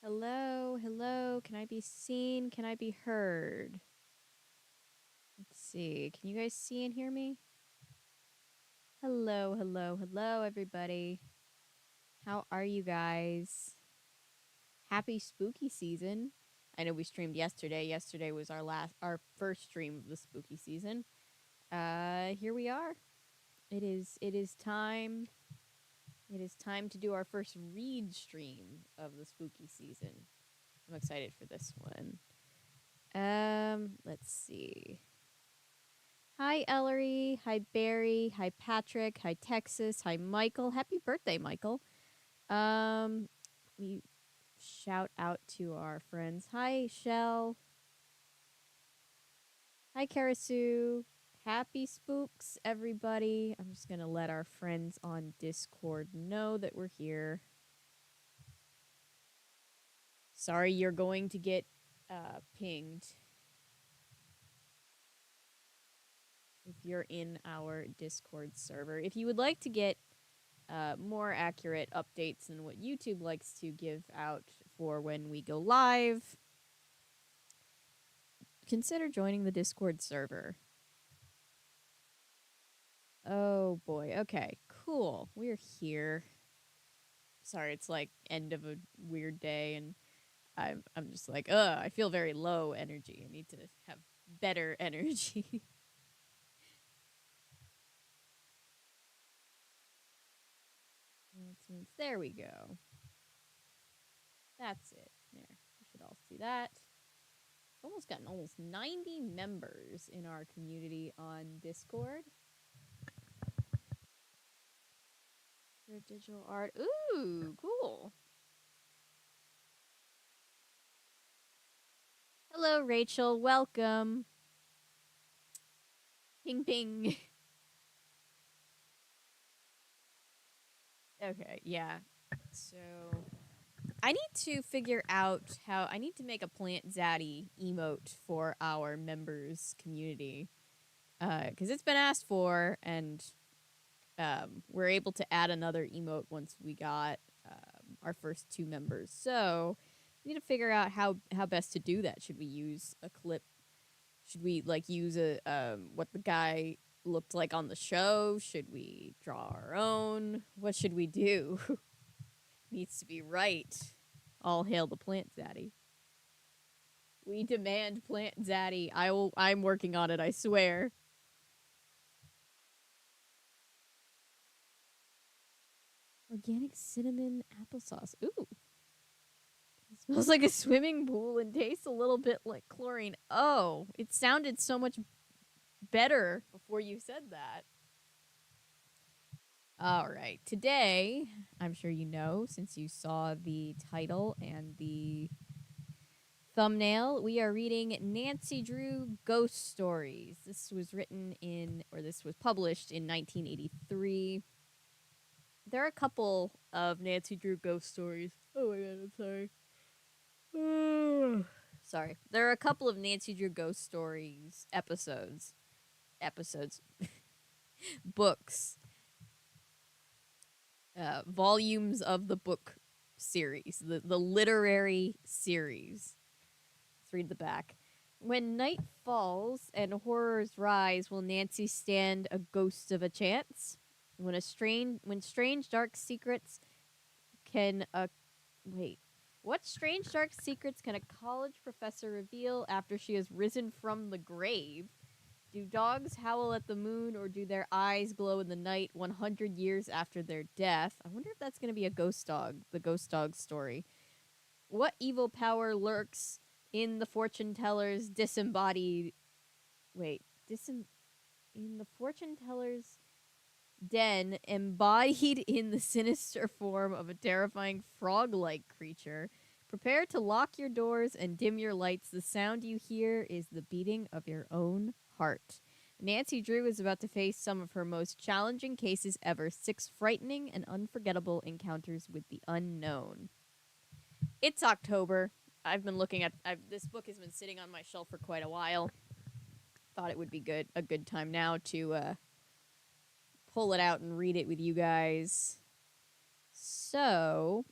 Hello, hello. Can I be seen? Can I be heard? Let's see. Can you guys see and hear me? Hello, hello, hello, everybody. How are you guys? Happy spooky season. I know we streamed yesterday. Yesterday was our first stream of the spooky season. Here we are. It is time. It is time to do our first read stream of the spooky season. I'm excited for this one. Let's see. Hi, Ellery. Hi, Barry. Hi, Patrick. Hi, Texas. Hi, Michael. Happy birthday, Michael. We shout out to our friends. Hi, Shell. Hi, Karasu. Happy spooks, everybody. I'm just going to let our friends on Discord know that we're here. Sorry, you're going to get pinged if you're in our Discord server. If you would like to get more accurate updates than what YouTube likes to give out for when we go live, consider joining the Discord server. Oh boy. Okay, cool. We're here. Sorry, it's like end of a weird day and I'm just like, I feel very low energy. I need to have better energy. There we go. That's it. There. You should all see that. Almost gotten almost 90 members in our community on Discord. For digital art. Ooh, cool. Hello, Rachel. Welcome. Ping, ping. Okay, yeah. So, I need to figure out how I need to make a Plant Zaddy emote for our members community. Because it's been asked for, and we're able to add another emote once we got our first two members. So, we need to figure out how best to do that. Should we use a clip? Should we like use a what the guy looked like on the show? Should we draw our own? What should we do? Needs to be right. All hail the Plant Zaddy. We demand Plant Zaddy. I'm working on it, I swear. Organic cinnamon applesauce. Ooh. It smells like a swimming pool and tastes a little bit like chlorine. Oh, it sounded so much better before you said that. All right. Today, I'm sure you know since you saw the title and the thumbnail, we are reading Nancy Drew Ghost Stories. This was published in 1983. There are a couple of Nancy Drew Ghost Stories. Oh my god, I'm sorry. Sorry. There are a couple of Nancy Drew Ghost Stories episodes, books, volumes of the book series, the literary series. Let's read the back. When night falls and horrors rise, will Nancy stand a ghost of a chance? When strange dark secrets can wait. What strange dark secrets can a college professor reveal after she has risen from the grave? Do dogs howl at the moon or do their eyes glow in the night 100 years after their death? I wonder if that's going to be the ghost dog story. What evil power lurks in the fortune teller's disembodied. Wait, in the fortune teller's den, embodied in the sinister form of a terrifying frog like creature? Prepare to lock your doors and dim your lights. The sound you hear is the beating of your own heart. Nancy Drew is about to face some of her most challenging cases ever, 6 frightening and unforgettable encounters with the unknown. It's October. I've been looking at this book has been sitting on my shelf for quite a while. Thought it would be a good time now to pull it out and read it with you guys. So,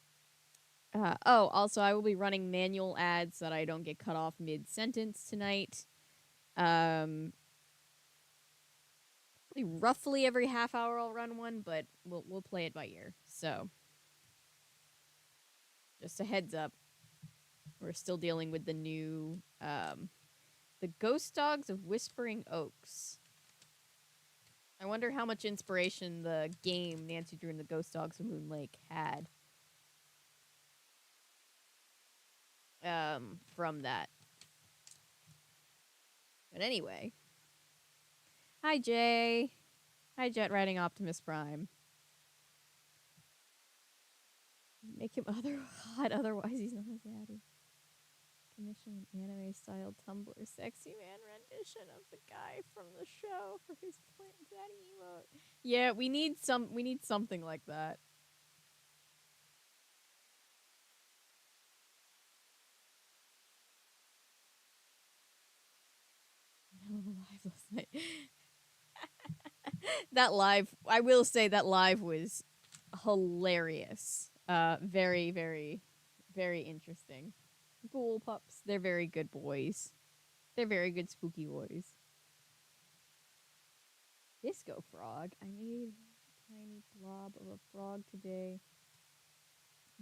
Also, I will be running manual ads so that I don't get cut off mid sentence tonight. Um, roughly every half hour I'll run one, but we'll play it by ear. So, just a heads up, we're still dealing with the new the Ghost Dogs of Whispering Oaks. I wonder how much inspiration the game Nancy Drew and the Ghost Dogs of Moon Lake had from that. But anyway, hi Jay, hi Jet Riding Optimus Prime. Make him hot, otherwise he's not a daddy. Commission an anime-style Tumblr sexy man rendition of the guy from the show for his plant daddy emote. Yeah, we need something like that. Live last night. That live, I will say that live was hilarious. Very, very, very interesting. Ghoul pups, they're very good boys. They're very good spooky boys. Disco frog. I made a tiny blob of a frog today.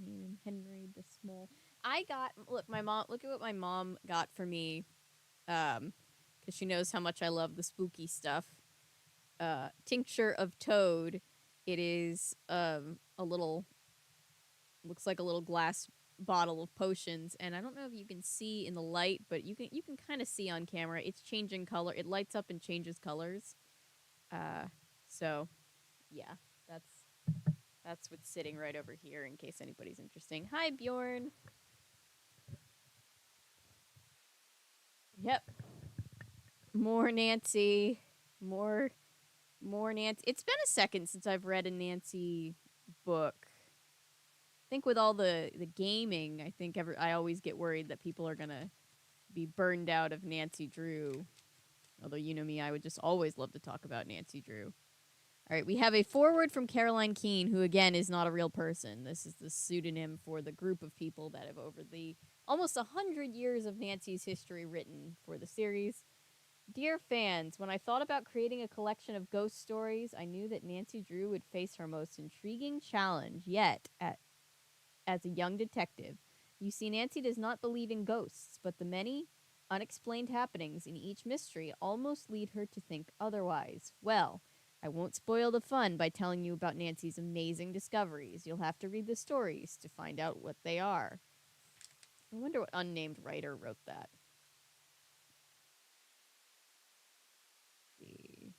Name him Henry the Small. I got my mom. Look at what my mom got for me, because she knows how much I love the spooky stuff. Tincture of Toad. It is a little, looks like a little glass bottle of potions, and I don't know if you can see in the light, but you can kind of see on camera. It's changing color. It lights up and changes colors. So yeah, that's what's sitting right over here in case anybody's interesting. Hi Bjorn. Yep. More Nancy. More Nancy. It's been a second since I've read a Nancy book. I think with all the gaming, I think I always get worried that people are gonna be burned out of Nancy Drew. Although you know me, I would just always love to talk about Nancy Drew. All right, we have a foreword from Caroline Keene, who again is not a real person. This is the pseudonym for the group of people that have over the almost 100 years of Nancy's history written for the series. Dear fans, when I thought about creating a collection of ghost stories, I knew that Nancy Drew would face her most intriguing challenge yet as a young detective. You see, Nancy does not believe in ghosts, but the many unexplained happenings in each mystery almost lead her to think otherwise. Well, I won't spoil the fun by telling you about Nancy's amazing discoveries. You'll have to read the stories to find out what they are. I wonder what unnamed writer wrote that. Let's see.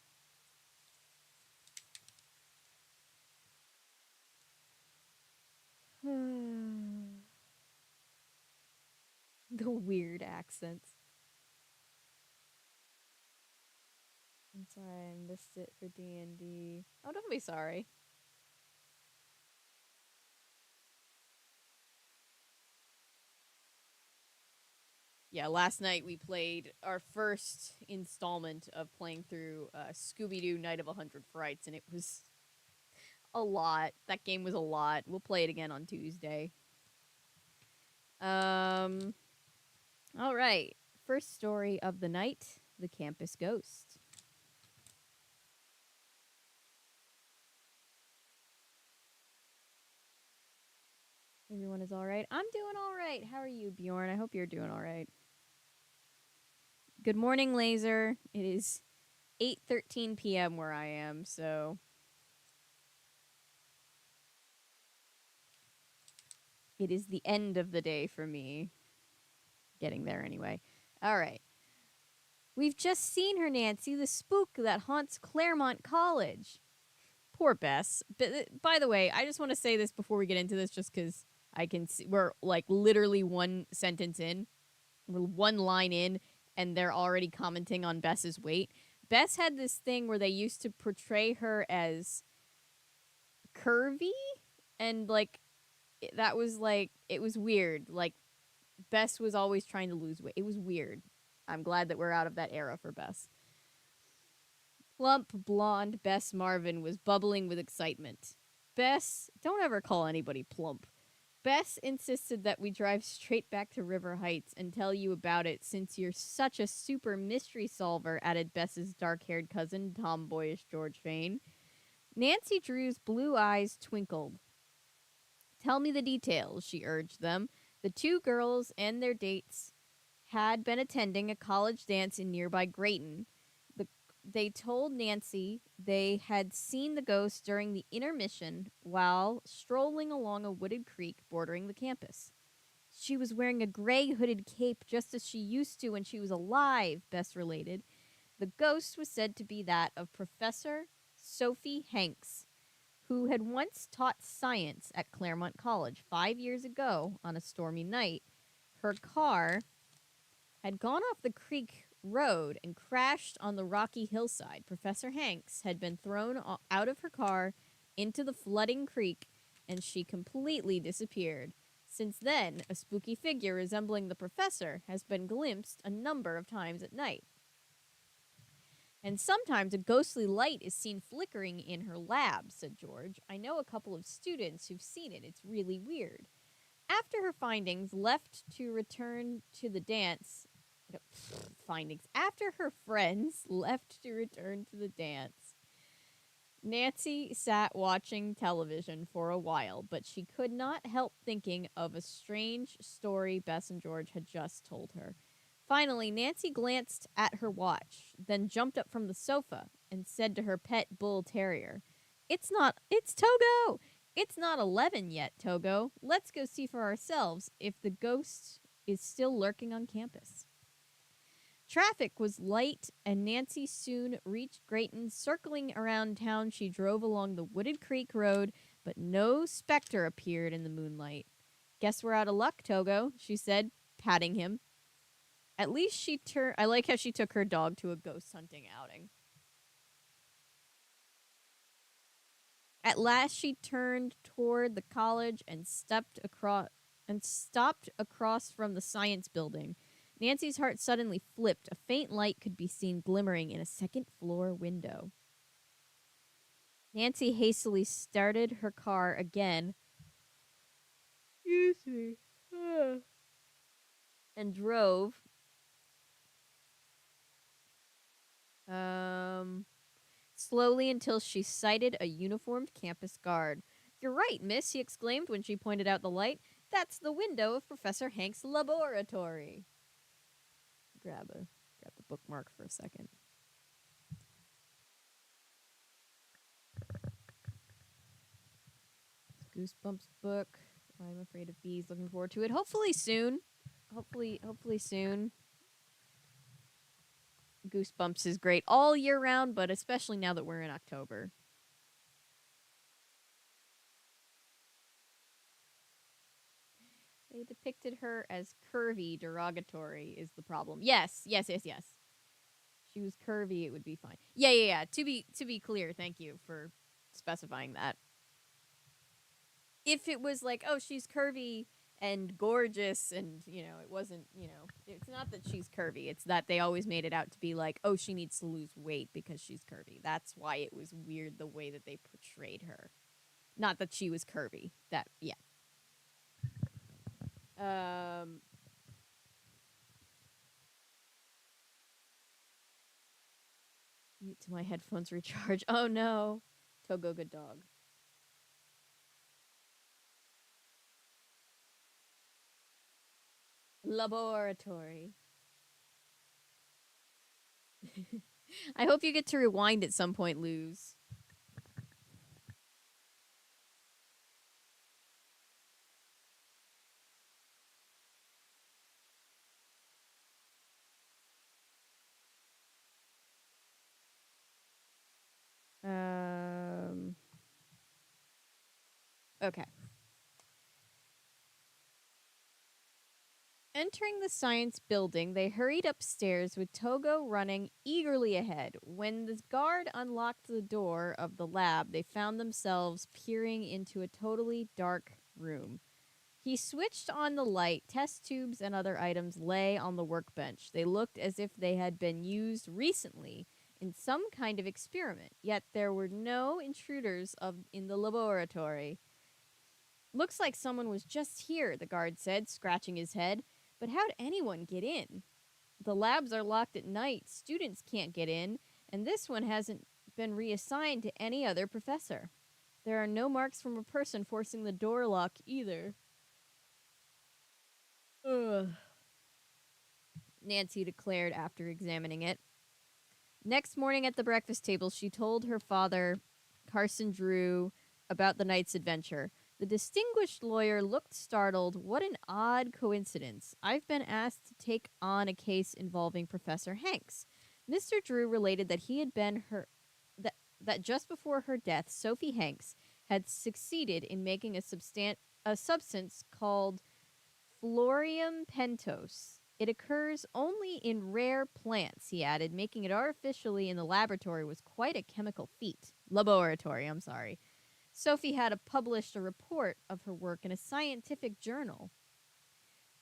The weird accents. I'm sorry, I missed it for D&D. Oh, don't be sorry. Yeah, last night we played our first installment of playing through Scooby-Doo Night of 100 Frights, and it was a lot. That game was a lot. We'll play it again on Tuesday. All right. First story of the night, The Campus Ghost. Everyone is all right. I'm doing all right. How are you, Bjorn? I hope you're doing all right. Good morning, Laser. It is 8:13 p.m. where I am, so it is the end of the day for me. Getting there anyway. All right. We've just seen her, Nancy, the spook that haunts Claremont College. Poor Bess. But, by the way, I just want to say this before we get into this, just because I can see we're like literally one sentence in, we're one line in, and they're already commenting on Bess's weight. Bess had this thing where they used to portray her as curvy, and like that was like it was weird. Like Bess was always trying to lose weight. It was weird. I'm glad that we're out of that era for Bess. Plump, blonde Bess Marvin was bubbling with excitement. Bess, don't ever call anybody plump. Bess insisted that we drive straight back to River Heights and tell you about it since you're such a super mystery solver, added Bess's dark haired cousin, tomboyish George Fane. Nancy Drew's blue eyes twinkled. Tell me the details, she urged them. The two girls and their dates had been attending a college dance in nearby Grayton. They told Nancy they had seen the ghost during the intermission while strolling along a wooded creek bordering the campus. She was wearing a gray hooded cape just as she used to when she was alive, Bess related. The ghost was said to be that of Professor Sophie Hanks, who had once taught science at Claremont College 5 years ago on a stormy night. Her car had gone off the creek road and crashed on the rocky hillside. Professor Hanks had been thrown out of her car into the flooding creek, and she completely disappeared. Since then, a spooky figure resembling the professor has been glimpsed a number of times at night. And sometimes a ghostly light is seen flickering in her lab, said George. I know a couple of students who've seen it. It's really weird. After her findings left to return to the dance, After her friends left to return to the dance, Nancy sat watching television for a while, but she could not help thinking of a strange story Bess and George had just told her. Finally, Nancy glanced at her watch, then jumped up from the sofa and said to her pet bull terrier, it's Togo! It's not 11 yet, Togo. Let's go see for ourselves if the ghost is still lurking on campus. Traffic was light, and Nancy soon reached Grayton. Circling around town, she drove along the wooded creek road, but no specter appeared in the moonlight. Guess we're out of luck, Togo, she said, patting him. At least I like how she took her dog to a ghost hunting outing. At last she turned toward the college and stopped across from the science building. Nancy's heart suddenly flipped. A faint light could be seen glimmering in a second-floor window. Nancy hastily started her car again. Excuse me. And drove. Slowly until she sighted a uniformed campus guard. You're right, miss, he exclaimed when she pointed out the light. That's the window of Professor Hank's laboratory. Grab the bookmark for a second. Goosebumps book. I'm Afraid of Bees. Looking forward to it. Hopefully soon. Hopefully soon. Goosebumps is great all year round, but especially now that we're in October. They depicted her as curvy, derogatory is the problem. Yes. She was curvy, it would be fine. Yeah. To be clear, thank you for specifying that. If it was like, oh, she's curvy and gorgeous and, it wasn't, it's not that she's curvy. It's that they always made it out to be like, oh, she needs to lose weight because she's curvy. That's why it was weird the way that they portrayed her. Not that she was curvy. Yeah. Mute to my headphones recharge. Oh no. Togo, good dog. Laboratory. I hope you get to rewind at some point, Luz. Okay. Entering the science building, they hurried upstairs with Togo running eagerly ahead. When the guard unlocked the door of the lab, they found themselves peering into a totally dark room. He switched on the light. Test tubes and other items lay on the workbench. They looked as if they had been used recently in some kind of experiment, yet there were no intruders in the laboratory. Looks like someone was just here, the guard said, scratching his head. But how'd anyone get in? The labs are locked at night, students can't get in, and this one hasn't been reassigned to any other professor. There are no marks from a person forcing the door lock either. Ugh, Nancy declared after examining it. Next morning at the breakfast table, she told her father, Carson Drew, about the night's adventure. The distinguished lawyer looked startled. What an odd coincidence. I've been asked to take on a case involving Professor Hanks. Mr. Drew related that he had been that just before her death, Sophie Hanks had succeeded in making a substance called Florium pentose. It occurs only in rare plants, he added, making it artificially in the laboratory was quite a chemical feat. Laboratory, I'm sorry. Sophie had published a report of her work in a scientific journal,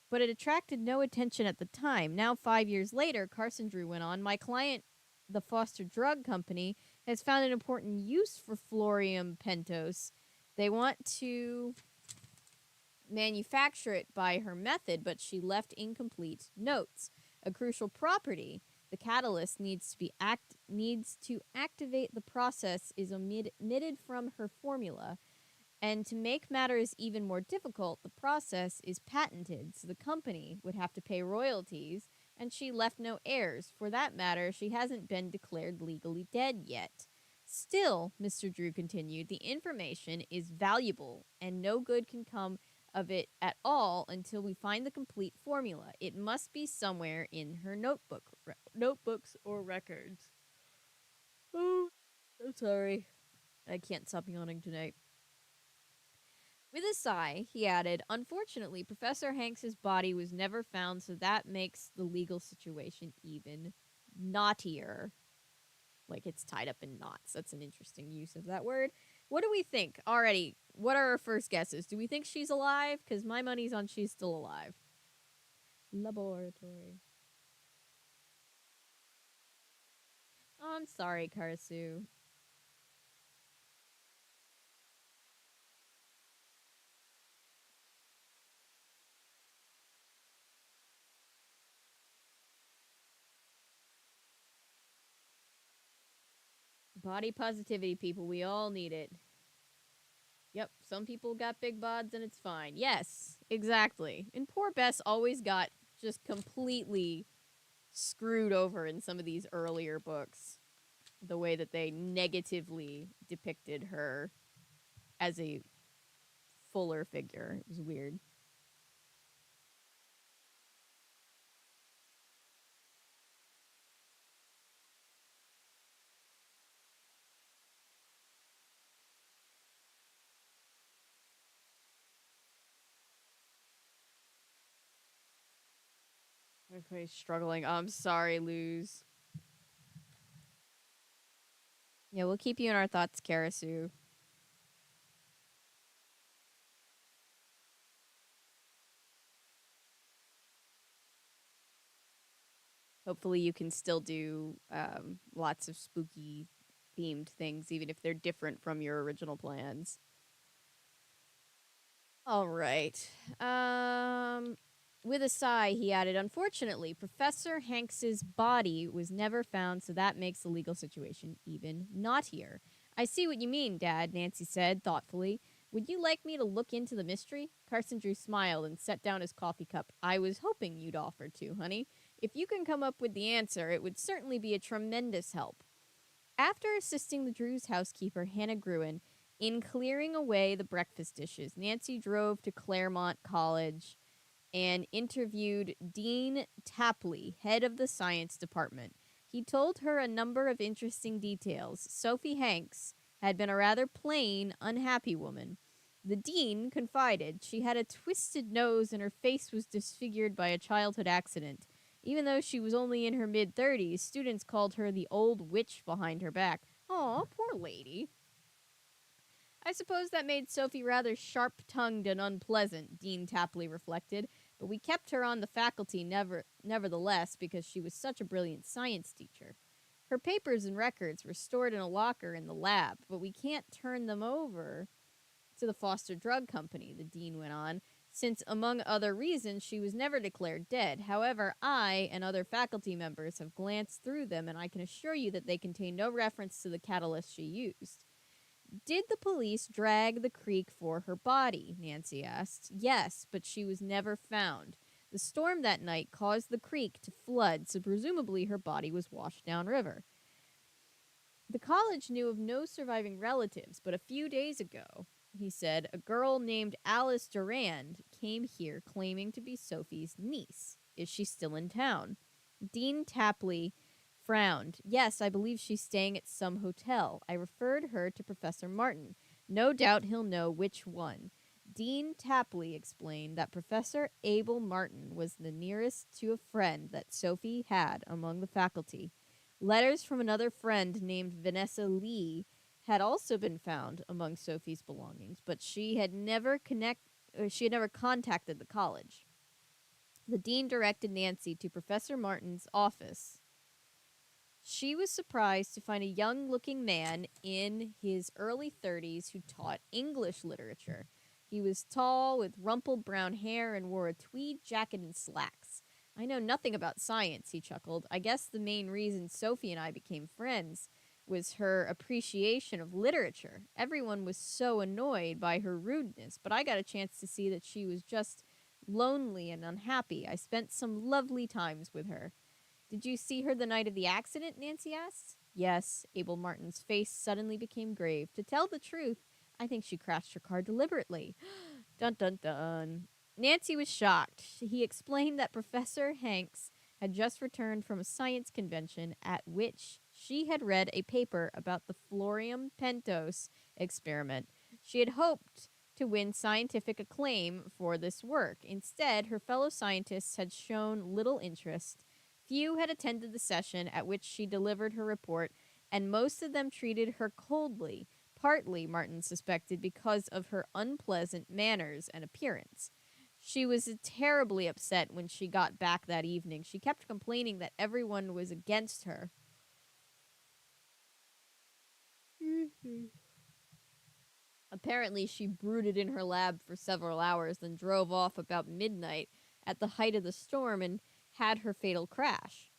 but it attracted no attention at the time. Now, 5 years later, Carson Drew went on, my client, the Foster Drug Company, has found an important use for Florium pentose. They want to manufacture it by her method, but she left incomplete notes. A crucial property, the catalyst needs to activate the process is omitted from her formula. And to make matters even more difficult, the process is patented, so the company would have to pay royalties, and she left no heirs. For that matter, she hasn't been declared legally dead yet. Still, Mr. Drew continued, the information is valuable, and no good can come of it at all until we find the complete formula. It must be somewhere in her notebooks or records. Oh, I'm sorry. I can't stop yawning tonight. With a sigh, he added, unfortunately, Professor Hanks's body was never found, so that makes the legal situation even knottier. Like it's tied up in knots. That's an interesting use of that word. What do we think already? What are our first guesses? Do we think she's alive? Because my money's on she's still alive. Laboratory. Oh, I'm sorry, Karasu. Body positivity, people. We all need it. Yep, some people got big bods and it's fine. Yes, exactly. And poor Bess always got just completely screwed over in some of these earlier books. The way that they negatively depicted her as a fuller figure. It was weird. Okay, struggling. I'm sorry, Luz. Yeah, we'll keep you in our thoughts, Karasu. Hopefully, you can still do lots of spooky themed things, even if they're different from your original plans. All right. With a sigh, he added, unfortunately, Professor Hanks's body was never found, so that makes the legal situation even knottier. I see what you mean, Dad, Nancy said thoughtfully. Would you like me to look into the mystery? Carson Drew smiled and set down his coffee cup. I was hoping you'd offer to, honey. If you can come up with the answer, it would certainly be a tremendous help. After assisting the Drews' housekeeper, Hannah Gruen, in clearing away the breakfast dishes, Nancy drove to Claremont College and interviewed Dean Tapley, head of the science department. He told her a number of interesting details. Sophie Hanks had been a rather plain, unhappy woman. The dean confided she had a twisted nose and her face was disfigured by a childhood accident. Even though she was only in her mid-30s, students called her the old witch behind her back. Aw, poor lady. I suppose that made Sophie rather sharp-tongued and unpleasant, Dean Tapley reflected, but we kept her on the faculty nevertheless because she was such a brilliant science teacher. Her papers and records were stored in a locker in the lab, but we can't turn them over to the Foster Drug Company, the dean went on, since, among other reasons, she was never declared dead. However, I and other faculty members have glanced through them, and I can assure you that they contain no reference to the catalyst she used. Did the police drag the creek for her body? Nancy asked. Yes, but she was never found. The storm that night caused the creek to flood, so presumably her body was washed downriver. The college knew of no surviving relatives, but a few days ago, he said, a girl named Alice Durand came here claiming to be Sophie's niece. Is she still in town? Dean Tapley frowned. Yes, I believe she's staying at some hotel. I referred her to Professor Martin. No doubt he'll know which one. Dean Tapley explained that Professor Abel Martin was the nearest to a friend that Sophie had among the faculty. Letters from another friend named Vanessa Lee had also been found among Sophie's belongings, but she had never contacted the college. The dean directed Nancy to Professor Martin's office. She was surprised to find a young-looking man in his early 30s who taught English literature. He was tall, with rumpled brown hair, and wore a tweed jacket and slacks. I know nothing about science, he chuckled. I guess the main reason Sophie and I became friends was her appreciation of literature. Everyone was so annoyed by her rudeness, but I got a chance to see that she was just lonely and unhappy. I spent some lovely times with her. Did you see her the night of the accident? Nancy asked. Yes. Abel Martin's face suddenly became grave. To tell the truth, I think she crashed her car deliberately. Dun dun dun. Nancy was shocked. He explained that Professor Hanks had just returned from a science convention at which she had read a paper about the fluorium pentose experiment. She had hoped to win scientific acclaim for this work. Instead, her fellow scientists had shown little interest. Few had attended the session at which she delivered her report, and most of them treated her coldly, partly, Martin suspected, because of her unpleasant manners and appearance. She was terribly upset when she got back that evening. She kept complaining that everyone was against her. Apparently, she brooded in her lab for several hours, then drove off about midnight at the height of the storm and had her fatal crash.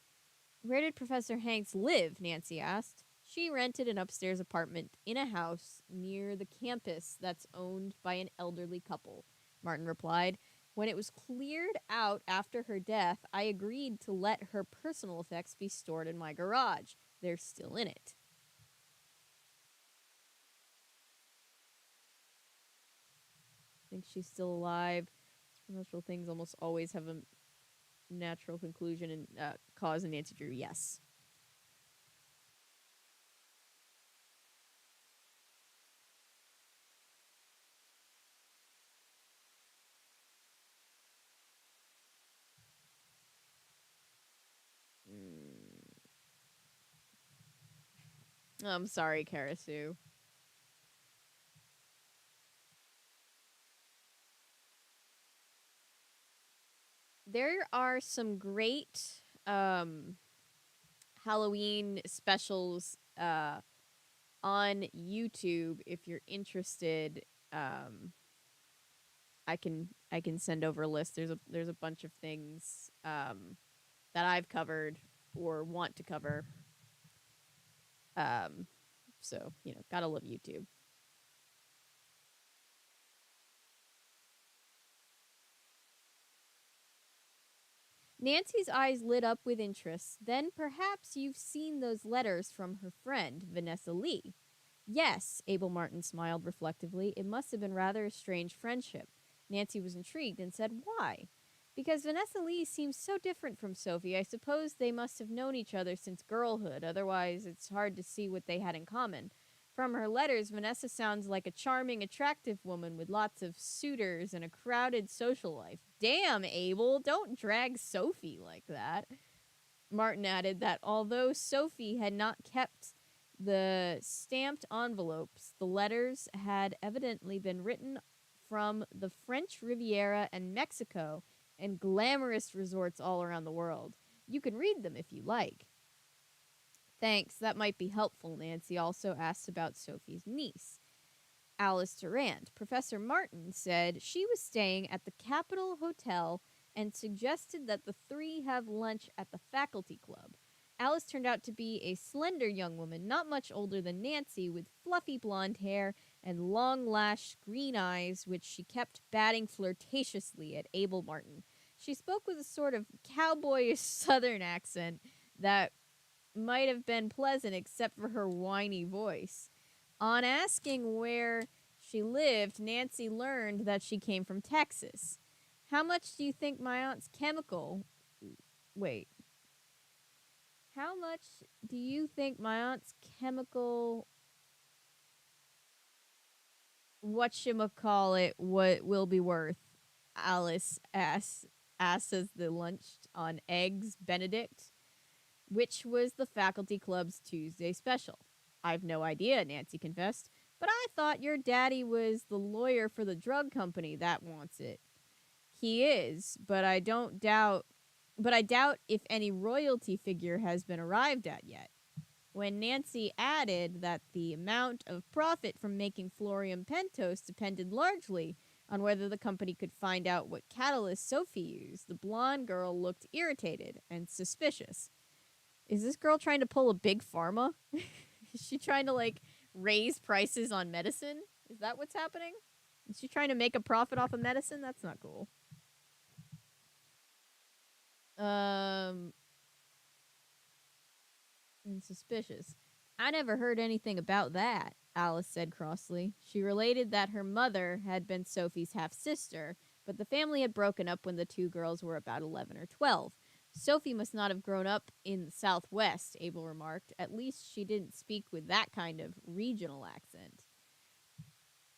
Where did Professor Hanks live? Nancy asked. She rented an upstairs apartment in a house near the campus that's owned by an elderly couple, Martin replied. When it was cleared out after her death, I agreed to let her personal effects be stored in my garage. They're still in it. I think she's still alive. Supernatural things almost always have a natural conclusion and cause, and Nancy Drew, yes. I'm sorry, Karasu. There are some great Halloween specials on YouTube if you're interested. I can send over a list. There's a bunch of things that I've covered or want to cover. So gotta love YouTube. Nancy's eyes lit up with interest. Then perhaps you've seen those letters from her friend, Vanessa Lee. Yes, Abel Martin smiled reflectively. It must have been rather a strange friendship. Nancy was intrigued and said, Why? Because Vanessa Lee seems so different from Sophie. I suppose they must have known each other since girlhood. Otherwise, it's hard to see what they had in common. From her letters, Vanessa sounds like a charming, attractive woman with lots of suitors and a crowded social life. Damn, Abel, don't drag Sophie like that. Martin added that although Sophie had not kept the stamped envelopes, the letters had evidently been written from the French Riviera and Mexico and glamorous resorts all around the world. You can read them if you like. Thanks, that might be helpful. Nancy also asked about Sophie's niece. Alice Durant. Professor Martin said she was staying at the Capitol Hotel and suggested that the three have lunch at the faculty club. Alice turned out to be a slender young woman, not much older than Nancy, with fluffy blonde hair and long lashed green eyes, which she kept batting flirtatiously at Abel Martin. She spoke with a sort of cowboyish southern accent that might have been pleasant except for her whiny voice. On asking where she lived, Nancy learned that she came from Texas. How much do you think my aunt's chemical. Wait. How much do you think my aunt's chemical. Whatchamacallit what will be worth? Alice asks as the lunch on Eggs Benedict, which was the faculty club's Tuesday special. I've no idea, Nancy confessed, but I thought your daddy was the lawyer for the drug company that wants it. He is, but I doubt if any royalty figure has been arrived at yet. When Nancy added that the amount of profit from making Florium Pentos depended largely on whether the company could find out what catalyst Sophie used, the blonde girl looked irritated and suspicious. Is this girl trying to pull a big pharma? Is she trying to, like, raise prices on medicine? Is that what's happening? Is she trying to make a profit off of medicine? That's not cool. And suspicious. I never heard anything about that, Alice said crossly. She related that her mother had been Sophie's half-sister, but the family had broken up when the two girls were about 11 or 12. Sophie must not have grown up in the Southwest, Abel remarked. At least she didn't speak with that kind of regional accent.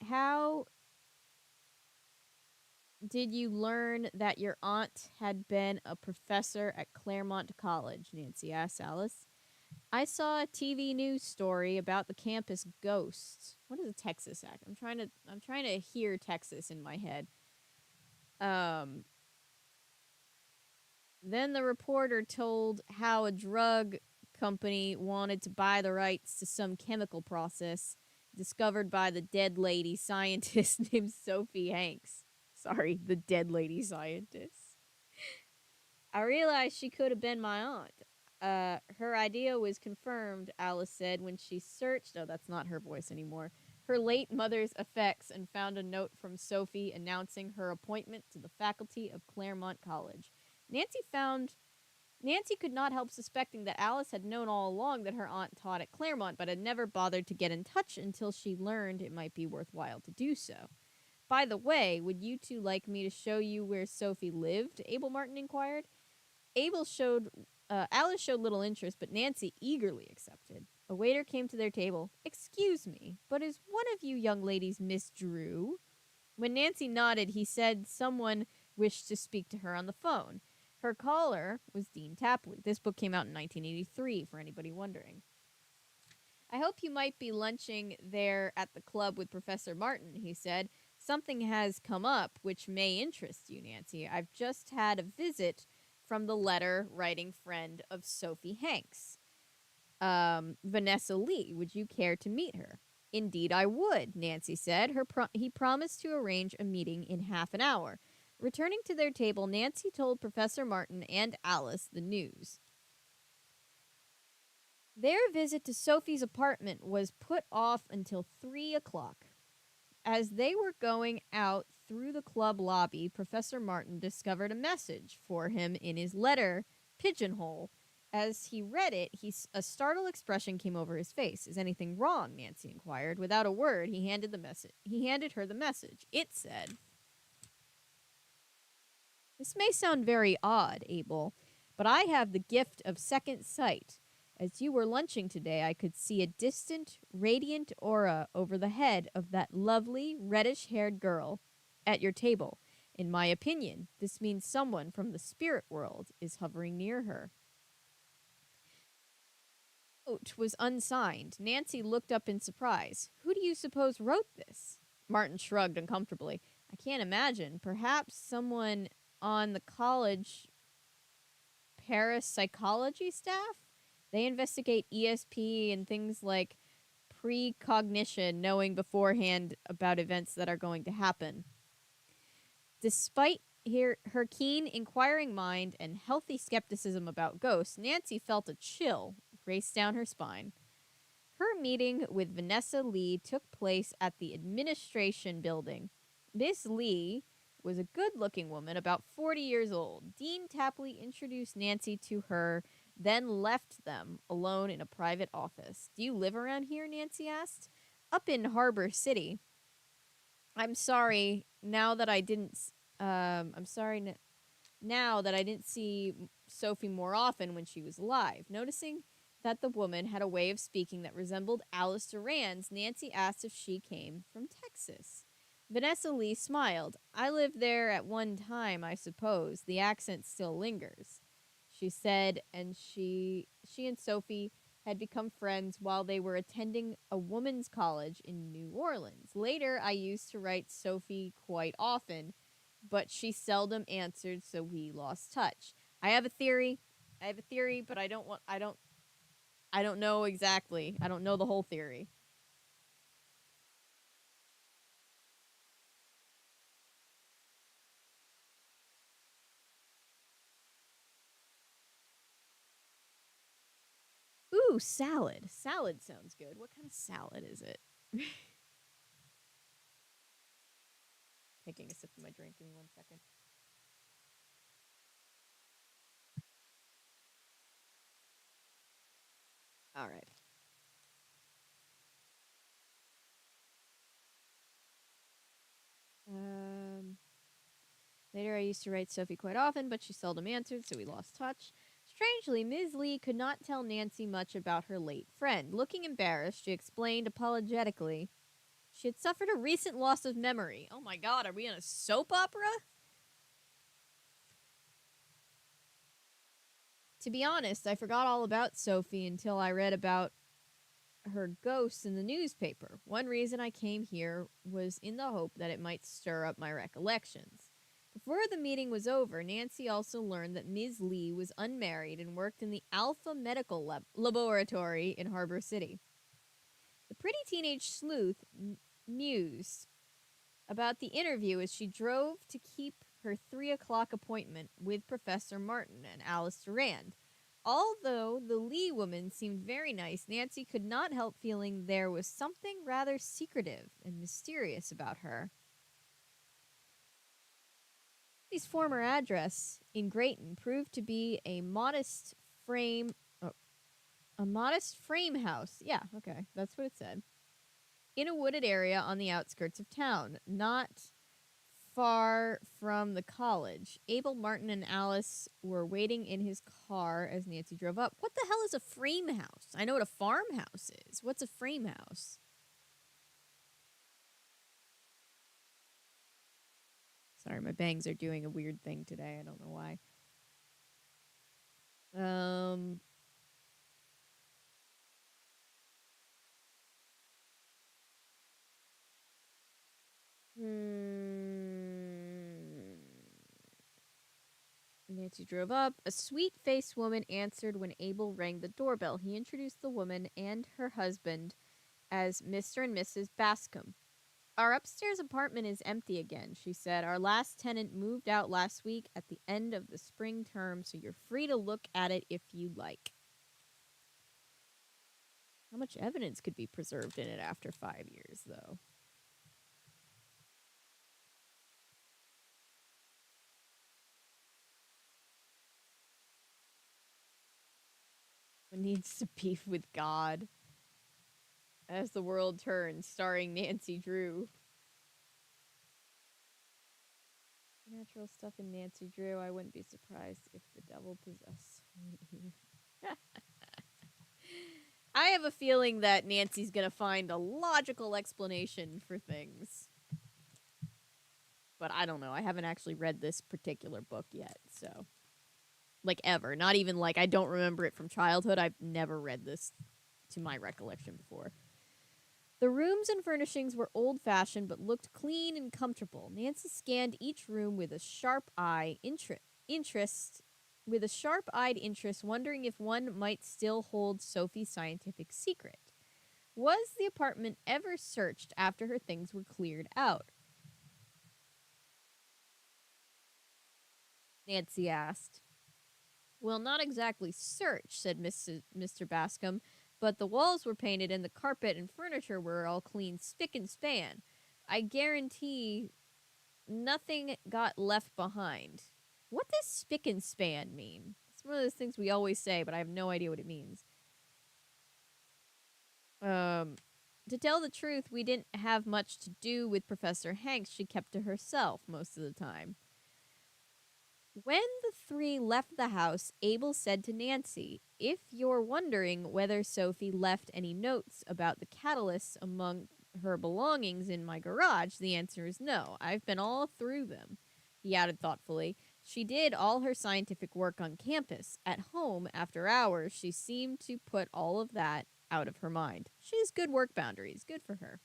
How did you learn that your aunt had been a professor at Claremont College? Nancy asked Alice. I saw a TV news story about the campus ghosts. What is a Texas act? I'm trying to hear Texas in my head. Then the reporter told how a drug company wanted to buy the rights to some chemical process discovered by the dead lady scientist named Sophie Hanks. Sorry, the dead lady scientist. I realized she could have been my aunt. Her idea was confirmed, Alice said, when she searched, oh, that's not her voice anymore, her late mother's effects and found a note from Sophie announcing her appointment to the faculty of Claremont College. Nancy could not help suspecting that Alice had known all along that her aunt taught at Claremont, but had never bothered to get in touch until she learned it might be worthwhile to do so. By the way, would you two like me to show you where Sophie lived? Abel Martin inquired. Alice showed little interest, but Nancy eagerly accepted. A waiter came to their table. Excuse me, but is one of you young ladies Miss Drew? When Nancy nodded, he said someone wished to speak to her on the phone. Her caller was Dean Tapley. This book came out in 1983, for anybody wondering. I hope you might be lunching there at the club with Professor Martin, he said. Something has come up which may interest you, Nancy. I've just had a visit from the letter-writing friend of Sophie Hanks. Vanessa Lee, would you care to meet her? Indeed I would, Nancy said. He promised to arrange a meeting in half an hour. Returning to their table, Nancy told Professor Martin and Alice the news. Their visit to Sophie's apartment was put off until 3 o'clock. As they were going out through the club lobby, Professor Martin discovered a message for him in his letter pigeonhole. As he read it, a startled expression came over his face. Is anything wrong? Nancy inquired. Without a word, he handed her the message. It said, "This may sound very odd, Abel, but I have the gift of second sight. As you were lunching today, I could see a distant, radiant aura over the head of that lovely, reddish-haired girl at your table. In my opinion, this means someone from the spirit world is hovering near her." The note was unsigned. Nancy looked up in surprise. Who do you suppose wrote this? Martin shrugged uncomfortably. I can't imagine. Perhaps someone on the college parapsychology staff? They investigate ESP and things like precognition, knowing beforehand about events that are going to happen. Despite her keen, inquiring mind and healthy skepticism about ghosts, Nancy felt a chill race down her spine. Her meeting with Vanessa Lee took place at the administration building. Miss Lee was a good-looking woman, about 40 years old. Dean Tapley introduced Nancy to her, then left them alone in a private office. "Do you live around here?" Nancy asked. "Up in Harbor City." I'm sorry, now that I didn't I'm sorry now that I didn't see Sophie more often when she was alive. Noticing that the woman had a way of speaking that resembled Alice Duran's, Nancy asked if she came from Texas. Vanessa Lee smiled. "I lived there at one time, I suppose. The accent still lingers," she said, and she and Sophie had become friends while they were attending a women's college in New Orleans. "Later, I used to write Sophie quite often, but she seldom answered, so we lost touch. I have a theory. But I don't know exactly. I don't know the whole theory." Ooh, salad. Salad sounds good. What kind of salad is it? Taking a sip of my drink. Give me 1 second. All right. Um, Later, I used to write Sophie quite often, but she seldom answered, so we lost touch. Strangely, Ms. Lee could not tell Nancy much about her late friend. Looking embarrassed, she explained apologetically she had suffered a recent loss of memory. Oh my god, are we in a soap opera? To be honest, I forgot all about Sophie until I read about her ghost in the newspaper. One reason I came here was in the hope that it might stir up my recollections. Before the meeting was over, Nancy also learned that Ms. Lee was unmarried and worked in the Alpha Medical Laboratory in Harbor City. The pretty teenage sleuth mused about the interview as she drove to keep her 3 o'clock appointment with Professor Martin and Alice Durand. Although the Lee woman seemed very nice, Nancy could not help feeling there was something rather secretive and mysterious about her. His former address in Grayton proved to be a modest frame oh, a modest frame house. Yeah, okay, that's what it said. In a wooded area on the outskirts of town, not far from the college. Abel, Martin, and Alice were waiting in his car as Nancy drove up. What the hell is a frame house? I know what a farmhouse is. What's a frame house? Sorry, my bangs are doing a weird thing today. I don't know why. Um. Hmm. Nancy drove up. A sweet-faced woman answered when Abel rang the doorbell. He introduced the woman and her husband as Mr. and Mrs. Bascom. "Our upstairs apartment is empty again," she said. "Our last tenant moved out last week at the end of the spring term, so you're free to look at it if you like." How much evidence could be preserved in it after 5 years, though? One needs to beef with God. As the World Turns, starring Nancy Drew. Natural stuff in Nancy Drew. I wouldn't be surprised if the devil possessed me. I have a feeling that Nancy's gonna find a logical explanation for things. But I don't know. I haven't actually read this particular book yet, so. Like, ever. Not even like I don't remember it from childhood. I've never read this to my recollection before. The rooms and furnishings were old-fashioned but looked clean and comfortable. Nancy scanned each room with a sharp-eyed interest, wondering if one might still hold Sophie's scientific secret. Was the apartment ever searched after her things were cleared out? Nancy asked. Well, not exactly searched, said Mr. Bascom, but the walls were painted and the carpet and furniture were all clean spick and span. I guarantee nothing got left behind. What does spick and span mean? It's one of those things we always say, but I have no idea what it means. To tell the truth, we didn't have much to do with Professor Hanks. She kept to herself most of the time. When the three left the house, Abel said to Nancy, "If you're wondering whether Sophie left any notes about the catalysts among her belongings in my garage, the answer is no. I've been all through them." He added thoughtfully, "She did all her scientific work on campus. At home, after hours, she seemed to put all of that out of her mind. She has good work boundaries. Good for her."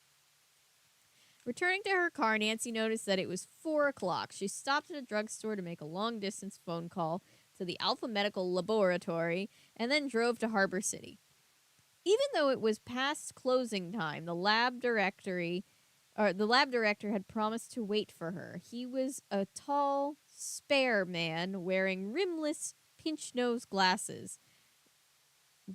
Returning to her car, Nancy noticed that it was 4 o'clock. She stopped at a drugstore to make a long-distance phone call to the Alpha Medical Laboratory and then drove to Harbor City. Even though it was past closing time, the lab director had promised to wait for her. He was a tall, spare man wearing rimless, pinch-nose glasses.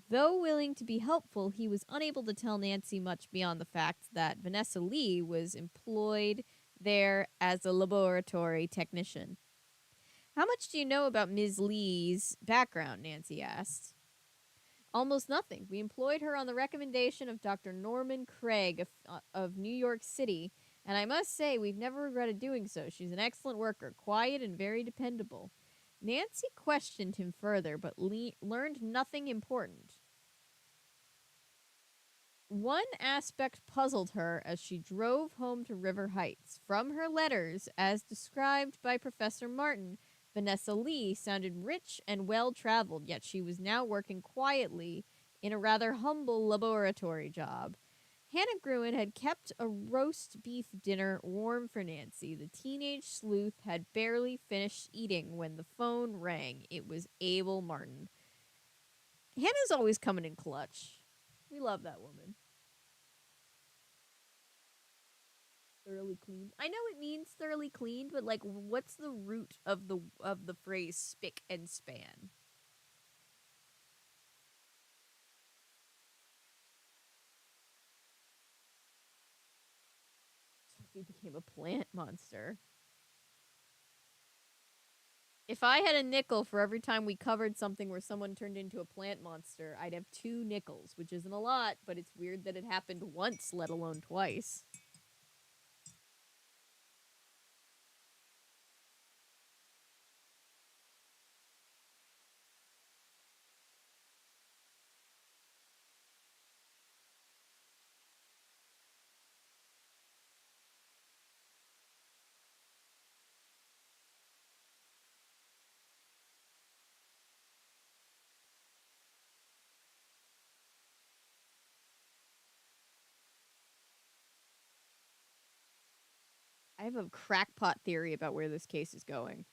Though willing to be helpful, he was unable to tell Nancy much beyond the fact that Vanessa Lee was employed there as a laboratory technician. "How much do you know about Ms. Lee's background?" Nancy asked. "Almost nothing. We employed her on the recommendation of Dr. Norman Craig of New York City, and I must say we've never regretted doing so. She's an excellent worker, quiet and very dependable." Nancy questioned him further, but learned nothing important. One aspect puzzled her as she drove home to River Heights. From her letters, as described by Professor Martin, Vanessa Lee sounded rich and well-traveled, yet she was now working quietly in a rather humble laboratory job. Hannah Gruen had kept a roast beef dinner warm for Nancy. The teenage sleuth had barely finished eating when the phone rang. It was Abel Martin. Hannah's always coming in clutch. We love that woman. Thoroughly cleaned. I know it means thoroughly cleaned, but like, what's the root of the phrase spick and span? Sophie became a plant monster. If I had a nickel for every time we covered something where someone turned into a plant monster, I'd have 2 nickels, which isn't a lot, but it's weird that it happened once, let alone twice. I have a crackpot theory about where this case is going.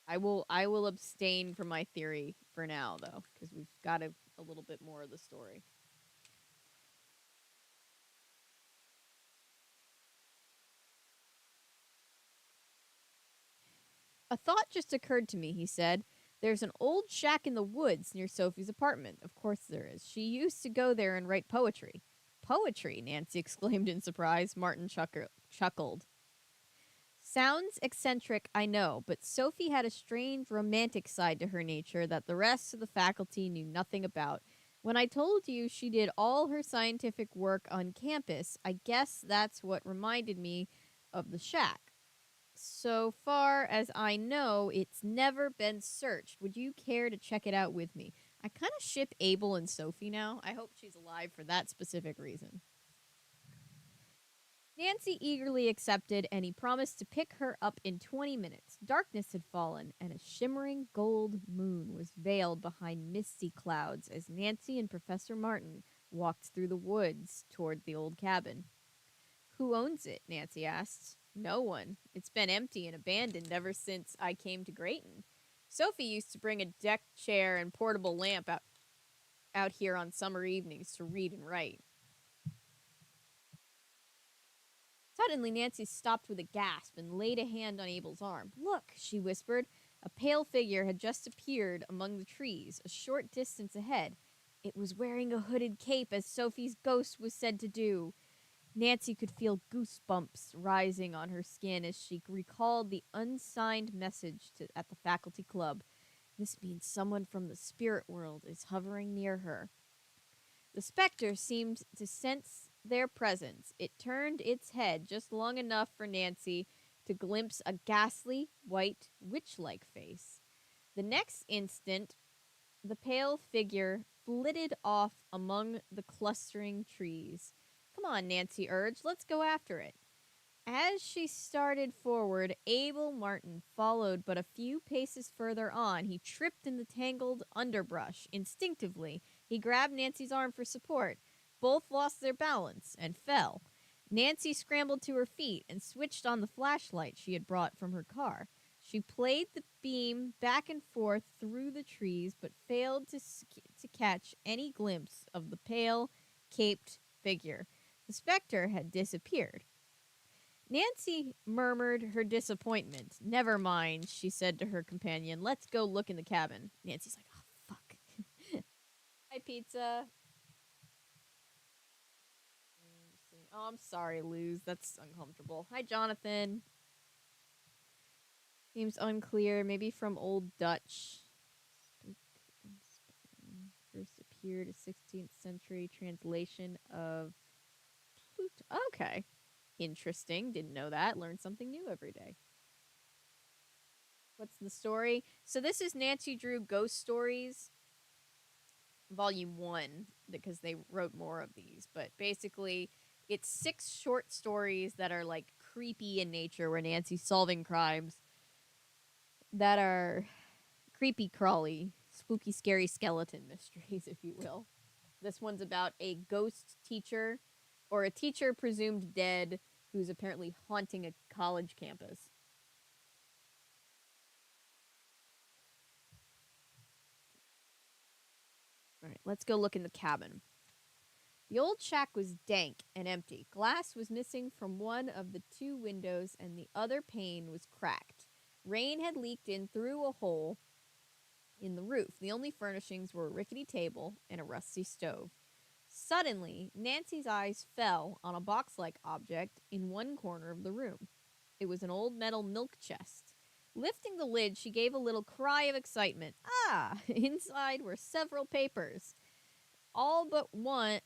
I will abstain from my theory for now, though, because we've got a little bit more of the story. "A thought just occurred to me," he said. "There's an old shack in the woods near Sophie's apartment. Of course there is. She used to go there and write poetry." "Poetry?" Nancy exclaimed in surprise. Martin chuckled. "Sounds eccentric, I know, but Sophie had a strange romantic side to her nature that the rest of the faculty knew nothing about. When I told you she did all her scientific work on campus, I guess that's what reminded me of the shack. So far as I know, it's never been searched. Would you care to check it out with me?" I kind of ship Abel and Sophie now. I hope she's alive for that specific reason. Nancy eagerly accepted, and he promised to pick her up in 20 minutes. Darkness had fallen, and a shimmering gold moon was veiled behind misty clouds as Nancy and Professor Martin walked through the woods toward the old cabin. "Who owns it?" Nancy asked. "No one. It's been empty and abandoned ever since I came to Grayton. Sophie used to bring a deck chair and portable lamp out here on summer evenings to read and write. Suddenly, Nancy stopped with a gasp and laid a hand on Abel's arm. Look, she whispered. A pale figure had just appeared among the trees, a short distance ahead. It was wearing a hooded cape, as Sophie's ghost was said to do. Nancy could feel goosebumps rising on her skin as she recalled the unsigned message at the faculty club. This means someone from the spirit world is hovering near her. The specter seemed to sense their presence. It turned its head just long enough for Nancy to glimpse a ghastly, white, witch-like face. The next instant, the pale figure flitted off among the clustering trees. Come on, Nancy urged. Let's go after it. As she started forward, Abel Martin followed, but a few paces further on, he tripped in the tangled underbrush. Instinctively, he grabbed Nancy's arm for support. Both lost their balance and fell. Nancy scrambled to her feet and switched on the flashlight she had brought from her car. She played the beam back and forth through the trees, but failed to catch any glimpse of the pale, caped figure. The specter had disappeared. Nancy murmured her disappointment. Never mind, she said to her companion. Let's go look in the cabin. Nancy's like, oh, fuck. Hi, pizza. Oh, I'm sorry, Luz. That's uncomfortable. Hi, Jonathan. Seems unclear. Maybe from Old Dutch. First appeared a 16th century translation of Pluto. Okay. Interesting. Didn't know that. Learned something new every day. What's the story? So this is Nancy Drew Ghost Stories, Volume 1, because they wrote more of these. But basically, it's 6 short stories that are, like, creepy in nature, where Nancy's solving crimes that are creepy crawly, spooky, scary skeleton mysteries, if you will. This one's about a ghost teacher, or a teacher presumed dead, who's apparently haunting a college campus. All right, let's go look in the cabin. The old shack was dank and empty. Glass was missing from one of the 2 windows, and the other pane was cracked. Rain had leaked in through a hole in the roof. The only furnishings were a rickety table and a rusty stove. Suddenly, Nancy's eyes fell on a box-like object in one corner of the room. It was an old metal milk chest. Lifting the lid, she gave a little cry of excitement. Ah! Inside were several papers. All but one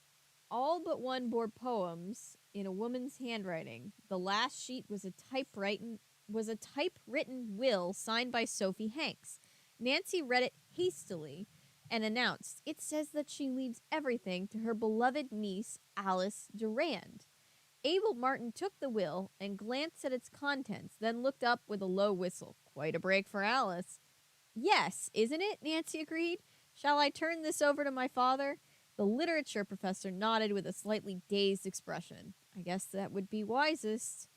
bore poems in a woman's handwriting. The last sheet was a typewritten will signed by Sophie Hanks. Nancy read it hastily and announced, "It says that she leaves everything to her beloved niece, Alice Durand." Abel Martin took the will and glanced at its contents, then looked up with a low whistle. Quite a break for Alice. Yes, isn't it? Nancy agreed. Shall I turn this over to my father? The literature professor nodded with a slightly dazed expression. I guess that would be wisest.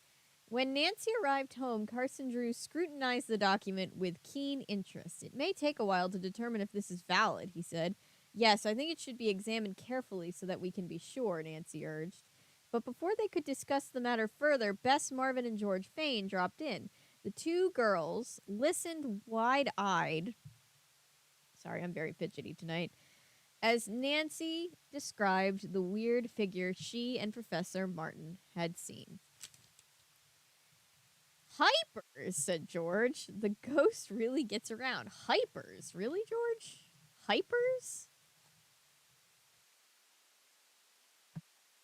When Nancy arrived home, Carson Drew scrutinized the document with keen interest. It may take a while to determine if this is valid, he said. Yes, I think it should be examined carefully so that we can be sure, Nancy urged. But before they could discuss the matter further, Bess Marvin and George Fane dropped in. The 2 girls listened wide-eyed. Sorry, I'm very fidgety tonight. As Nancy described the weird figure she and Professor Martin had seen. Hypers, said George. The ghost really gets around. Hypers? Really, George? Hypers?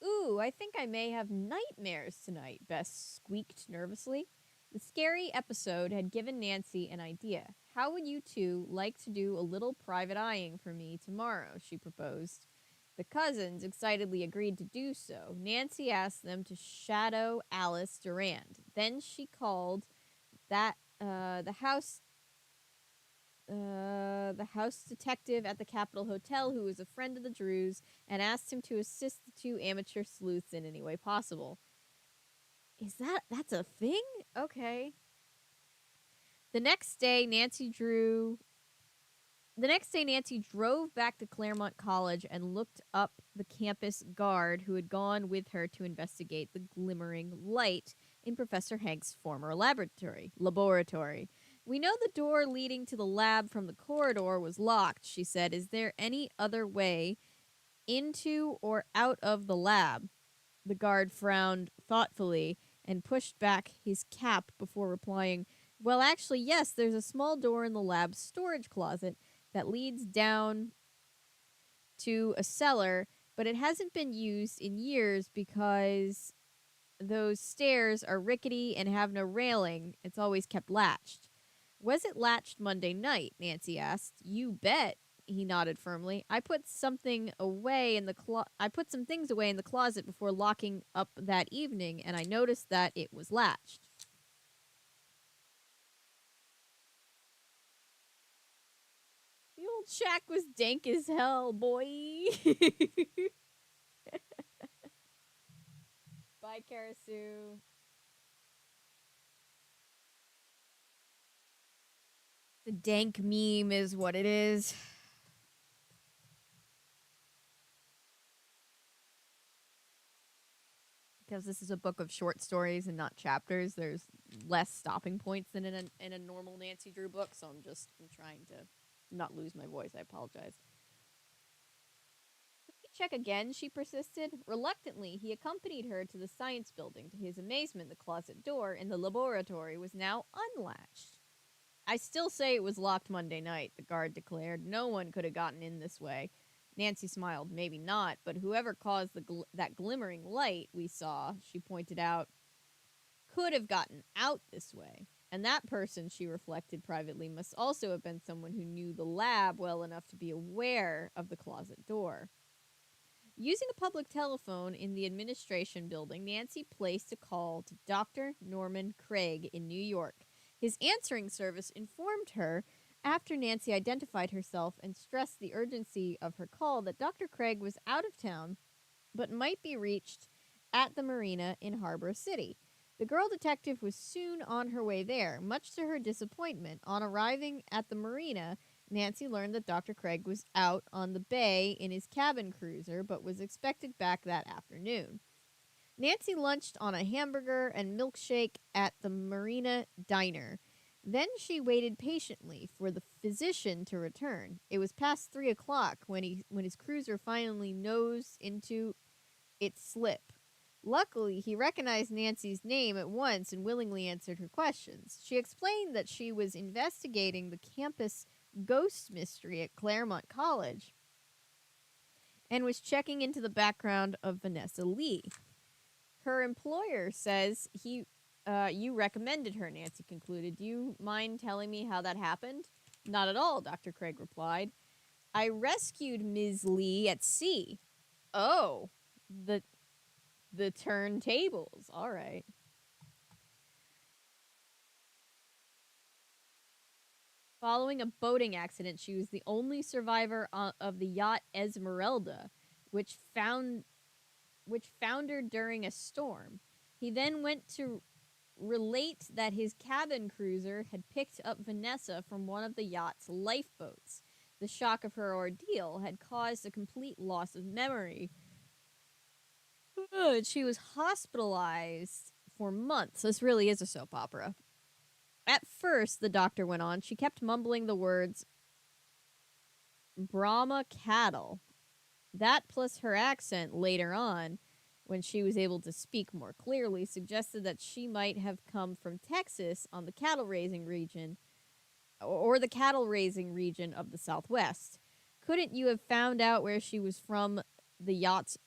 Ooh, I think I may have nightmares tonight, Bess squeaked nervously. The scary episode had given Nancy an idea. How would you 2 like to do a little private eyeing for me tomorrow, she proposed. The cousins excitedly agreed to do so. Nancy asked them to shadow Alice Durand. Then she called the house detective at the Capitol Hotel, who was a friend of the Drews, and asked him to assist the 2 amateur sleuths in any way possible. That's a thing? Okay. The next day, Nancy Drew The next day, Nancy drove back to Claremont College and looked up the campus guard who had gone with her to investigate the glimmering light in Professor Hank's former laboratory. We know the door leading to the lab from the corridor was locked, she said. Is there any other way into or out of the lab? The guard frowned thoughtfully and pushed back his cap before replying, well, actually, yes, there's a small door in the lab's storage closet that leads down to a cellar, but it hasn't been used in years because those stairs are rickety and have no railing. It's always kept latched. Was it latched Monday night? Nancy asked. You bet. He nodded firmly. I put some things away in the closet before locking up that evening, and I noticed that it was latched. The old shack was dank as hell, boy. Bye, Karasu. The dank meme is what it is. Because this is a book of short stories and not chapters, there's less stopping points than in a normal Nancy Drew book, so I'm trying to not lose my voice. I apologize. Check again, she persisted. Reluctantly, he accompanied her to the science building. To his amazement, the closet door in the laboratory was now unlatched. I still say it was locked Monday night, the guard declared. No one could have gotten in this way. Nancy smiled. Maybe not, but whoever caused that glimmering light we saw, she pointed out, could have gotten out this way. And that person, she reflected privately, must also have been someone who knew the lab well enough to be aware of the closet door. Using a public telephone in the administration building, Nancy placed a call to Dr. Norman Craig in New York. His answering service informed her, after Nancy identified herself and stressed the urgency of her call, that Dr. Craig was out of town but might be reached at the marina in Harbor City. The girl detective was soon on her way there. Much to her disappointment, on arriving at the marina, Nancy learned that Dr. Craig was out on the bay in his cabin cruiser, but was expected back that afternoon. Nancy lunched on a hamburger and milkshake at the Marina Diner. Then she waited patiently for the physician to return. It was past 3 o'clock when his cruiser finally nosed into its slip. Luckily, he recognized Nancy's name at once and willingly answered her questions. She explained that she was investigating the campus ghost mystery at Claremont College and was checking into the background of Vanessa Lee. Her employer says you recommended her, Nancy concluded. Do you mind telling me how that happened? Not at all, Dr. Craig replied. I rescued Ms. Lee at sea. Oh, the turntables. All right. Following a boating accident, she was the only survivor of the yacht Esmeralda, which foundered during a storm. He then went to relate that his cabin cruiser had picked up Vanessa from one of the yacht's lifeboats. The shock of her ordeal had caused a complete loss of memory. She was hospitalized for months. This really is a soap opera. At first, the doctor went on, she kept mumbling the words Brahma cattle. That plus her accent later on, when she was able to speak more clearly, suggested that she might have come from Texas on the cattle raising region, or the cattle raising region of the Southwest. Couldn't you have found out where she was from the yacht's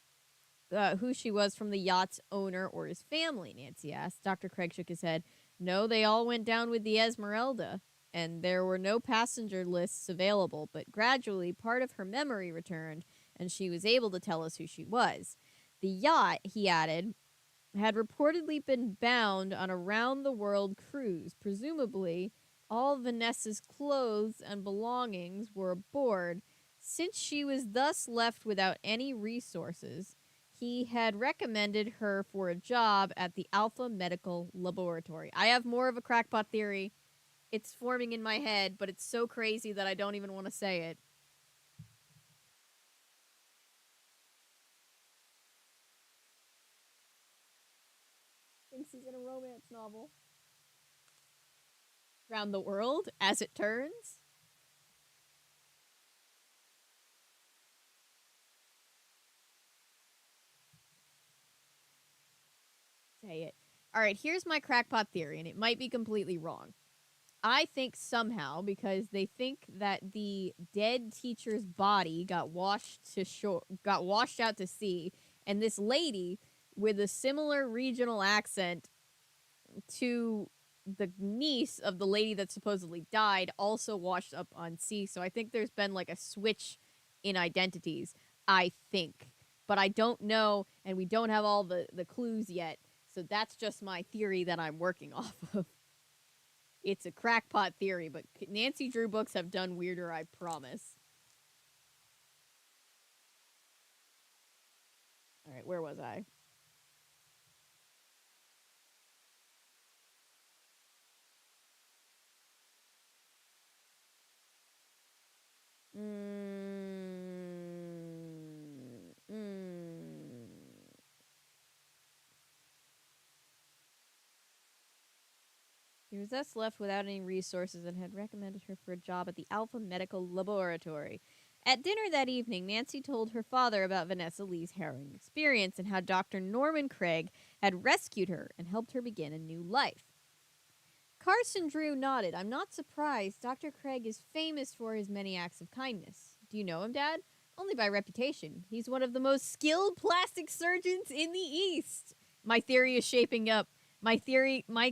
who she was from the yacht's owner or his family? Nancy asked. Dr. Craig shook his head. No, they all went down with the Esmeralda, and there were no passenger lists available, but gradually part of her memory returned, and she was able to tell us who she was. The yacht, he added, had reportedly been bound on a round-the-world cruise. Presumably, all Vanessa's clothes and belongings were aboard. Since she was thus left without any resources, he had recommended her for a job at the Alpha Medical Laboratory. I have more of a crackpot theory It's forming in my head, but it's so crazy that I don't even want to say it. Thinks he's in a romance novel. Around the world, as it turns. Say it. All right, here's my crackpot theory, and it might be completely wrong. I think somehow because they think that the dead teacher's body got washed out to sea, and this lady with a similar regional accent to the niece of the lady that supposedly died also washed up on sea. So I think there's been like a switch in identities. I think, but I don't know, and we don't have all the clues yet. So that's just my theory that I'm working off of. It's a crackpot theory, but Nancy Drew books have done weirder, I promise. All right, where was I? Mm, mm. She was thus left without any resources and had recommended her for a job at the Alpha Medical Laboratory. At dinner that evening, Nancy told her father about Vanessa Lee's harrowing experience and how Dr. Norman Craig had rescued her and helped her begin a new life. Carson Drew nodded. I'm not surprised. Dr. Craig is famous for his many acts of kindness. Do you know him, Dad? Only by reputation. He's one of the most skilled plastic surgeons in the East. My theory is shaping up. My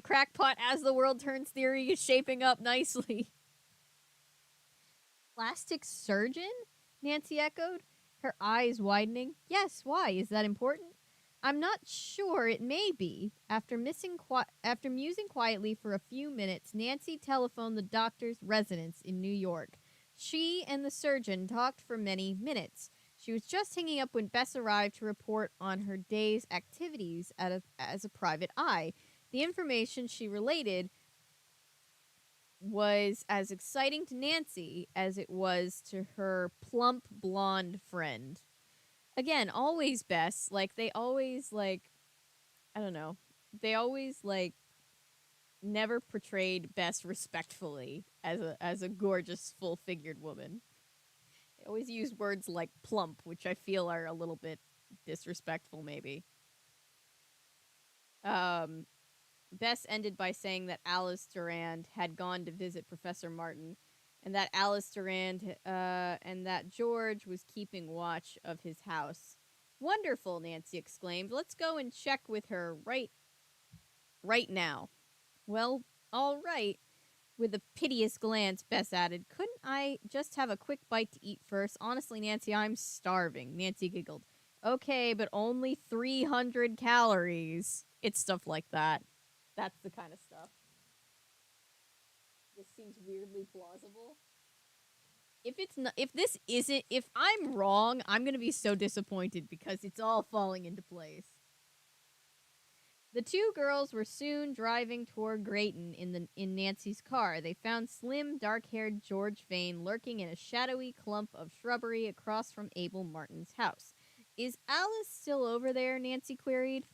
crackpot as the world turns theory is shaping up nicely. Plastic surgeon? Nancy echoed, her eyes widening. Yes, why? Is that important? I'm not sure. It may be. After musing quietly for a few minutes, Nancy telephoned the doctor's residence in New York. She and the surgeon talked for many minutes. She was just hanging up when Bess arrived to report on her day's activities as a private eye. The information she related was as exciting to Nancy as it was to her plump blonde friend. Again, always Bess. Like, they always, like, I don't know. They always, like, never portrayed Bess respectfully as a gorgeous, full figured woman. They always use words like plump, which I feel are a little bit disrespectful, maybe. Um, Bess ended by saying that Alice Durand had gone to visit Professor Martin, and that Alice Durand and that George was keeping watch of his house. Wonderful, Nancy exclaimed. Let's go and check with her right now. Well, all right. With a piteous glance, Bess added, couldn't I just have a quick bite to eat first? Honestly, Nancy, I'm starving. Nancy giggled. Okay, but only 300 calories. It's stuff like that. That's the kind of stuff. This seems weirdly plausible. If it's not, if this isn't, if I'm wrong, I'm gonna be so disappointed because it's all falling into place. The two girls were soon driving toward Grayton in Nancy's car. They found slim, dark-haired George Vane lurking in a shadowy clump of shrubbery across from Abel Martin's house. Is Alice still over there? Nancy queried.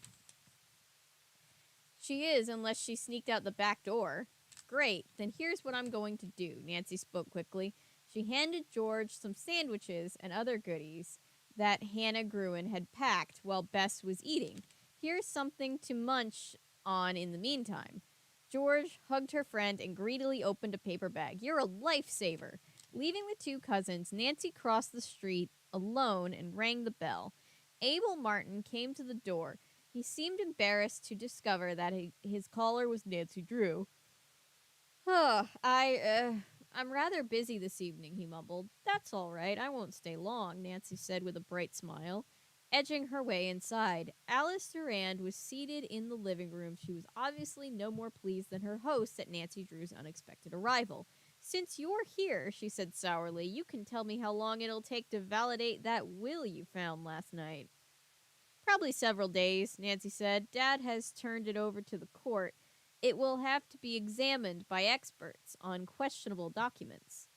She is, unless she sneaked out the back door. Great, then here's what I'm going to do, Nancy spoke quickly. She handed George some sandwiches and other goodies that Hannah Gruen had packed while Bess was eating. Here's something to munch on in the meantime. George hugged her friend and greedily opened a paper bag. You're a lifesaver. Leaving the two cousins, Nancy crossed the street alone and rang the bell. Abel Martin came to the door. He seemed embarrassed to discover that his caller was Nancy Drew. I'm rather busy this evening, he mumbled. That's all right. I won't stay long, Nancy said with a bright smile. Edging her way inside, Alice Durand was seated in the living room. She was obviously no more pleased than her host at Nancy Drew's unexpected arrival. Since you're here, she said sourly, you can tell me how long it'll take to validate that will you found last night. Probably several days, Nancy said. Dad has turned it over to the court. it will have to be examined by experts on questionable documents.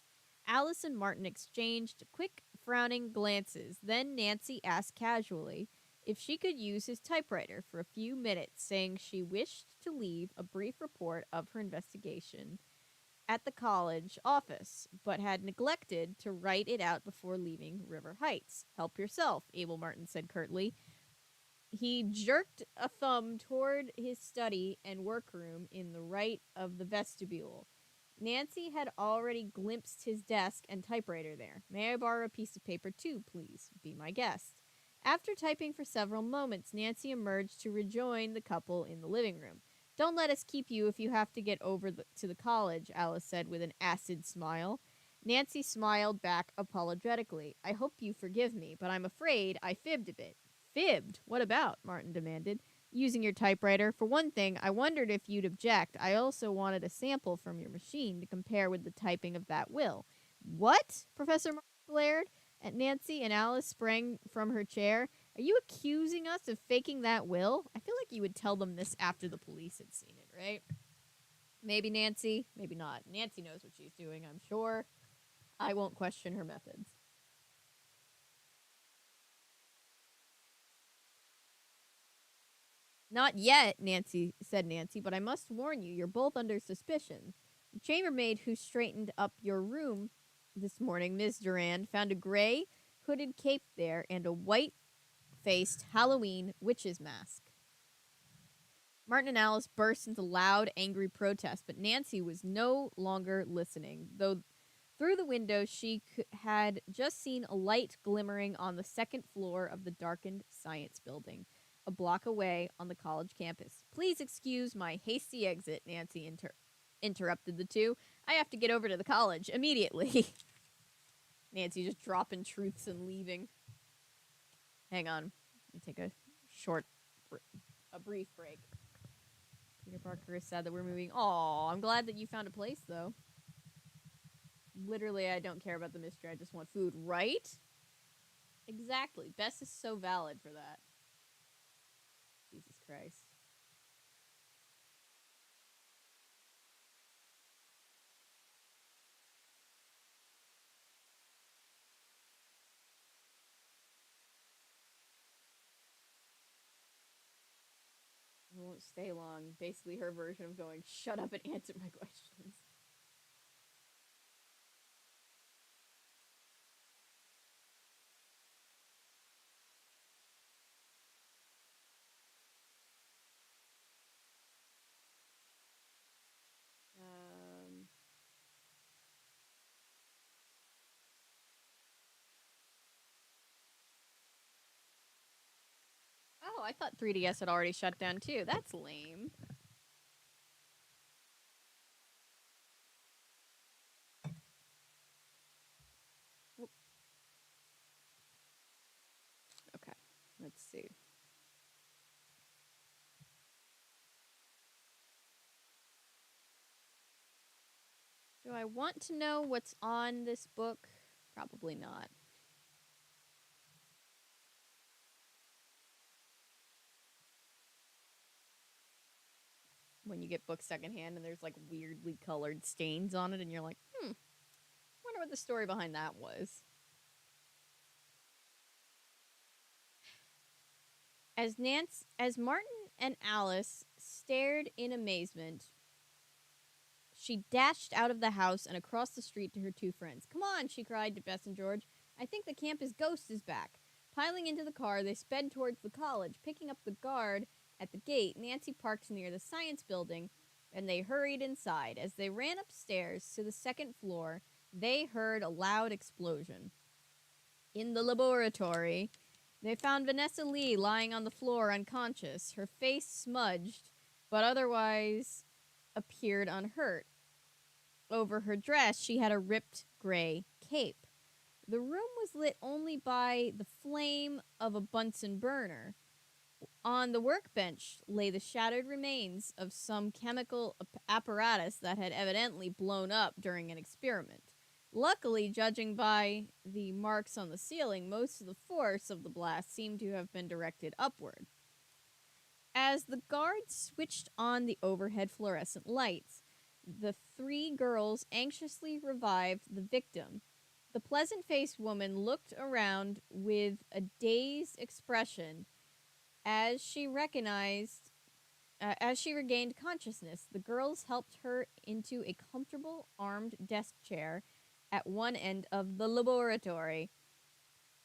Alice and Martin exchanged quick, frowning glances. Then Nancy asked casually if she could use his typewriter for a few minutes, saying she wished to leave a brief report of her investigation at the college office, but had neglected to write it out before leaving River Heights. Help yourself, Abel Martin said curtly. He jerked a thumb toward his study and workroom in the right of the vestibule. Nancy had already glimpsed his desk and typewriter there. May I borrow a piece of paper too, please? Be my guest. After typing for several moments, Nancy emerged to rejoin the couple in the living room. Don't let us keep you if you have to get over to the college, Alice said with an acid smile. Nancy smiled back apologetically. I hope you forgive me, but I'm afraid I fibbed a bit. Fibbed? What about? Martin demanded. Using your typewriter. For one thing, I wondered if you'd object. I also wanted a sample from your machine to compare with the typing of that will. What? Professor Martin glared at Nancy, and Alice sprang from her chair. Are you accusing us of faking that will? I feel like you would tell them this after the police had seen it, right? Maybe Nancy, maybe not. Nancy knows what she's doing, I'm sure. I won't question her methods. Not yet, said Nancy, but I must warn you, you're both under suspicion. The chambermaid who straightened up your room this morning, Miss Durand, found a gray hooded cape there and a white-faced Halloween witch's mask. Martin and Alice burst into loud, angry protest, but Nancy was no longer listening, though through the window she had just seen a light glimmering on the second floor of the darkened science building, a block away on the college campus. Please excuse my hasty exit, Nancy interrupted the two. I have to get over to the college immediately. Nancy just dropping truths and leaving. Hang on. Let me take a brief break. Peter Parker is sad that we're moving. Aw, I'm glad that you found a place, though. Literally, I don't care about the mystery. I just want food, right? Exactly. Bess is so valid for that. Jesus Christ. It won't stay long. Basically, her version of going, shut up and answer my questions. Oh, I thought 3DS had already shut down too. That's lame. Okay, let's see. Do I want to know what's on this book? Probably not. When you get books secondhand and there's like weirdly colored stains on it, and you're like, wonder what the story behind that was. As Martin and Alice stared in amazement, she dashed out of the house and across the street to her two friends. Come on, she cried to Bess and George. I think the campus ghost is back. Piling into the car, they sped towards the college, picking up the guard at the gate. Nancy parked near the science building, and they hurried inside. As they ran upstairs to the second floor, they heard a loud explosion. In the laboratory, they found Vanessa Lee lying on the floor unconscious, her face smudged, but otherwise appeared unhurt. Over her dress, she had a ripped gray cape. The room was lit only by the flame of a Bunsen burner. On the workbench lay the shattered remains of some chemical apparatus that had evidently blown up during an experiment. Luckily, judging by the marks on the ceiling, most of the force of the blast seemed to have been directed upward. As the guards switched on the overhead fluorescent lights, the three girls anxiously revived the victim. The pleasant faced woman looked around with a dazed expression as she recognized. As she regained consciousness, the girls helped her into a comfortable armed desk chair at one end of the laboratory.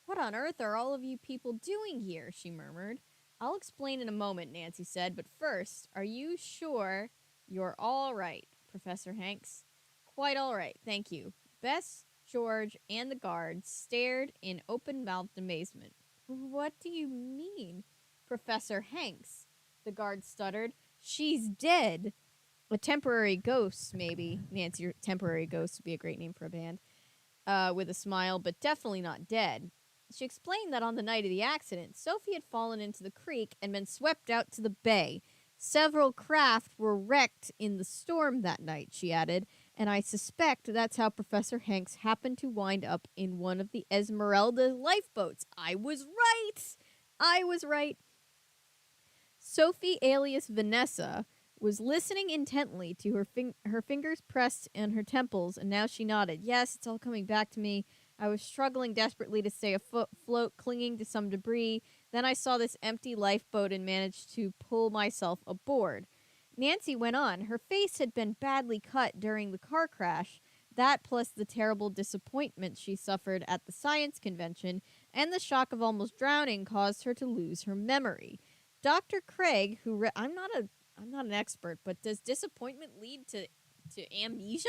What on earth are all of you people doing here? She murmured. I'll explain in a moment, Nancy said, but first, are you sure you're all right, Professor Hanks? Quite all right, thank you. Bess, George, and the guards stared in open mouthed amazement. What do you mean, Professor Hanks? The guard stuttered. She's dead. A temporary ghost, maybe. Nancy, temporary ghost would be a great name for a band. With a smile, but definitely not dead. She explained that on the night of the accident, Sophie had fallen into the creek and been swept out to the bay. Several craft were wrecked in the storm that night, she added, and I suspect that's how Professor Hanks happened to wind up in one of the Esmeralda lifeboats. I was right! I was right. Sophie, alias Vanessa, was listening intently to her fingers pressed on her temples, and now she nodded. Yes, it's all coming back to me. I was struggling desperately to stay afloat, clinging to some debris. Then I saw this empty lifeboat and managed to pull myself aboard. Nancy went on. Her face had been badly cut during the car crash. That, plus the terrible disappointment she suffered at the science convention and the shock of almost drowning, caused her to lose her memory. Dr. Craig, who I'm not an expert, but does disappointment lead to amnesia?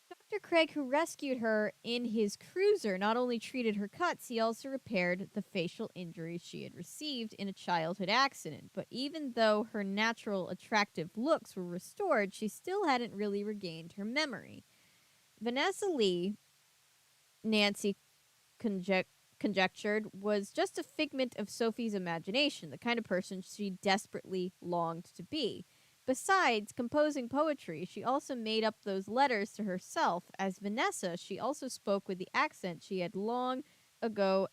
Dr. Craig, who rescued her in his cruiser, not only treated her cuts, he also repaired the facial injuries she had received in a childhood accident. But even though her natural attractive looks were restored, she still hadn't really regained her memory. Vanessa Lee, Nancy conjectured, was just a figment of Sophie's imagination, the kind of person she desperately longed to be. Besides composing poetry, she also made up those letters to herself. As Vanessa, she also spoke with the accent she had long ago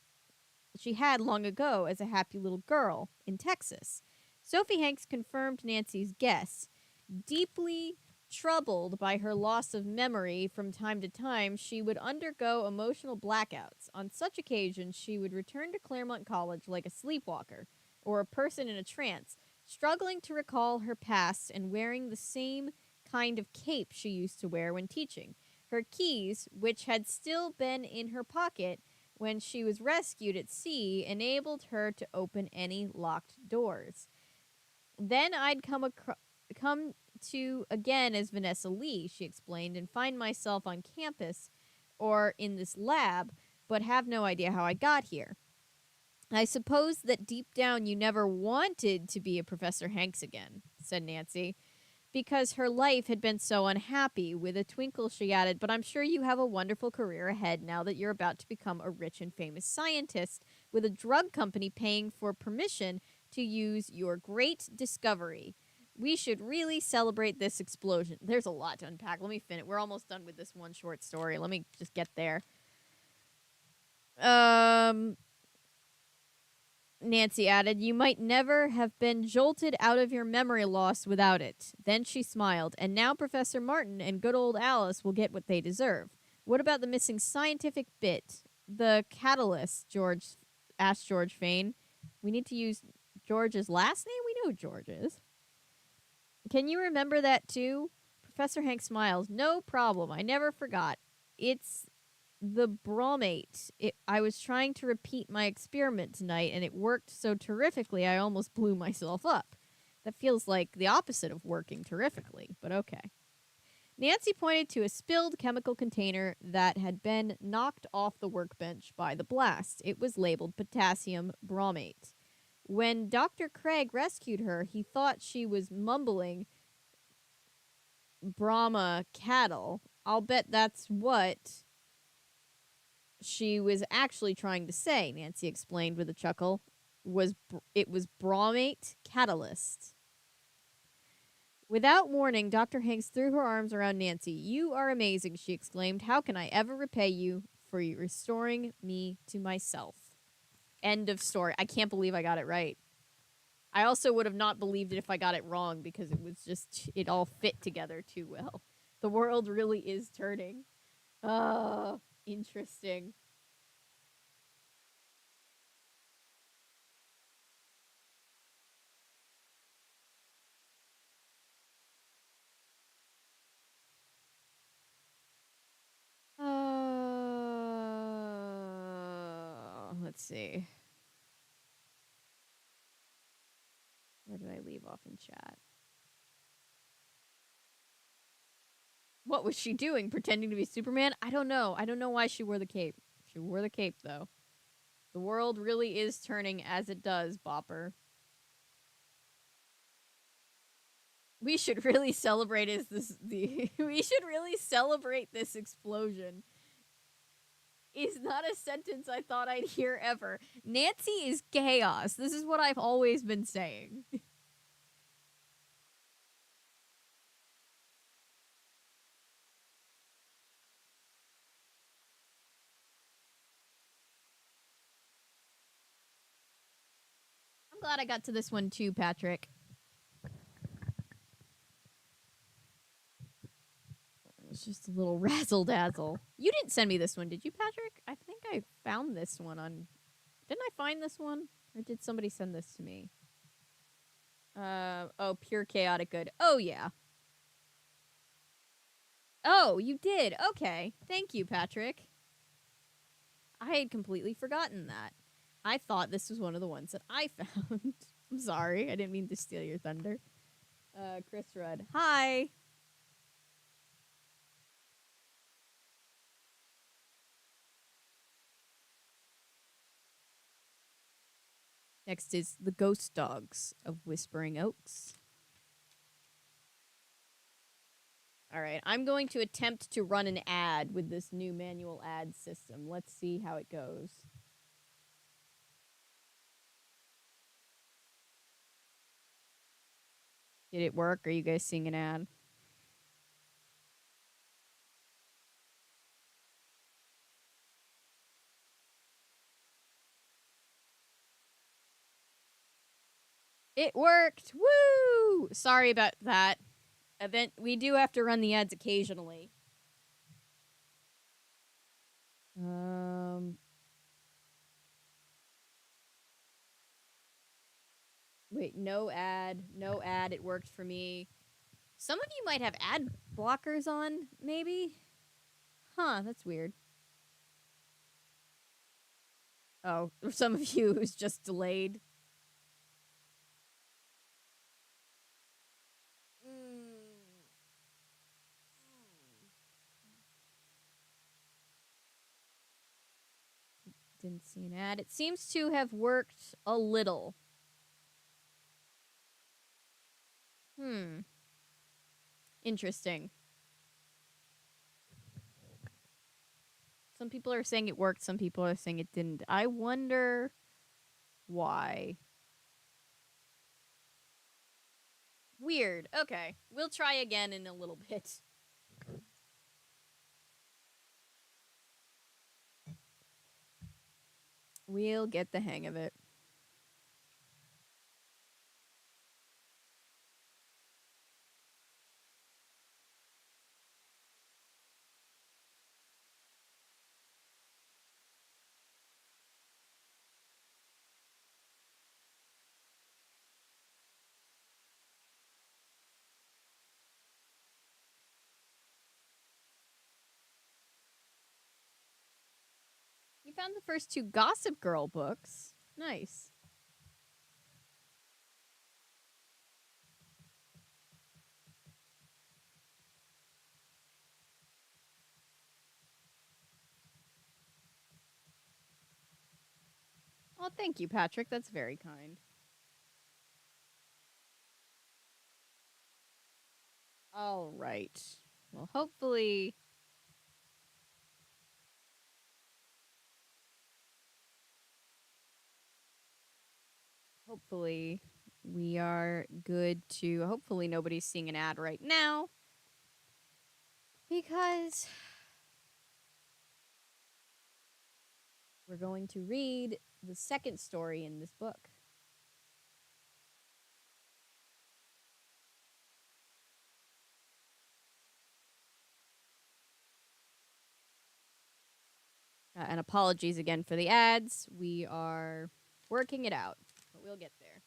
as a happy little girl in Texas. Sophie Hanks confirmed Nancy's guess. Deeply troubled by her loss of memory from time to time, she would undergo emotional blackouts. On such occasions, she would return to Claremont College like a sleepwalker or a person in a trance, struggling to recall her past and wearing the same kind of cape she used to wear when teaching. Her keys, which had still been in her pocket when she was rescued at sea, enabled her to open any locked doors. Then I'd come to again as Vanessa Lee, she explained, and find myself on campus or in this lab, but have no idea how I got here. I suppose that deep down you never wanted to be a Professor Hanks again, said Nancy, because her life had been so unhappy. With a twinkle, she added, but I'm sure you have a wonderful career ahead now that you're about to become a rich and famous scientist with a drug company paying for permission to use your great discovery. We should really celebrate this explosion. There's a lot to unpack. Let me finish. We're almost done with this one short story. Let me just get there. Nancy added, you might never have been jolted out of your memory loss without it. Then she smiled, and now Professor Martin and good old Alice will get what they deserve. What about the missing scientific bit? The catalyst, George asked George Fane. We need to use George's last name? We know who George is. Can you remember that too? Professor Hank smiled. No problem. I never forgot. It's the bromate. I was trying to repeat my experiment tonight, and it worked so terrifically I almost blew myself up. That feels like the opposite of working terrifically, but okay. Nancy pointed to a spilled chemical container that had been knocked off the workbench by the blast. It was labeled potassium bromate. When Dr. Craig rescued her, he thought she was mumbling Brahma cattle. I'll bet that's what she was actually trying to say, Nancy explained with a chuckle. It was bromate catalyst. Without warning, Dr. Hanks threw her arms around Nancy. You are amazing, she exclaimed. How can I ever repay you for restoring me to myself? End of story. I can't believe I got it right. I also would have not believed it if I got it wrong because it was just, it all fit together too well. The world really is turning. Oh, interesting. Let's see. Where did I leave off in chat? What was she doing? Pretending to be Superman? I don't know. I don't know why she wore the cape. She wore the cape, though. The world really is turning as it does, Bopper. We should really celebrate we should really celebrate this explosion. Is not a sentence I thought I'd hear ever. Nancy is chaos. This is what I've always been saying. I'm glad I got to this one too, Patrick. It's just a little razzle dazzle. You didn't send me this one, did you, Patrick? I think I found this one on. Didn't I find this one? Or did somebody send this to me? Oh, pure chaotic good. Oh, yeah. Oh, you did. Okay. Thank you, Patrick. I had completely forgotten that. I thought this was one of the ones that I found. I'm sorry. I didn't mean to steal your thunder. Chris Rudd. Hi. Next is The Ghost Dogs of Whispering Oaks. All right, I'm going to attempt to run an ad with this new manual ad system. Let's see how it goes. Did it work? Are you guys seeing an ad? It worked! Woo! Sorry about that. We do have to run the ads occasionally. Wait, no ad. No ad. It worked for me. Some of you might have ad blockers on, maybe? Huh, that's weird. Oh, some of you who's just delayed. Didn't see an ad. It seems to have worked a little. Interesting. Some people are saying it worked, some people are saying it didn't. I wonder why. Weird. Okay. We'll try again in a little bit. We'll get the hang of it. You found the first two Gossip Girl books. Nice. Oh, thank you, Patrick. That's very kind. All right. Well, hopefully we are good to. Hopefully nobody's seeing an ad right now. Because we're going to read the second story in this book. And apologies again for the ads. We are working it out, but we'll get there.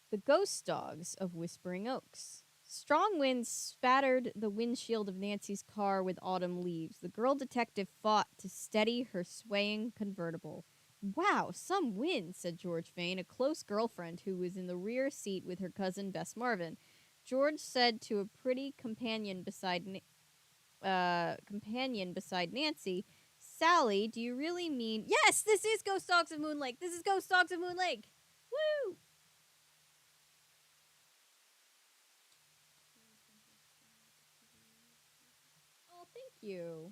The Ghost Dogs of Whispering Oaks. Strong winds spattered the windshield of Nancy's car with autumn leaves. The girl detective fought to steady her swaying convertible. Wow, some wind, said George Vane, a close girlfriend who was in the rear seat with her cousin Bess Marvin. George said to a pretty companion beside Nancy, Sally, do you really mean... Yes, this is Ghost Dogs of Moon Lake! This is Ghost Dogs of Moon Lake! Woo! Oh, thank you.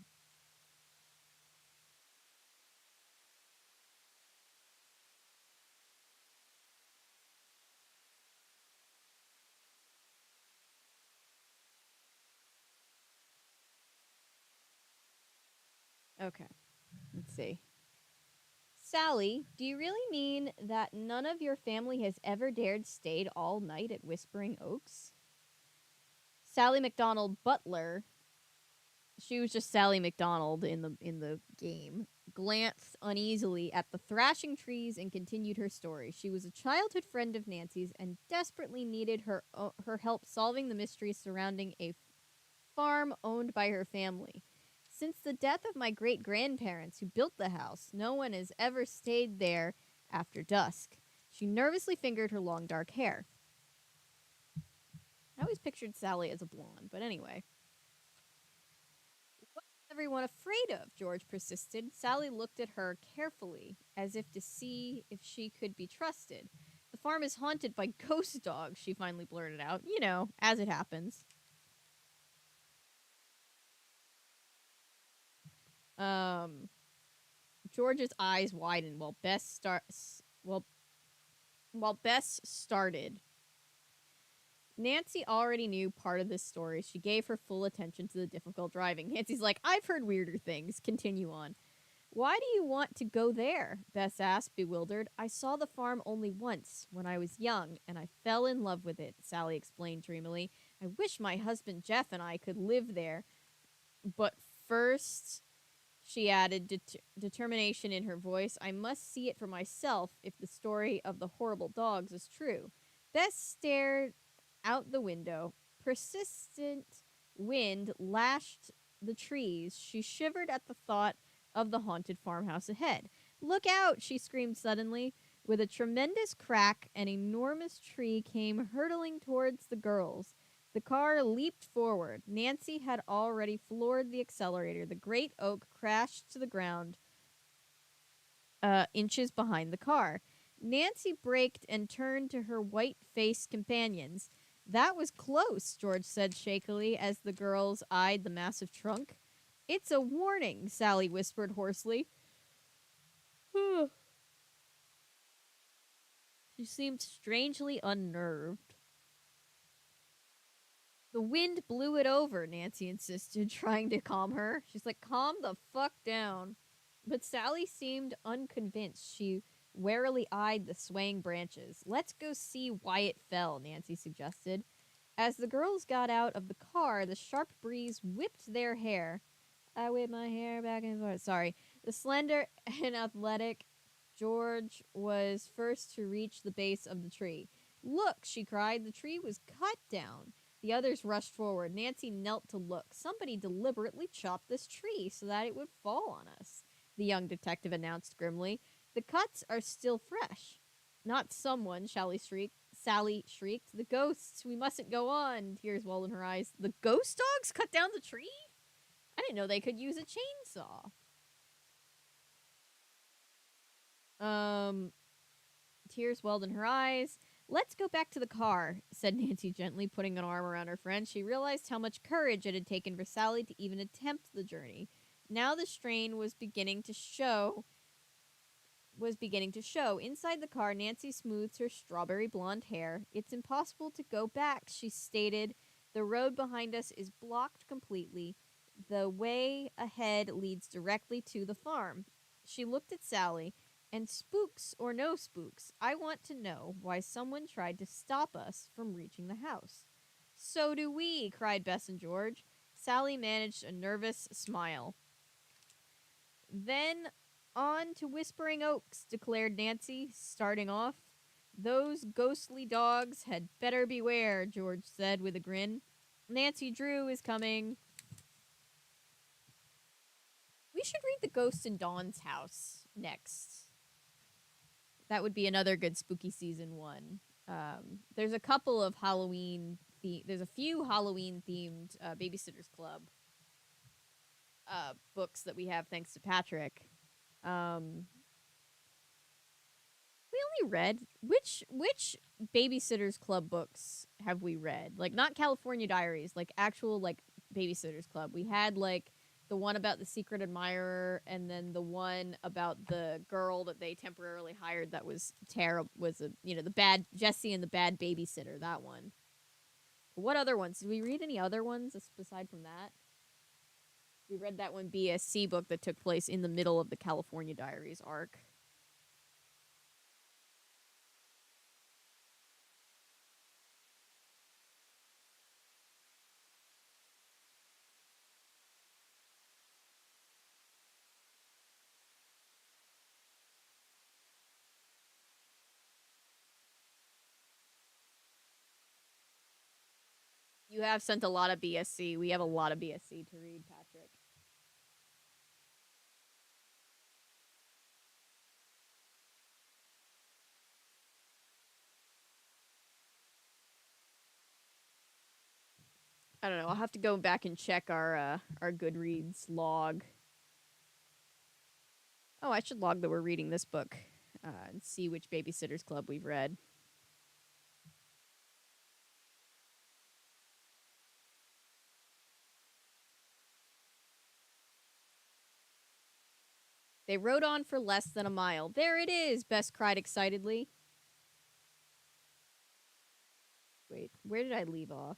Okay, let's see. Sally, do you really mean that none of your family has ever dared stayed all night at Whispering Oaks? Sally McDonald Butler, she was just Sally McDonald in the game, glanced uneasily at the thrashing trees and continued her story. She was a childhood friend of Nancy's and desperately needed her help solving the mystery surrounding a farm owned by her family. Since the death of my great-grandparents who built the house, no one has ever stayed there after dusk. She nervously fingered her long dark hair. I always pictured Sally as a blonde, but anyway. What's everyone afraid of? George persisted. Sally looked at her carefully, as if to see if she could be trusted. The farm is haunted by ghost dogs, she finally blurted out. You know, as it happens. Um, George's eyes widened while Bess started. Nancy already knew part of this story. She gave her full attention to the difficult driving. Nancy's like, I've heard weirder things. Continue on. Why do you want to go there? Bess asked, bewildered. I saw the farm only once, when I was young, and I fell in love with it, Sally explained dreamily. I wish my husband Jeff and I could live there. But first, she added, determination in her voice, I must see it for myself if the story of the horrible dogs is true. Bess stared out the window. Persistent wind lashed the trees. She shivered at the thought of the haunted farmhouse ahead. Look out, she screamed suddenly. With a tremendous crack, an enormous tree came hurtling towards the girls. The car leaped forward. Nancy had already floored the accelerator. The great oak crashed to the ground, inches behind the car. Nancy braked and turned to her white-faced companions. That was close, George said shakily as the girls eyed the massive trunk. It's a warning, Sally whispered hoarsely. She seemed strangely unnerved. The wind blew it over, Nancy insisted, trying to calm her. She's like, calm the fuck down. But Sally seemed unconvinced. She warily eyed the swaying branches. Let's go see why it fell, Nancy suggested. As the girls got out of the car, the sharp breeze whipped their hair. I whip my hair back and forth. Sorry. The slender and athletic George was first to reach the base of the tree. Look, she cried. The tree was cut down. The others rushed forward. Nancy knelt to look. Somebody deliberately chopped this tree so that it would fall on us, the young detective announced grimly. The cuts are still fresh. Not someone, Sally shrieked. The ghosts. We mustn't go on. Tears welled in her eyes. The ghost dogs cut down the tree? I didn't know they could use a chainsaw. Tears welled in her eyes. Let's go back to the car, said Nancy gently, putting an arm around her friend. She realized how much courage it had taken for Sally to even attempt the journey. Now the strain was beginning to show. Inside the car, Nancy smoothed her strawberry blonde hair. It's impossible to go back, she stated. The road behind us is blocked completely. The way ahead leads directly to the farm. She looked at Sally, and spooks or no spooks, I want to know why someone tried to stop us from reaching the house. So do we, cried Bess and George. Sally managed a nervous smile. Then on to Whispering Oaks, declared Nancy, starting off. Those ghostly dogs had better beware, George said with a grin. Nancy Drew is coming. We should read The Ghost in Dawn's House next. That would be another good spooky season one. There's a couple of there's a few Halloween themed Babysitters Club books that we have thanks to Patrick. We only read which Babysitters Club books have we read? Like not California Diaries, like actual like Babysitters Club. We had like the one about the secret admirer, and then the one about the girl that they temporarily hired that was terrible. Was the bad Jessie and the bad babysitter. That one. What other ones? Did we read any other ones aside from that? We read that one BSC book that took place in the middle of the California Diaries arc. You have sent a lot of BSC. We have a lot of BSC to read, Patrick. I don't know. I'll have to go back and check our Goodreads log. Oh, I should log that we're reading this book and see which Babysitters Club we've read. They rode on for less than a mile. There it is, Bess cried excitedly. Wait, where did I leave off?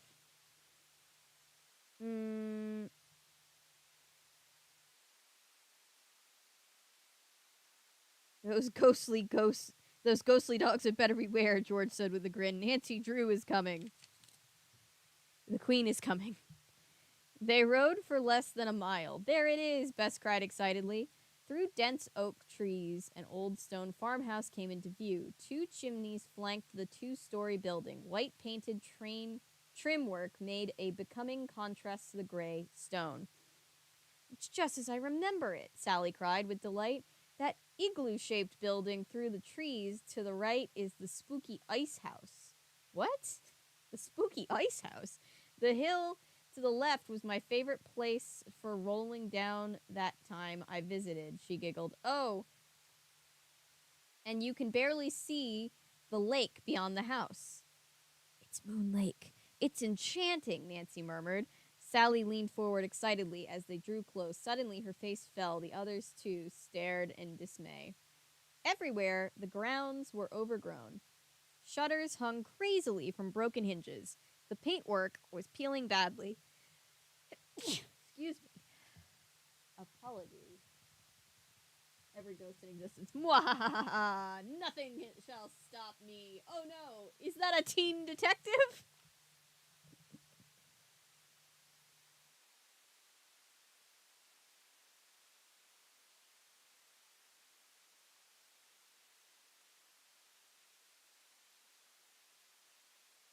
Those ghostly dogs had better beware, George said with a grin. Nancy Drew is coming. The Queen is coming. They rode for less than a mile. There it is, Bess cried excitedly. Through dense oak trees, an old stone farmhouse came into view. Two chimneys flanked the two-story building. White-painted trim work made a becoming contrast to the gray stone. It's just as I remember it, Sally cried with delight. That igloo-shaped building through the trees to the right is the spooky ice house. What? The spooky ice house? The hill to the left was my favorite place for rolling down that time I visited, she giggled. Oh, and you can barely see the lake beyond the house. It's Moon Lake. It's enchanting, Nancy murmured. Sally leaned forward excitedly as they drew close. Suddenly, her face fell. The others, too, stared in dismay. Everywhere, the grounds were overgrown. Shutters hung crazily from broken hinges. The paintwork was peeling badly. Excuse me. Apologies. Every ghost in existence. Mwahaha! Nothing shall stop me. Oh no, is that a teen detective?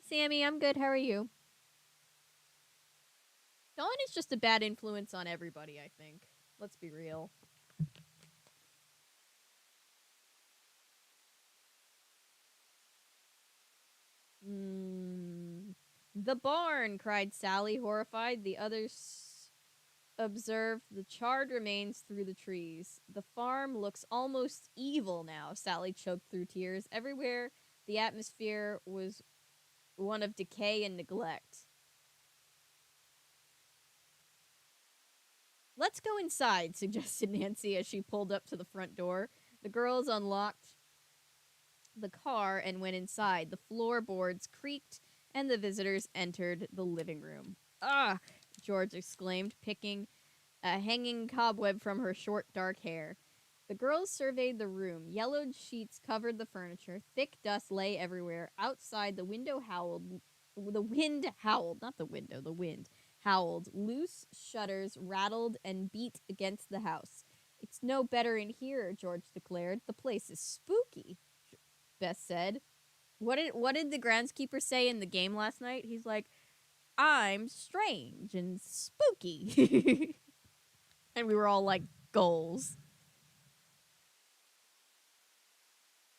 Sammy, I'm good. How are you? Dawn is just a bad influence on everybody, I think. Let's be real. The barn, cried Sally, horrified. The others observed the charred remains through the trees. The farm looks almost evil now, Sally choked through tears. Everywhere, the atmosphere was one of decay and neglect. Let's go inside, suggested Nancy as she pulled up to the front door. The girls unlocked the car and went inside. The floorboards creaked, and the visitors entered the living room. Ah! George exclaimed, picking a hanging cobweb from her short dark hair. The girls surveyed the room. Yellowed sheets covered the furniture. Thick dust lay everywhere. Outside, the window howled. The wind howled, not the window, the wind howled. Loose shutters rattled and beat against the house. It's no better in here, George declared. The place is spooky, Beth said. What did the groundskeeper say in the game last night? He's like, I'm strange and spooky. And we were all like, goals.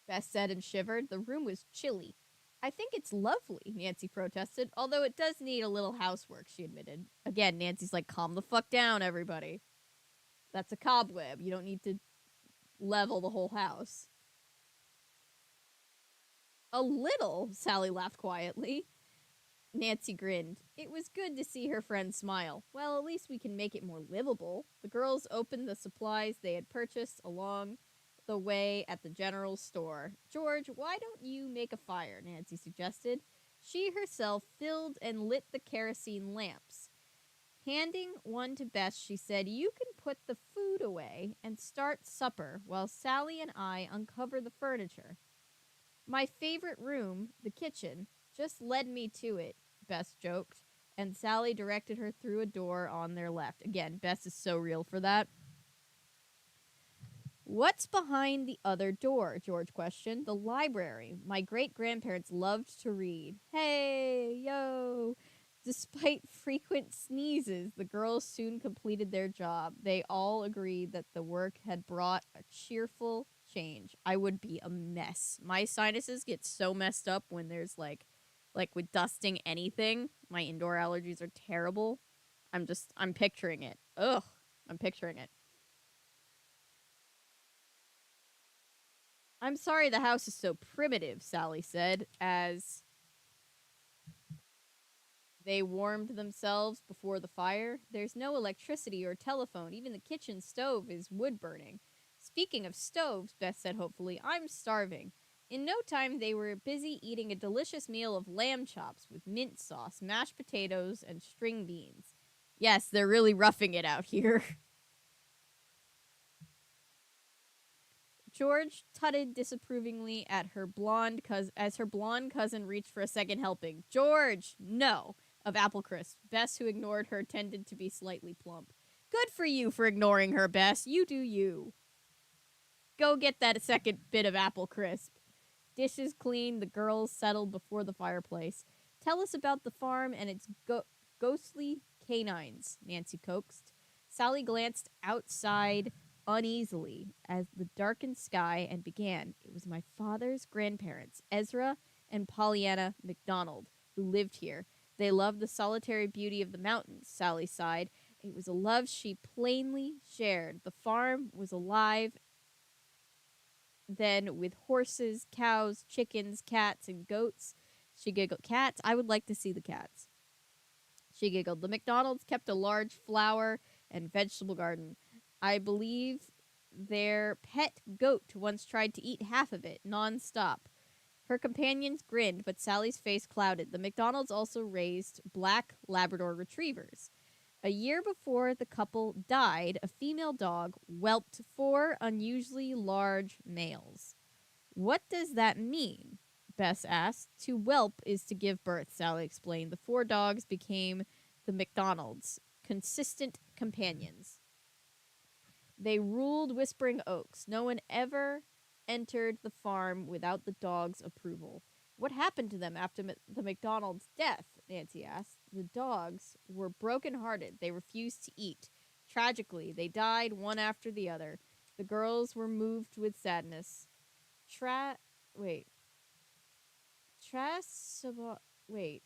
Beth said and shivered. The room was chilly. I think it's lovely, Nancy protested, although it does need a little housework, she admitted. Again, Nancy's like, calm the fuck down, everybody. That's a cobweb. You don't need to level the whole house. A little, Sally laughed quietly. Nancy grinned. It was good to see her friend smile. Well, at least we can make it more livable. The girls opened the supplies they had purchased along the way at the general store. George, why don't you make a fire? Nancy suggested. She herself filled and lit the kerosene lamps. Handing one to Bess, she said, You can put the food away and start supper while Sally and I uncover the furniture. My favorite room, the kitchen, just led me to it, Bess joked, and Sally directed her through a door on their left. Again, Bess is so real for that. What's behind the other door? George questioned. The library. My great-grandparents loved to read. Hey, yo! Despite frequent sneezes, the girls soon completed their job. They all agreed that the work had brought a cheerful change. I would be a mess. My sinuses get so messed up when there's like with dusting anything. My indoor allergies are terrible. I'm picturing it. Ugh, I'm picturing it. I'm sorry the house is so primitive, Sally said, as they warmed themselves before the fire. There's no electricity or telephone. Even the kitchen stove is wood burning. Speaking of stoves, Beth said hopefully, I'm starving. In no time, they were busy eating a delicious meal of lamb chops with mint sauce, mashed potatoes, and string beans. Yes, they're really roughing it out here. George tutted disapprovingly at her blonde as her blonde cousin reached for a second helping. George, no, of apple crisp. Bess, who ignored her, tended to be slightly plump. Good for you for ignoring her, Bess. You do you. Go get that second bit of apple crisp. Dishes cleaned, the girls settled before the fireplace. Tell us about the farm and its ghostly canines, Nancy coaxed. Sally glanced outside uneasily as the darkened sky and began. It was my father's grandparents, Ezra and Pollyanna McDonald, who lived here. They loved the solitary beauty of the mountains, Sally sighed. It was a love she plainly shared. The farm was alive then with horses, cows, chickens, cats, and goats. She giggled. Cats? I would like to see the cats. She giggled. The McDonalds kept a large flower and vegetable garden. I believe their pet goat once tried to eat half of it, non-stop. Her companions grinned, but Sally's face clouded. The McDonalds also raised black Labrador retrievers. A year before the couple died, a female dog whelped 4 unusually large males. What does that mean? Bess asked. To whelp is to give birth, Sally explained. The 4 dogs became the McDonalds, consistent companions. They ruled Whispering Oaks. No one ever entered the farm without the dog's approval. What happened to them after the McDonald's death? Nancy asked. The dogs were broken-hearted. They refused to eat. Tragically, they died one after the other. The girls were moved with sadness. Wait. Wait.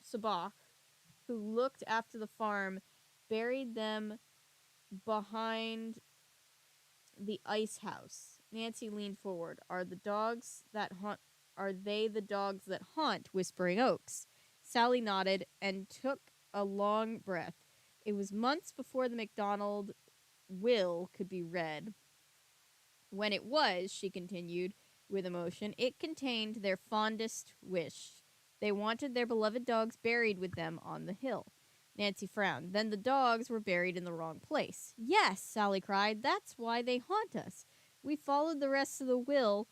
Sabach, who looked after the farm, buried them behind the ice house. Nancy leaned forward. Are they the dogs that haunt Whispering Oaks? Sally nodded and took a long breath. It was months before the McDonald will could be read. When it was, she continued with emotion, it contained their fondest wish. They wanted their beloved dogs buried with them on the hill. Nancy frowned. Then the dogs were buried in the wrong place. Yes, Sally cried. That's why they haunt us. We followed the rest of the will.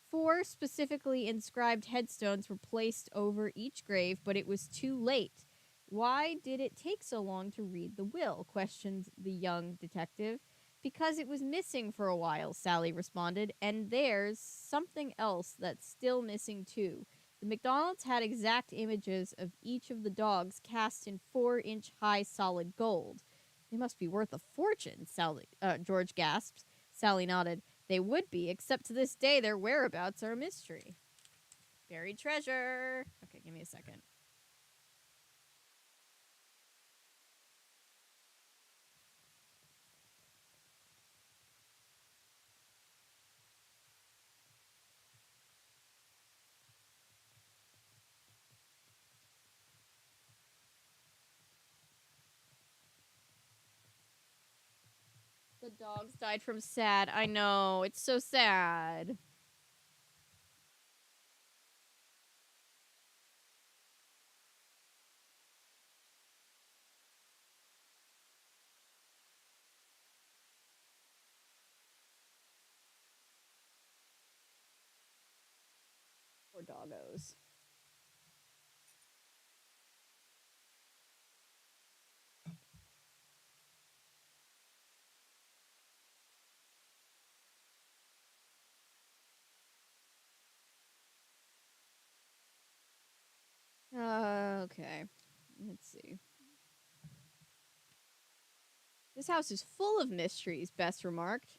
4 specifically inscribed headstones were placed over each grave, but it was too late. Why did it take so long to read the will? Questioned the young detective. Because it was missing for a while, Sally responded, and there's something else that's still missing too. The McDonald's had exact images of each of the dogs cast in 4-inch high solid gold. They must be worth a fortune, George gasped. Sally nodded. They would be, except to this day their whereabouts are a mystery. Buried treasure. Okay, give me a second. The dogs died from sad. I know. It's so sad. Poor doggos. Okay. Let's see. This house is full of mysteries, Bess remarked.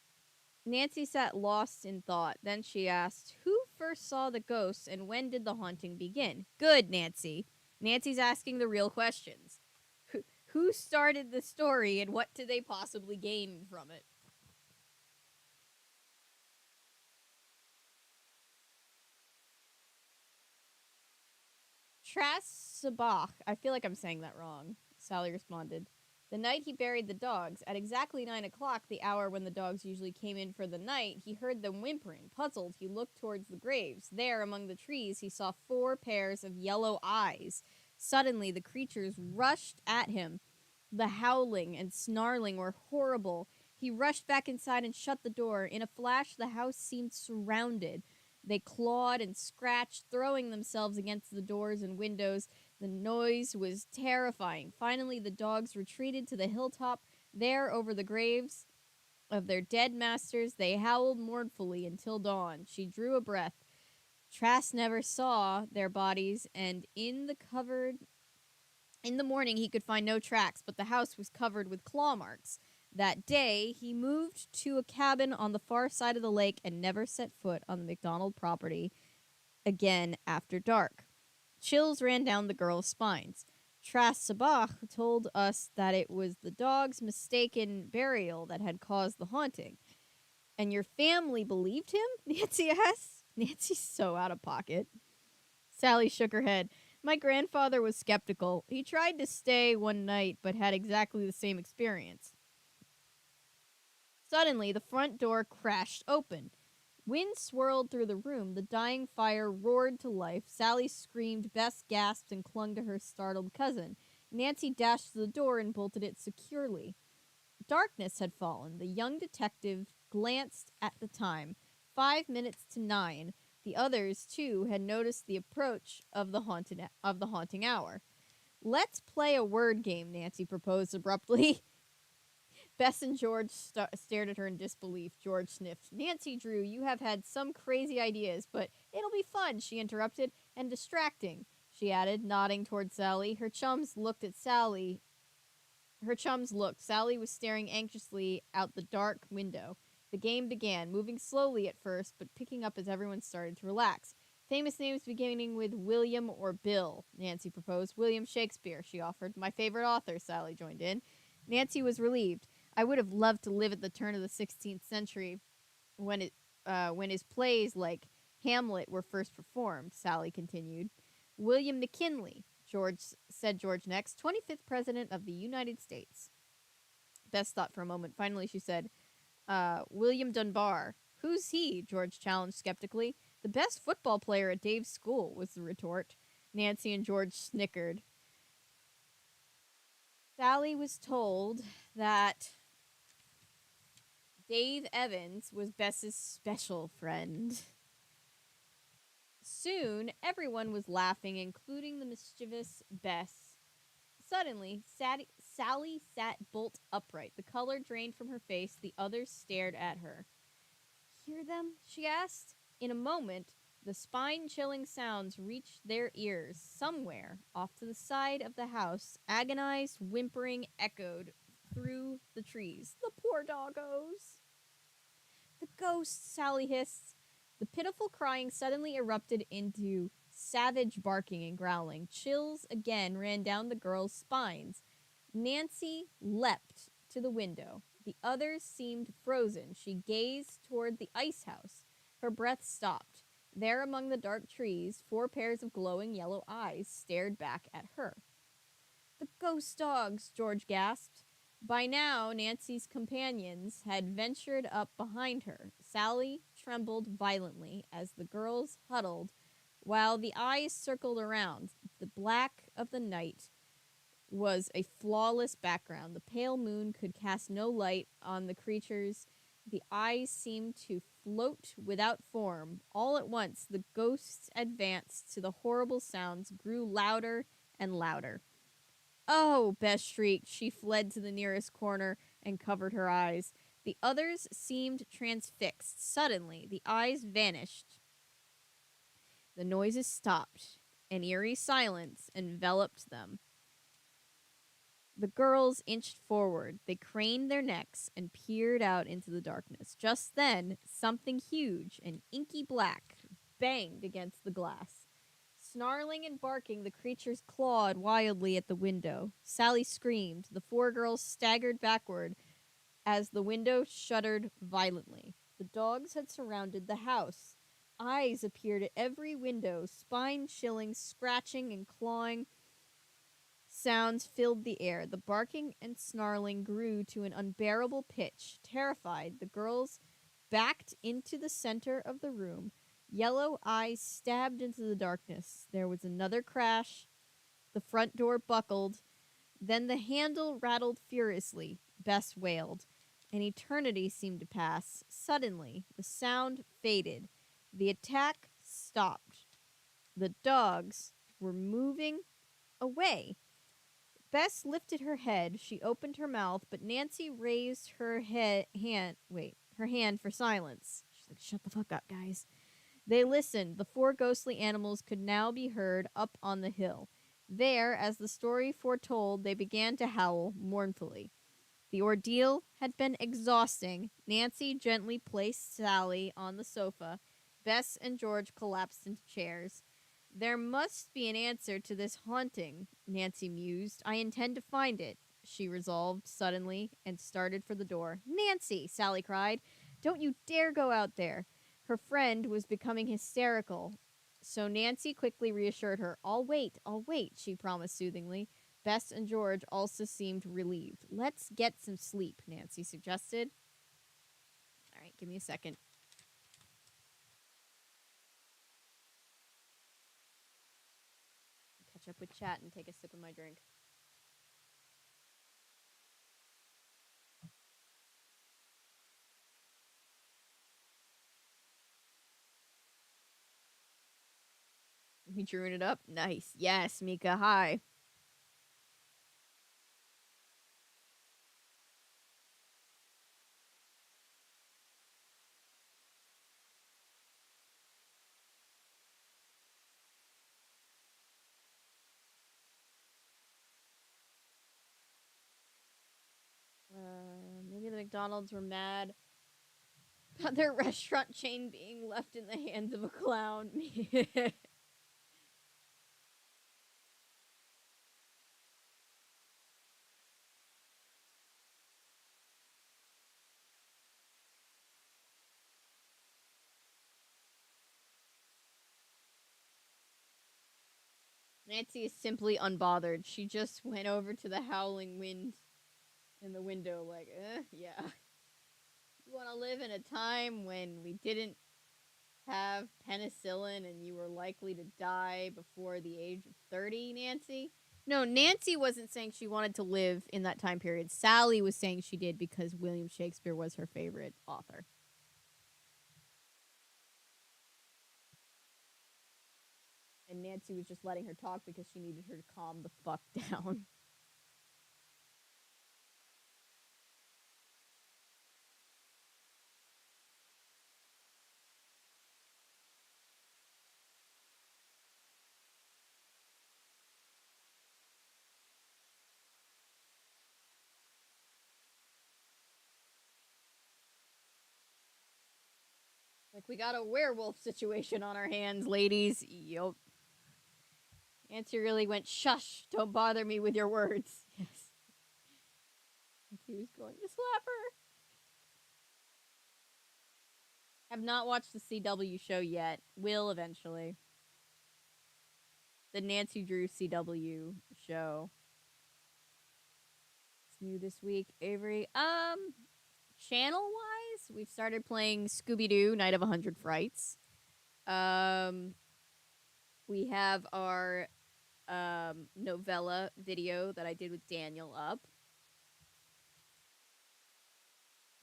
Nancy sat lost in thought. Then she asked, Who first saw the ghosts and when did the haunting begin? Good, Nancy. Nancy's asking the real questions. Who started the story and what did they possibly gain from it? Sabach. I feel like I'm saying that wrong, Sally responded. The night he buried the dogs, at exactly 9 o'clock, the hour when the dogs usually came in for the night, he heard them whimpering. Puzzled, he looked towards the graves. There, among the trees, he saw 4 pairs of yellow eyes. Suddenly, the creatures rushed at him. The howling and snarling were horrible. He rushed back inside and shut the door. In a flash, the house seemed surrounded. They clawed and scratched, throwing themselves against the doors and windows. The noise was terrifying. Finally, the dogs retreated to the hilltop. There, over the graves of their dead masters, they howled mournfully until dawn. She drew a breath. Trask never saw their bodies, and in the morning he could find no tracks, but the house was covered with claw marks. That day, he moved to a cabin on the far side of the lake and never set foot on the McDonald property again after dark. Chills ran down the girl's spines. Trask Sabach told us that it was the dog's mistaken burial that had caused the haunting. And your family believed him? Nancy asked. Nancy's so out of pocket. Sally shook her head. My grandfather was skeptical. He tried to stay one night, but had exactly the same experience. Suddenly, the front door crashed open. Wind swirled through the room. The dying fire roared to life. Sally screamed. Bess gasped and clung to her startled cousin. Nancy dashed to the door and bolted it securely. Darkness had fallen. The young detective glanced at the time. 5 minutes to 9. The others, too, had noticed the approach of the haunting hour. Let's play a word game, Nancy proposed abruptly. Bess and George stared at her in disbelief. George sniffed. Nancy Drew, you have had some crazy ideas, but it'll be fun, she interrupted, and distracting, she added, nodding toward Sally. Her chums looked. Sally was staring anxiously out the dark window. The game began, moving slowly at first, but picking up as everyone started to relax. Famous names beginning with William or Bill, Nancy proposed. William Shakespeare, she offered. My favorite author, Sally joined in. Nancy was relieved. I would have loved to live at the turn of the 16th century when his plays like Hamlet were first performed, Sally continued. William McKinley, George next, 25th President of the United States. Bess thought for a moment. Finally, she said, William Dunbar. Who's he? George challenged skeptically. The best football player at Dave's school, was the retort. Nancy and George snickered. Sally was told that Dave Evans was Bess's special friend. Soon, everyone was laughing, including the mischievous Bess. Suddenly, Sally sat bolt upright. The color drained from her face. The others stared at her. Hear them? She asked. In a moment, the spine chilling sounds reached their ears. Somewhere, off to the side of the house, agonized whimpering echoed through the trees. The poor doggos! The ghosts, Sally hissed. The pitiful crying suddenly erupted into savage barking and growling. Chills again ran down the girls' spines. Nancy leapt to the window. The others seemed frozen. She gazed toward the ice house. Her breath stopped. There among the dark trees, 4 pairs of glowing yellow eyes stared back at her. The ghost dogs, George gasped. By now, Nancy's companions had ventured up behind her. Sally trembled violently as the girls huddled, while the eyes circled around. The black of the night was a flawless background. The pale moon could cast no light on the creatures. The eyes seemed to float without form. All at once, the ghosts advanced to the horrible sounds, grew louder and louder. Oh, Bess shrieked. She fled to the nearest corner and covered her eyes. The others seemed transfixed. Suddenly, the eyes vanished. The noises stopped. An eerie silence enveloped them. The girls inched forward. They craned their necks and peered out into the darkness. Just then, something huge and inky black banged against the glass. Snarling and barking, the creatures clawed wildly at the window. Sally screamed. The 4 girls staggered backward as the window shuddered violently. The dogs had surrounded the house. Eyes appeared at every window, spine-chilling, scratching and clawing sounds filled the air. The barking and snarling grew to an unbearable pitch. Terrified, the girls backed into the center of the room. Yellow eyes stabbed into the darkness. There was another crash. The front door buckled. Then the handle rattled furiously. Bess wailed. An eternity seemed to pass. Suddenly, the sound faded. The attack stopped. The dogs were moving away. Bess lifted her head. She opened her mouth, but Nancy raised her hand for silence. She's like, "Shut the fuck up, guys." They listened. The 4 ghostly animals could now be heard up on the hill. There, as the story foretold, they began to howl mournfully. The ordeal had been exhausting. Nancy gently placed Sally on the sofa. Bess and George collapsed into chairs. There must be an answer to this haunting, Nancy mused. I intend to find it, she resolved suddenly and started for the door. Nancy, Sally cried, don't you dare go out there. Her friend was becoming hysterical, so Nancy quickly reassured her. I'll wait, she promised soothingly. Bess and George also seemed relieved. Let's get some sleep, Nancy suggested. All right, give me a second. Catch up with chat and take a sip of my drink. We drewing it up? Nice. Yes, Mika, hi. Maybe the McDonald's were mad about their restaurant chain being left in the hands of a clown. Nancy is simply unbothered. She just went over to the howling wind in the window like, yeah. You want to live in a time when we didn't have penicillin and you were likely to die before the age of 30, Nancy? No, Nancy wasn't saying she wanted to live in that time period. Sally was saying she did because William Shakespeare was her favorite author. And Nancy was just letting her talk because she needed her to calm the fuck down. Like, we got a werewolf situation on our hands, ladies. Yup. Nancy really went, shush, don't bother me with your words. Yes. He was going to slap her. Have not watched the CW show yet. Will eventually. The Nancy Drew CW show. It's new this week. Avery. Channel wise, we've started playing Scooby Doo Night of 100 Frights. We have our novella video that I did with Daniel up.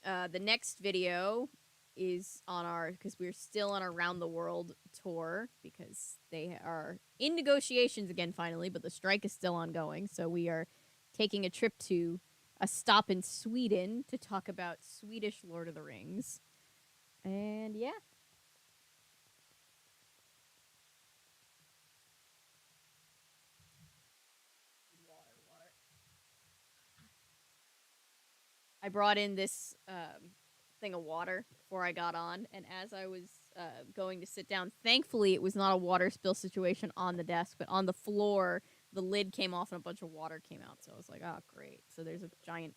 The next video is on our, because we're still on our round the world tour because they are in negotiations again finally, but the strike is still ongoing. So we are taking a trip to a stop in Sweden to talk about Swedish Lord of the Rings. And yeah. Water. I brought in this thing of water before I got on, and as I was going to sit down, thankfully it was not a water spill situation on the desk, but on the floor, the lid came off and a bunch of water came out. So I was like, oh, great. So there's a giant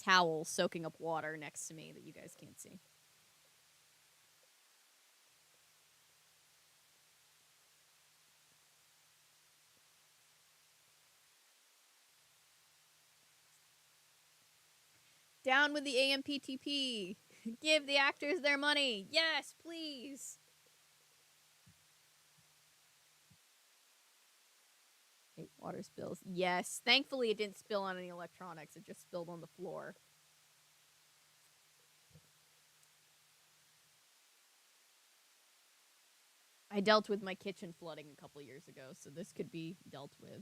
towel soaking up water next to me that you guys can't see. Down with the AMPTP. Give the actors their money. Yes, please. Hate water spills. Yes. Thankfully, it didn't spill on any electronics. It just spilled on the floor. I dealt with my kitchen flooding a couple years ago, so this could be dealt with.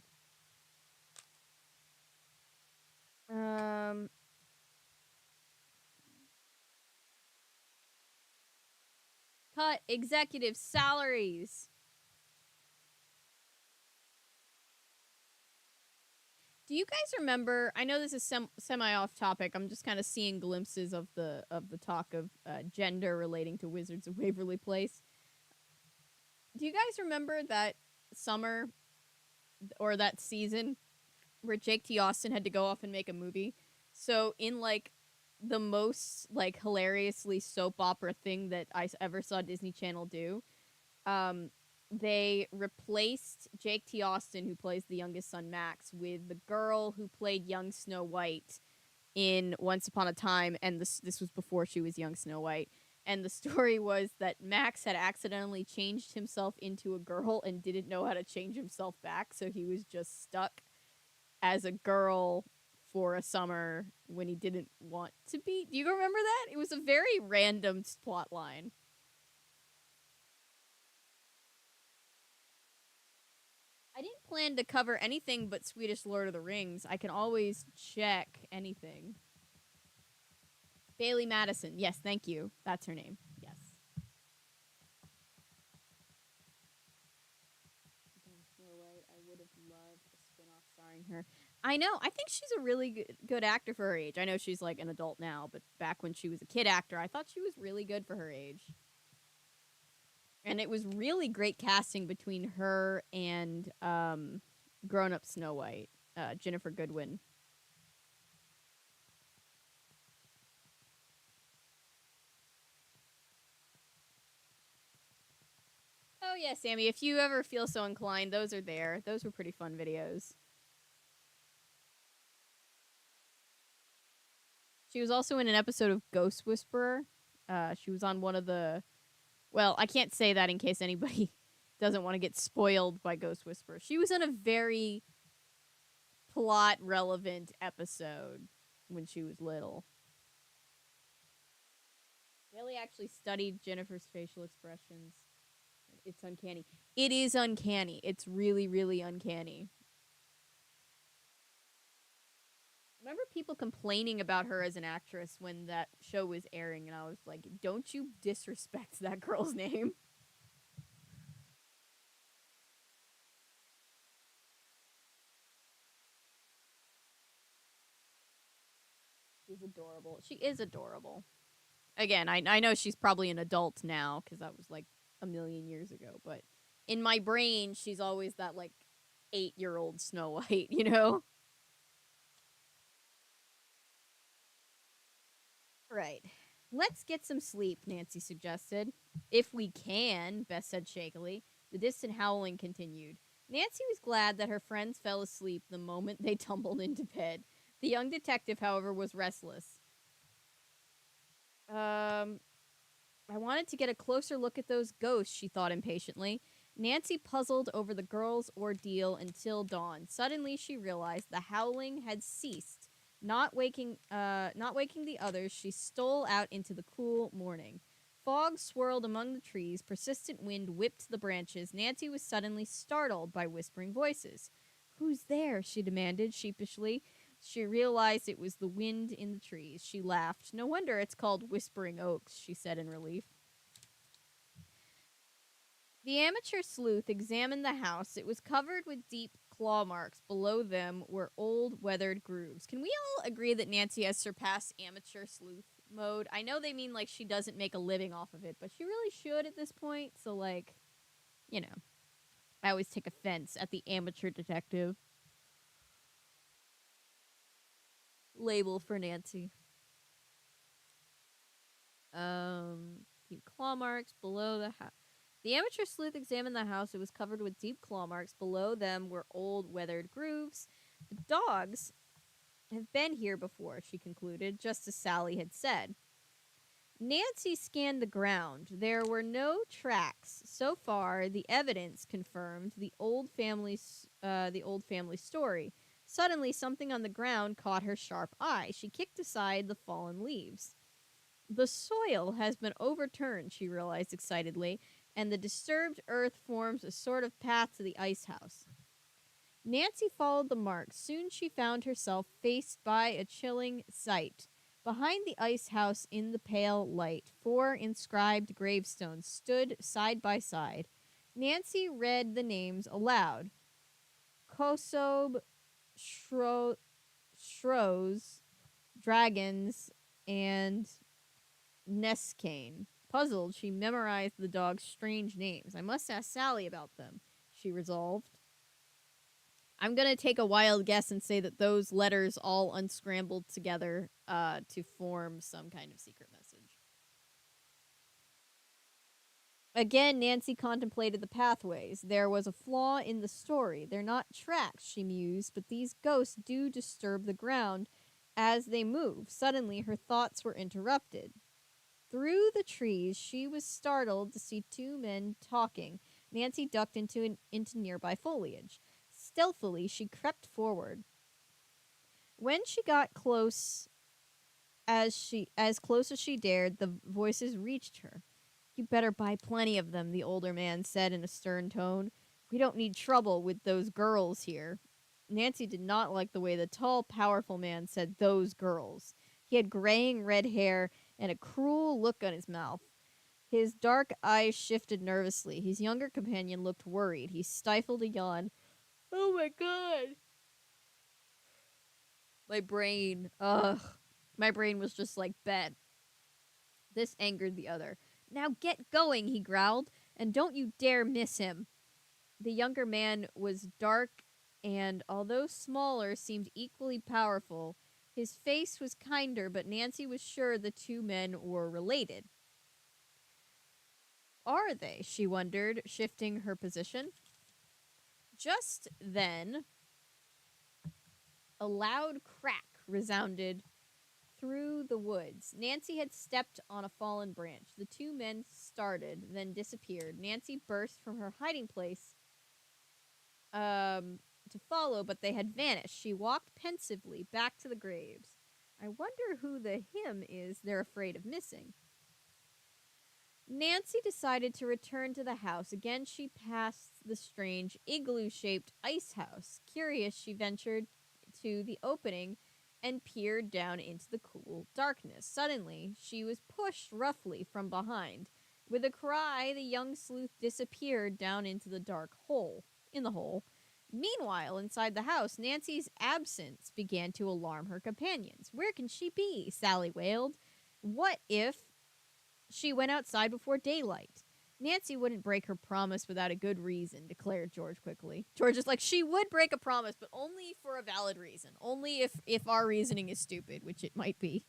Cut executive salaries. Do you guys remember? I know this is semi off topic. I'm just kind of seeing glimpses of the talk of gender relating to Wizards of Waverly Place. Do you guys remember that summer or that season where Jake T. Austin had to go off and make a movie? So in like the most like hilariously soap opera thing that I ever saw Disney Channel do, they replaced Jake T. Austin, who plays the youngest son Max, with the girl who played young Snow White in Once Upon a Time, and this was before she was young Snow White. And the story was that Max had accidentally changed himself into a girl and didn't know how to change himself back, so he was just stuck as a girl for a summer when he didn't want to be. Do you remember that? It was a very random plot line. I didn't plan to cover anything but Swedish Lord of the Rings. I can always check anything. Bailey Madison. Yes, thank you. That's her name. Yes. Snow White. I would have loved a spin-off starring her. I know. I think she's a really good actor for her age. I know she's like an adult now, but back when she was a kid actor, I thought she was really good for her age. And it was really great casting between her and grown-up Snow White, Ginnifer Goodwin. Oh yeah, Sammy, if you ever feel so inclined, those are there. Those were pretty fun videos. She was also in an episode of Ghost Whisperer, She was on one of the. Well, I can't say that in case anybody doesn't want to get spoiled by Ghost Whisperer. She was in a very plot relevant episode when she was little. Bailey actually studied Jennifer's facial expressions. It's uncanny. It is uncanny. It's really, really uncanny. I remember people complaining about her as an actress when that show was airing, and I was like, don't you disrespect that girl's name. She's adorable. She is adorable. Again, I know she's probably an adult now because that was like a million years ago, but in my brain, she's always that like 8-year-old Snow White, you know? Right. Let's get some sleep, Nancy suggested. If we can, Bess said shakily. The distant howling continued. Nancy was glad that her friends fell asleep the moment they tumbled into bed. The young detective, however, was restless. Um, I wanted to get a closer look at those ghosts, she thought impatiently. Nancy puzzled over the girl's ordeal until dawn. Suddenly she realized the howling had ceased. Not waking the others, she stole out into the cool morning. Fog swirled among the trees, persistent wind whipped the branches. Nancy was suddenly startled by whispering voices. Who's there? She demanded sheepishly. She realized it was the wind in the trees. She laughed. No wonder it's called Whispering Oaks, she said in relief. The amateur sleuth examined the house. It was covered with deep claw marks. Below them were old, weathered grooves. Can we all agree that Nancy has surpassed amateur sleuth mode? I know they mean like she doesn't make a living off of it, but she really should at this point. So, like, you know, I always take offense at the amateur detective label for Nancy. Deep claw marks below the house. The amateur sleuth examined the house. It was covered with deep claw marks. Below them were old, weathered grooves. The dogs have been here before, she concluded, just as Sally had said. Nancy scanned the ground. There were no tracks. So far, the evidence confirmed the old family story. Suddenly, something on the ground caught her sharp eye. She kicked aside the fallen leaves. The soil has been overturned, she realized excitedly, and the disturbed earth forms a sort of path to the ice house. Nancy followed the marks. Soon she found herself faced by a chilling sight. Behind the ice house in the pale light, 4 inscribed gravestones stood side by side. Nancy read the names aloud. Kosob, Shroz, Dragons, and Neskane. Puzzled, she memorized the dog's strange names. I must ask Sally about them, she resolved. I'm going to take a wild guess and say that those letters all unscrambled together to form some kind of secret message. Again, Nancy contemplated the pathways. There was a flaw in the story. They're not tracks, she mused, but these ghosts do disturb the ground as they move. Suddenly, her thoughts were interrupted. Through the trees, she was startled to see 2 men talking. Nancy ducked into nearby foliage. Stealthily, she crept forward. When she got as close as she dared, the voices reached her. You better buy plenty of them, the older man said in a stern tone. We don't need trouble with those girls here. Nancy did not like the way the tall, powerful man said those girls. He had graying red hair and a cruel look on his mouth. His dark eyes shifted nervously. His younger companion looked worried. He stifled a yawn. Oh my god. My brain. Ugh. My brain was just like, bet. This angered the other. Now get going, he growled, and don't you dare miss him. The younger man was dark and, although smaller, seemed equally powerful. His face was kinder, but Nancy was sure the 2 men were related. Are they? She wondered, shifting her position. Just then, a loud crack resounded through the woods. Nancy had stepped on a fallen branch. The two men started, then disappeared. Nancy burst from her hiding place to follow, but they had vanished. She walked pensively back to the graves. I wonder who the him is they're afraid of missing. Nancy decided to return to the house. Again, she passed the strange igloo-shaped ice house. Curious, she ventured to the opening and peered down into the cool darkness. Suddenly, she was pushed roughly from behind. With a cry, the young sleuth disappeared down into the dark hole. In the hole. Meanwhile, inside the house, Nancy's absence began to alarm her companions. Where can she be? Sally wailed. What if she went outside before daylight? Nancy wouldn't break her promise without a good reason, declared George quickly. George is like, she would break a promise, but only for a valid reason. Only if our reasoning is stupid, which it might be.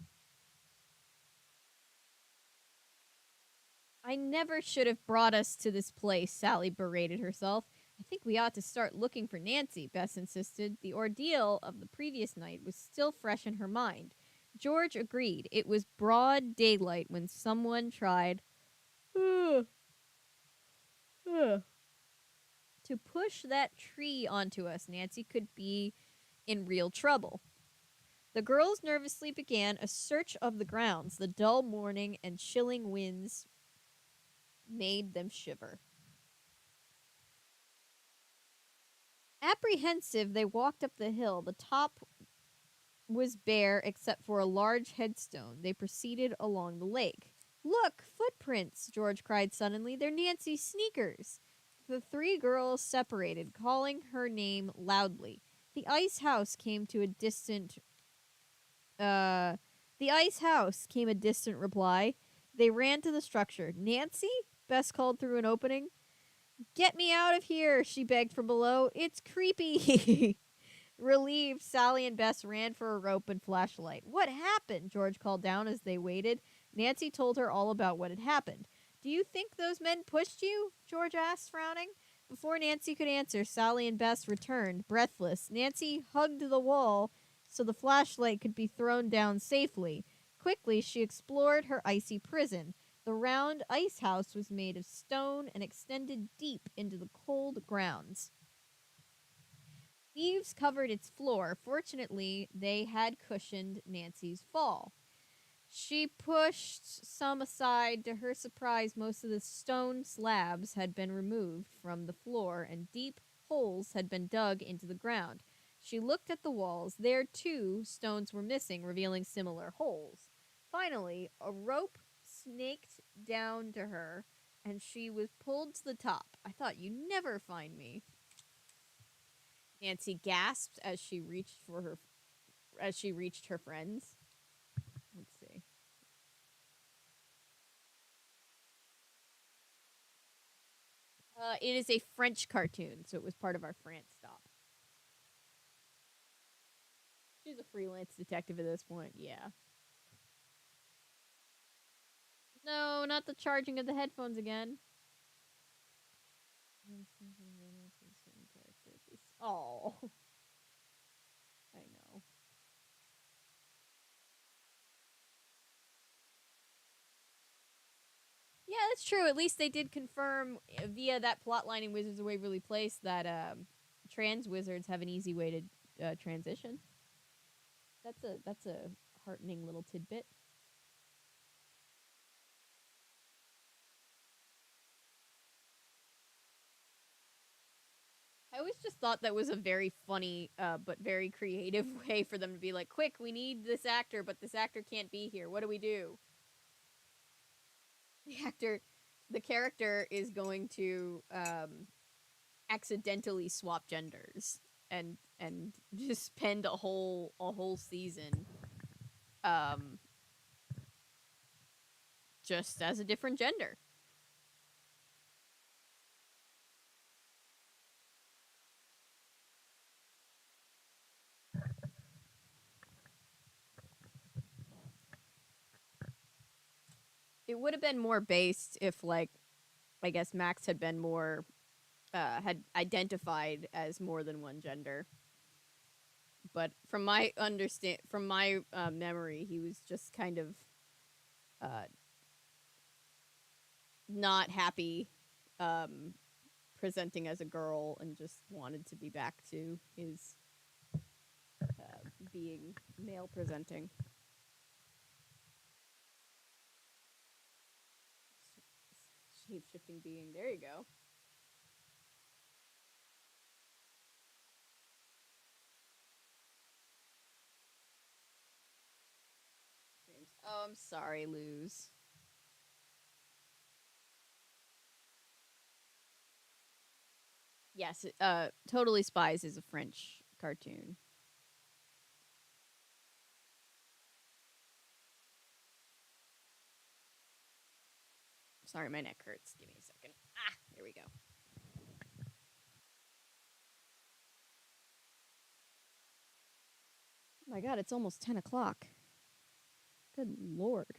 I never should have brought us to this place, Sally berated herself. I think we ought to start looking for Nancy, Bess insisted. The ordeal of the previous night was still fresh in her mind. George agreed. It was broad daylight when someone tried to push that tree onto us. Nancy could be in real trouble. The girls nervously began a search of the grounds. The dull morning and chilling winds made them shiver. Apprehensive, they walked up the hill. The top was bare except for a large headstone. They proceeded along the lake. Look, footprints, George cried suddenly. They're Nancy's sneakers. The three girls separated, calling her name loudly. The ice house came a distant reply. They ran to the structure. Nancy? Bess called through an opening. Get me out of here, she begged from below. It's creepy. Relieved, Sally and Bess ran for a rope and flashlight. What happened? George called down as they waited. Nancy told her all about what had happened. Do you think those men pushed you? George asked, frowning. Before Nancy could answer, Sally and Bess returned, breathless. Nancy hugged the wall so the flashlight could be thrown down safely. Quickly, she explored her icy prison. The round ice house was made of stone and extended deep into the cold grounds. Leaves covered its floor. Fortunately, they had cushioned Nancy's fall. She pushed some aside. To her surprise, most of the stone slabs had been removed from the floor and deep holes had been dug into the ground. She looked at the walls. There, too, stones were missing, revealing similar holes. Finally, a rope snaked down to her, and she was pulled to the top. I thought you'd never find me. Nancy gasped as she reached her friends. Let's see. It is a French cartoon, so it was part of our France stop. She's a freelance detective at this point, yeah. No, not the charging of the headphones again. Oh. I know. Yeah, that's true. At least they did confirm via that plotline in Wizards of Waverly Place that trans wizards have an easy way to transition. That's a heartening little tidbit. I always just thought that was a very funny but very creative way for them to be like, quick, we need this actor, but this actor can't be here. What do we do? The character is going to accidentally swap genders and just spend a whole season just as a different gender. It would have been more based if, like, I guess Max had been more had identified as more than one gender. but from my memory, he was just kind of uh, not happy um, presenting as a girl and just wanted to be back to his being male presenting. Shape shifting being. There you go. Oh, I'm sorry, Luz. Yes, Totally Spies is a French cartoon. Sorry, my neck hurts. Give me a second. Ah, there we go. Oh my god, it's almost 10 o'clock. Good lord.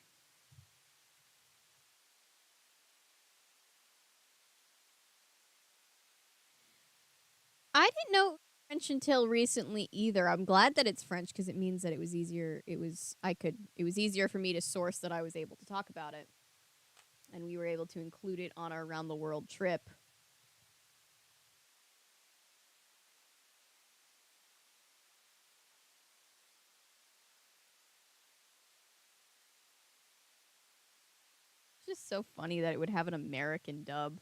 I didn't know French until recently either. I'm glad that it's French because it means that it was easier. It was easier for me to source that I was able to talk about it. And we were able to include it on our around the world trip. It's just so funny that it would have an American dub.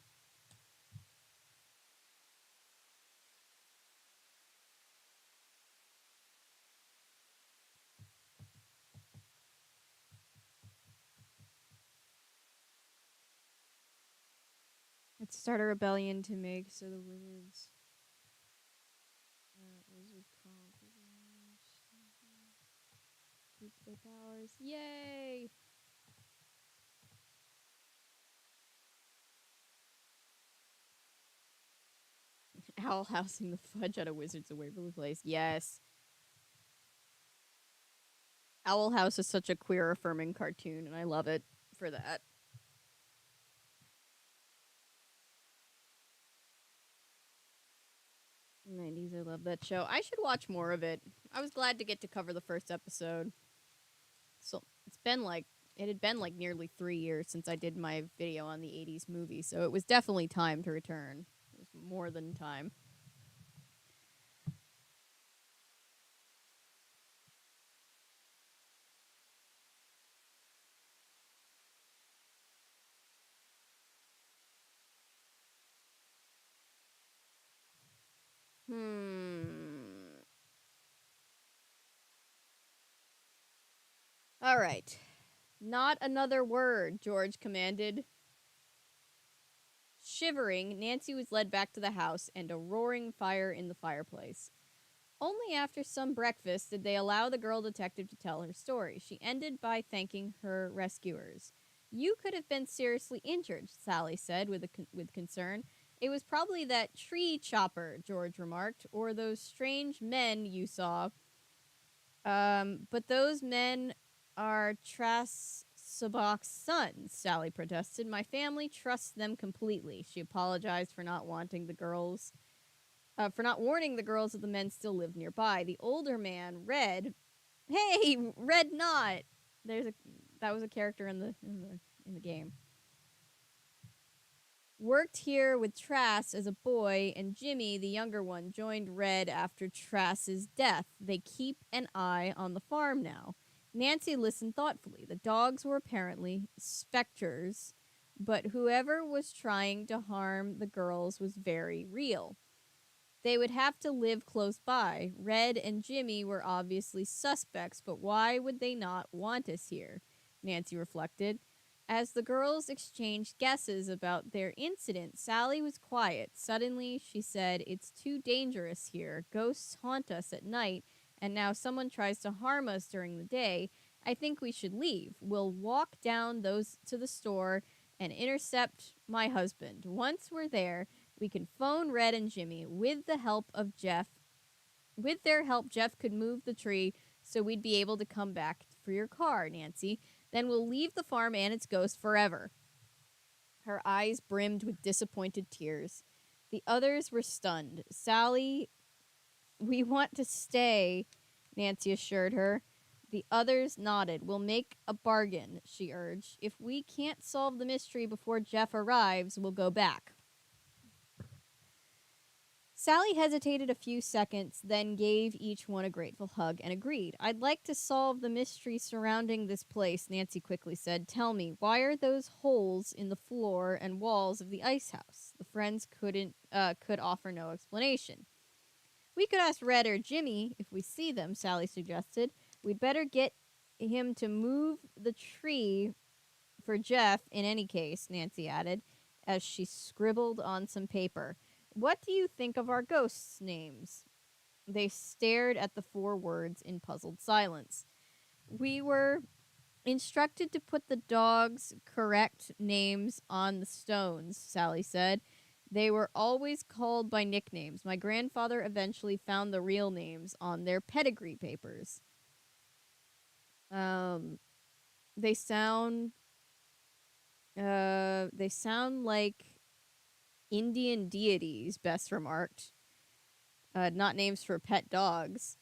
Let's start a rebellion to make so the wizards. Wizard keep their powers. Yay! Owl housing the fudge out of wizards of Waverly Place. Yes. Owl House is such a queer affirming cartoon, and I love it for that. 90s, I love that show. I should watch more of it. I was glad to get to cover the first episode. So it had been like nearly 3 years since I did my video on the 80s movie, so it was definitely time to return. It was more than time. Hmm. All right. Not another word, George commanded. Shivering, Nancy was led back to the house and a roaring fire in the fireplace. Only after some breakfast did they allow the girl detective to tell her story. She ended by thanking her rescuers. You could have been seriously injured, Sally said with concern. It was probably that tree chopper, George remarked, or those strange men you saw. But those men are Tras Sabac's sons, Sally protested. My family trusts them completely. She apologized for not wanting the girls for not warning the girls that the men still lived nearby. The older man, Red, hey, Red Knot. There's a that was a character in the game. Worked here with Trass as a boy, and Jimmy, the younger one, joined Red after Trass's death. They keep an eye on the farm now. Nancy listened thoughtfully. The dogs were apparently specters, but whoever was trying to harm the girls was very real. They would have to live close by. Red and Jimmy were obviously suspects, but why would they not want us here? Nancy reflected. As the girls exchanged guesses about their incident, Sally was quiet. Suddenly, she said, It's too dangerous here. Ghosts haunt us at night, and now someone tries to harm us during the day. I think we should leave. We'll walk down those to the store and intercept my husband. Once we're there, we can phone Red and Jimmy with the help of Jeff. With their help, Jeff could move the tree so we'd be able to come back for your car, Nancy. Then we'll leave the farm and its ghost forever. Her eyes brimmed with disappointed tears. The others were stunned. Sally, we want to stay. Nancy assured her. The others nodded. We'll make a bargain, she urged. If we can't solve the mystery before Jeff arrives, we'll go back. Sally hesitated a few seconds, then gave each one a grateful hug and agreed. I'd like to solve the mystery surrounding this place, Nancy quickly said. Tell me, why are those holes in the floor and walls of the ice house? The friends could offer no explanation. We could ask Red or Jimmy if we see them, Sally suggested. We'd better get him to move the tree for Jeff in any case, Nancy added, as she scribbled on some paper. What do you think of our ghosts' names? They stared at the four words in puzzled silence. We were instructed to put the dogs' correct names on the stones, Sally said. They were always called by nicknames. My grandfather eventually found the real names on their pedigree papers. Um, they sound like Indian deities, Bess remarked. Not names for pet dogs.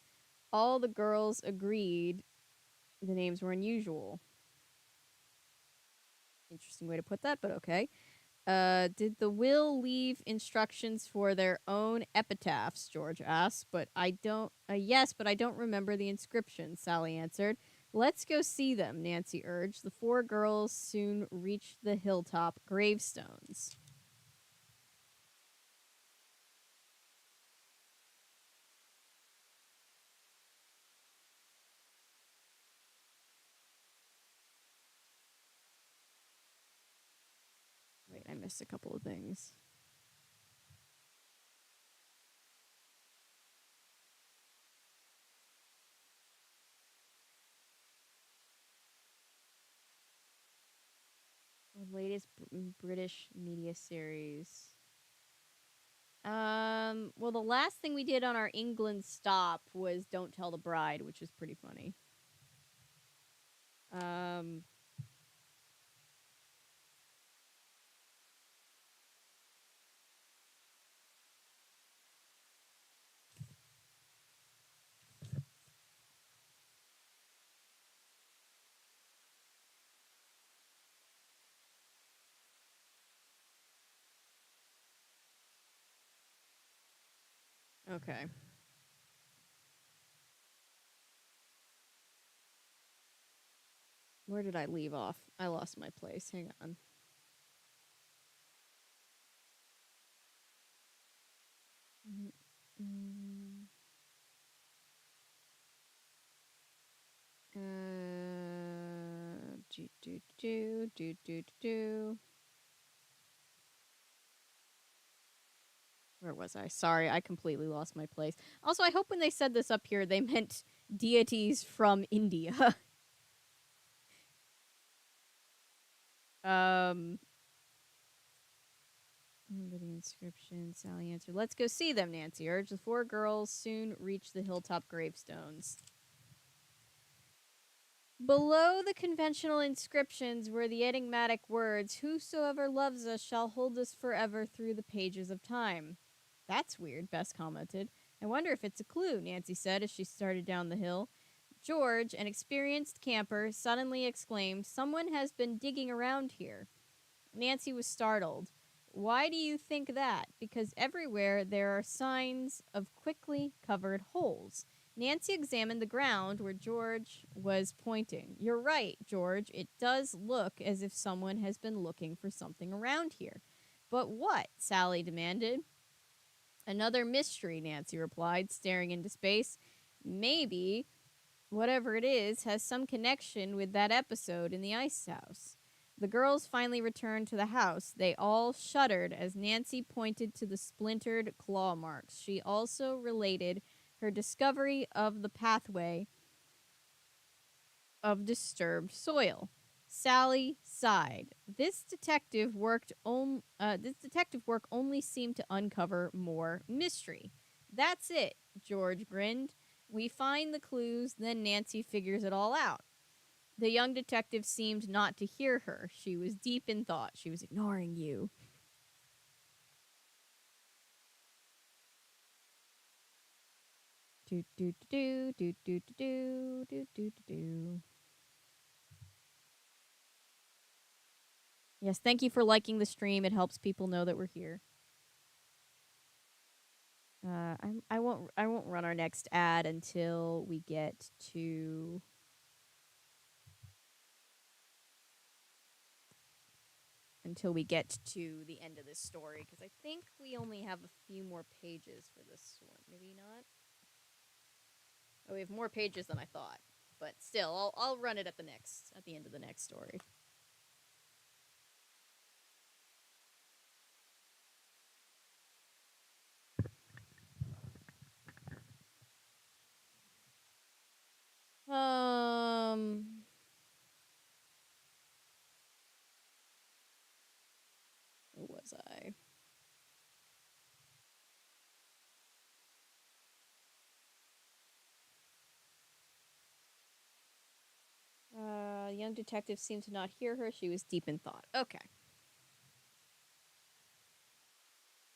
All the girls agreed the names were unusual. Interesting way to put that, but okay. Did the will leave instructions for their own epitaphs? George asked, but I don't. Yes, but I don't remember the inscriptions. Sally answered. Let's go see them, Nancy urged. The four girls soon reached the hilltop gravestones. Wait, I missed a couple of things. The latest British media series. Well, the last thing we did on our England stop was Don't Tell the Bride, which is pretty funny. Um, okay. Where did I leave off? I lost my place. Hang on. Do. Where was I? Sorry, I completely lost my place. Also, I hope when they said this up here, they meant deities from India. um, Remember the inscription, Sally answered. Let's go see them, Nancy urged. The four girls soon reached the hilltop gravestones. Below the conventional inscriptions were the enigmatic words, Whosoever loves us shall hold us forever through the pages of time. That's weird, Bess commented. I wonder if it's a clue, Nancy said as she started down the hill. George, an experienced camper, suddenly exclaimed, Someone has been digging around here. Nancy was startled. Why do you think that? Because everywhere there are signs of quickly covered holes. Nancy examined the ground where George was pointing. You're right, George. It does look as if someone has been looking for something around here. But what? Sally demanded. Another mystery, Nancy replied, staring into space. Maybe whatever it is has some connection with that episode in the ice house. The girls finally returned to the house. They all shuddered as Nancy pointed to the splintered claw marks. She also related her discovery of the pathway of disturbed soil. Sally sighed. This detective work only seemed to uncover more mystery. That's it, George grinned. We find the clues, then Nancy figures it all out. The young detective seemed not to hear her. She was deep in thought. She was ignoring you. Do do do do do do do do do. Yes, thank you for liking the stream. It helps people know that we're here. I won't run our next ad until we get to the end of this story, because I think we only have a few more pages for this one. Maybe not. Oh, we have more pages than I thought, but still, I'll run it at the end of the next story. Where was I? The young detective seemed to not hear her. She was deep in thought. Okay.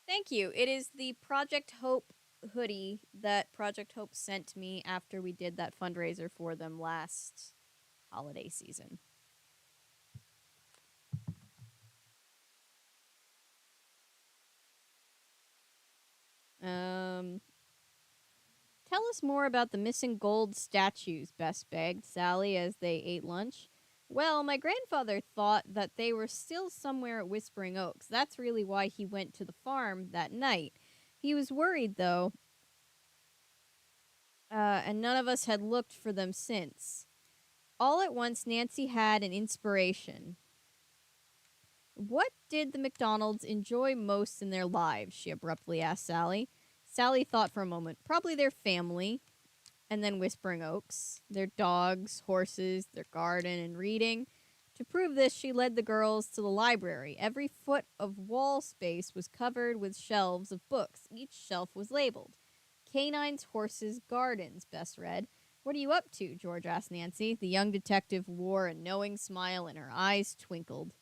Thank you. It is the Project Hope hoodie that Project Hope sent me after we did that fundraiser for them last holiday season. Tell us more about the missing gold statues, Bess begged Sally as they ate lunch. Well, my grandfather thought that they were still somewhere at Whispering Oaks. That's really why he went to the farm that night. He was worried, though, and none of us had looked for them since. All at once, Nancy had an inspiration. What did the McDonalds enjoy most in their lives? She abruptly asked Sally. Sally thought for a moment. Probably their family, and then Whispering Oaks, their dogs, horses, their garden, and reading. To prove this, she led the girls to the library. Every foot of wall space was covered with shelves of books. Each shelf was labeled. Canines, horses, gardens, Bess read. What are you up to? George asked Nancy. The young detective wore a knowing smile and her eyes twinkled.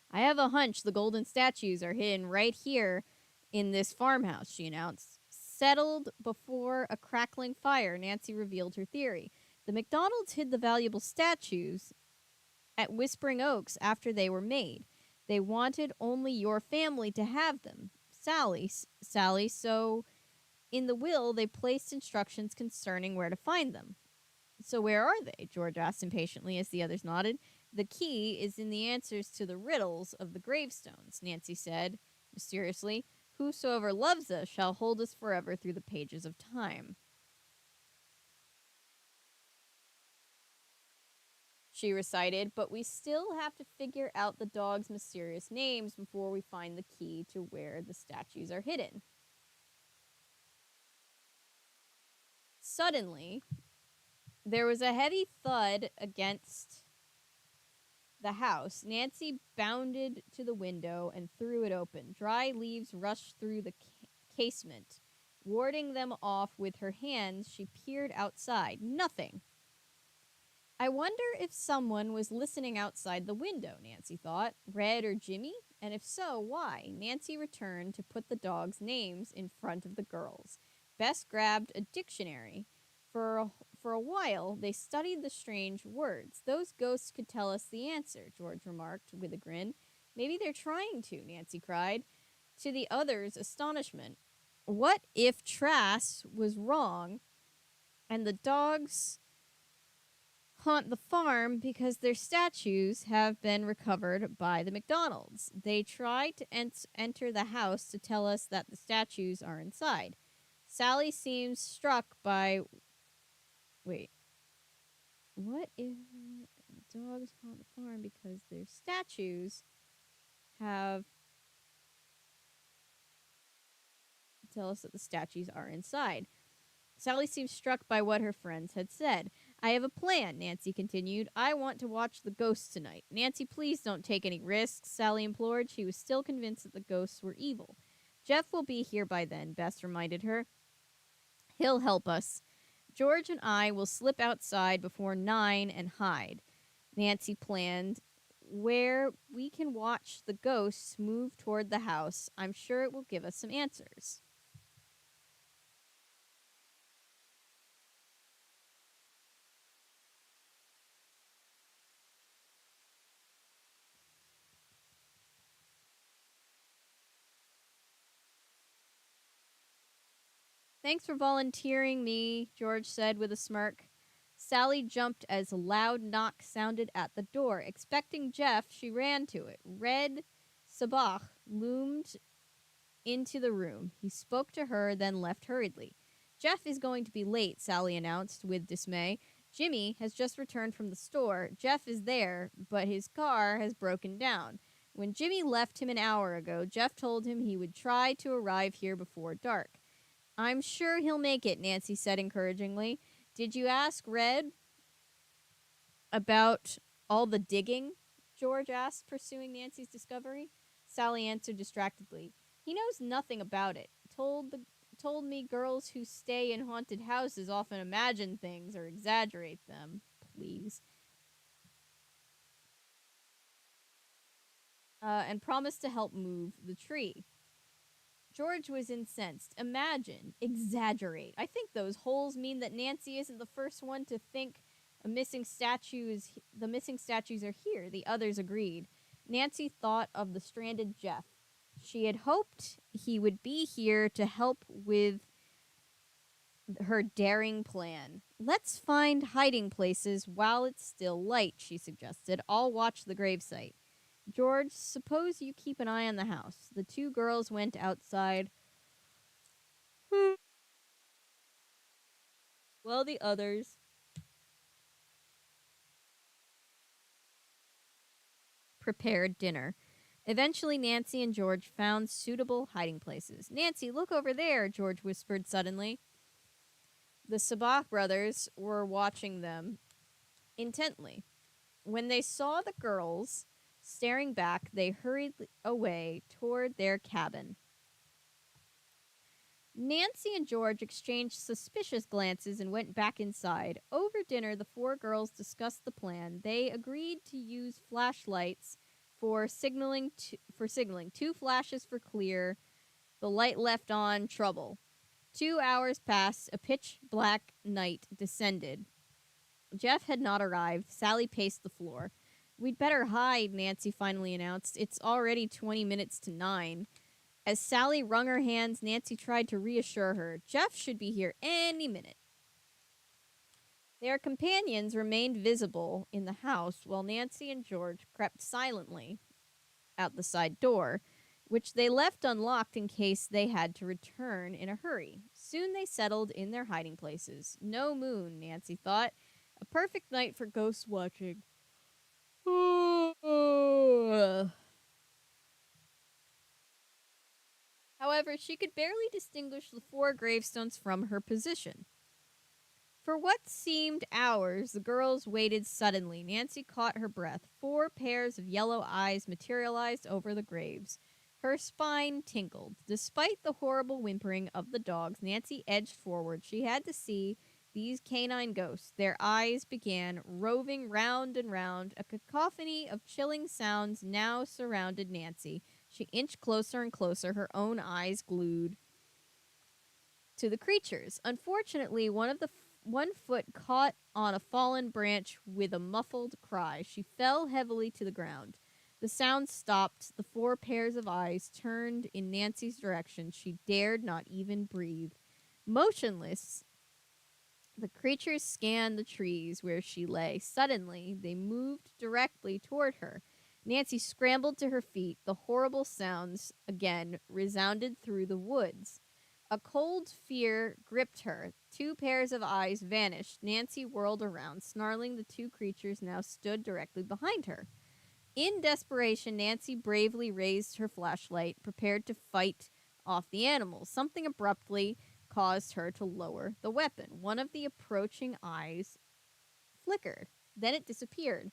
I have a hunch the golden statues are hidden right here in this farmhouse, she announced. Settled before a crackling fire, Nancy revealed her theory. The McDonalds hid the valuable statues at Whispering Oaks after they were made. They wanted only your family to have them. Sally, so in the will they placed instructions concerning where to find them. So where are they? George asked impatiently as the others nodded. The key is in the answers to the riddles of the gravestones, Nancy said mysteriously. Whosoever loves us shall hold us forever through the pages of time. She recited, but we still have to figure out the dog's mysterious names before we find the key to where the statues are hidden. Suddenly, there was a heavy thud against the house. Nancy bounded to the window and threw it open. Dry leaves rushed through the casement. Warding them off with her hands, she peered outside. Nothing. I wonder if someone was listening outside the window, Nancy thought. Red or Jimmy? And if so, why? Nancy returned to put the dogs' names in front of the girls. Bess grabbed a dictionary. For a while, they studied the strange words. Those ghosts could tell us the answer, George remarked with a grin. Maybe they're trying to, Nancy cried. To the others' astonishment, what if Trask was wrong and the dogs haunt the farm because their statues have been recovered by the McDonalds? They tried to enter the house to tell us that the statues are inside. Sally seems struck by... Wait. What if the dogs haunt the farm because their statues have... tell us that the statues are inside. Sally seemed struck by what her friends had said. I have a plan, Nancy continued. I want to watch the ghosts tonight. Nancy, please don't take any risks, Sally implored. She was still convinced that the ghosts were evil. Jeff will be here by then, Bess reminded her. He'll help us. George and I will slip outside before 9 and hide, Nancy planned, where we can watch the ghosts move toward the house. I'm sure it will give us some answers. Thanks for volunteering me, George said with a smirk. Sally jumped as a loud knock sounded at the door. Expecting Jeff, she ran to it. Red Sabach loomed into the room. He spoke to her, then left hurriedly. Jeff is going to be late, Sally announced with dismay. Jimmy has just returned from the store. Jeff is there, but his car has broken down. When Jimmy left him an hour ago, Jeff told him he would try to arrive here before dark. I'm sure he'll make it, Nancy said encouragingly. Did you ask Red about all the digging? George asked, pursuing Nancy's discovery. Sally answered distractedly. He knows nothing about it. Told me girls who stay in haunted houses often imagine things or exaggerate them. Please. And promised to help move the tree. George was incensed. Imagine. Exaggerate. I think those holes mean that Nancy isn't the first one to think the missing statues are here. The others agreed. Nancy thought of the stranded Jeff. She had hoped he would be here to help with her daring plan. Let's find hiding places while it's still light, she suggested. I'll watch the gravesite. George, suppose you keep an eye on the house. The two girls went outside while the others prepared dinner. Eventually, Nancy and George found suitable hiding places. Nancy, look over there, George whispered suddenly. The Sabach brothers were watching them intently. When they saw the girls staring back, they hurried away toward their cabin. Nancy and George exchanged suspicious glances and went back inside. Over dinner, the four girls discussed the plan. They agreed to use flashlights for signaling. Two flashes for clear. The light left on, trouble. 2 hours passed. A pitch-black night descended. Jeff had not arrived. Sally paced the floor. We'd better hide, Nancy finally announced. It's already 20 minutes to 9. As Sally wrung her hands, Nancy tried to reassure her. Jeff should be here any minute. Their companions remained visible in the house while Nancy and George crept silently out the side door, which they left unlocked in case they had to return in a hurry. Soon they settled in their hiding places. No moon, Nancy thought. A perfect night for ghost watching. However, she could barely distinguish the four gravestones from her position. For what seemed hours, the girls waited suddenly. Nancy caught her breath. 4 pairs of yellow eyes materialized over the graves. Her spine tingled. Despite the horrible whimpering of the dogs, Nancy edged forward. She had to see these canine ghosts. Their eyes began roving round and round. A cacophony of chilling sounds now surrounded Nancy. She inched closer and closer, her own eyes glued to the creatures. Unfortunately, one foot caught on a fallen branch with a muffled cry. She fell heavily to the ground. The sound stopped. The 4 pairs of eyes turned in Nancy's direction. She dared not even breathe. Motionless, the creatures scanned the trees where she lay. Suddenly, they moved directly toward her. Nancy scrambled to her feet. The horrible sounds again resounded through the woods. A cold fear gripped her. 2 pairs of eyes vanished. Nancy whirled around. Snarling, the 2 creatures now stood directly behind her. In desperation, Nancy bravely raised her flashlight, prepared to fight off the animals. Something abruptly caused her to lower the weapon. One of the approaching eyes flickered. Then it disappeared.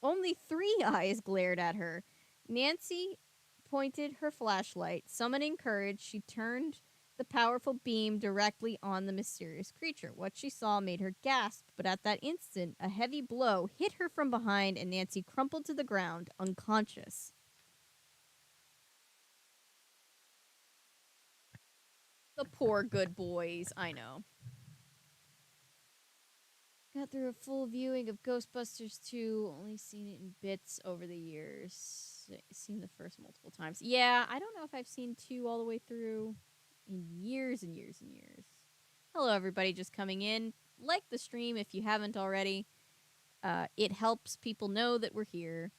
Only 3 eyes glared at her. Nancy pointed her flashlight. Summoning courage, she turned the powerful beam directly on the mysterious creature. What she saw made her gasp, but at that instant, a heavy blow hit her from behind and Nancy crumpled to the ground, unconscious. The poor good boys, I know. Got through a full viewing of Ghostbusters 2, only seen it in bits over the years. Seen the first multiple times. Yeah, I don't know if I've seen 2 all the way through. in years and years and years. Hello, everybody just coming in. Like the stream if you haven't already. It helps people know that we're here.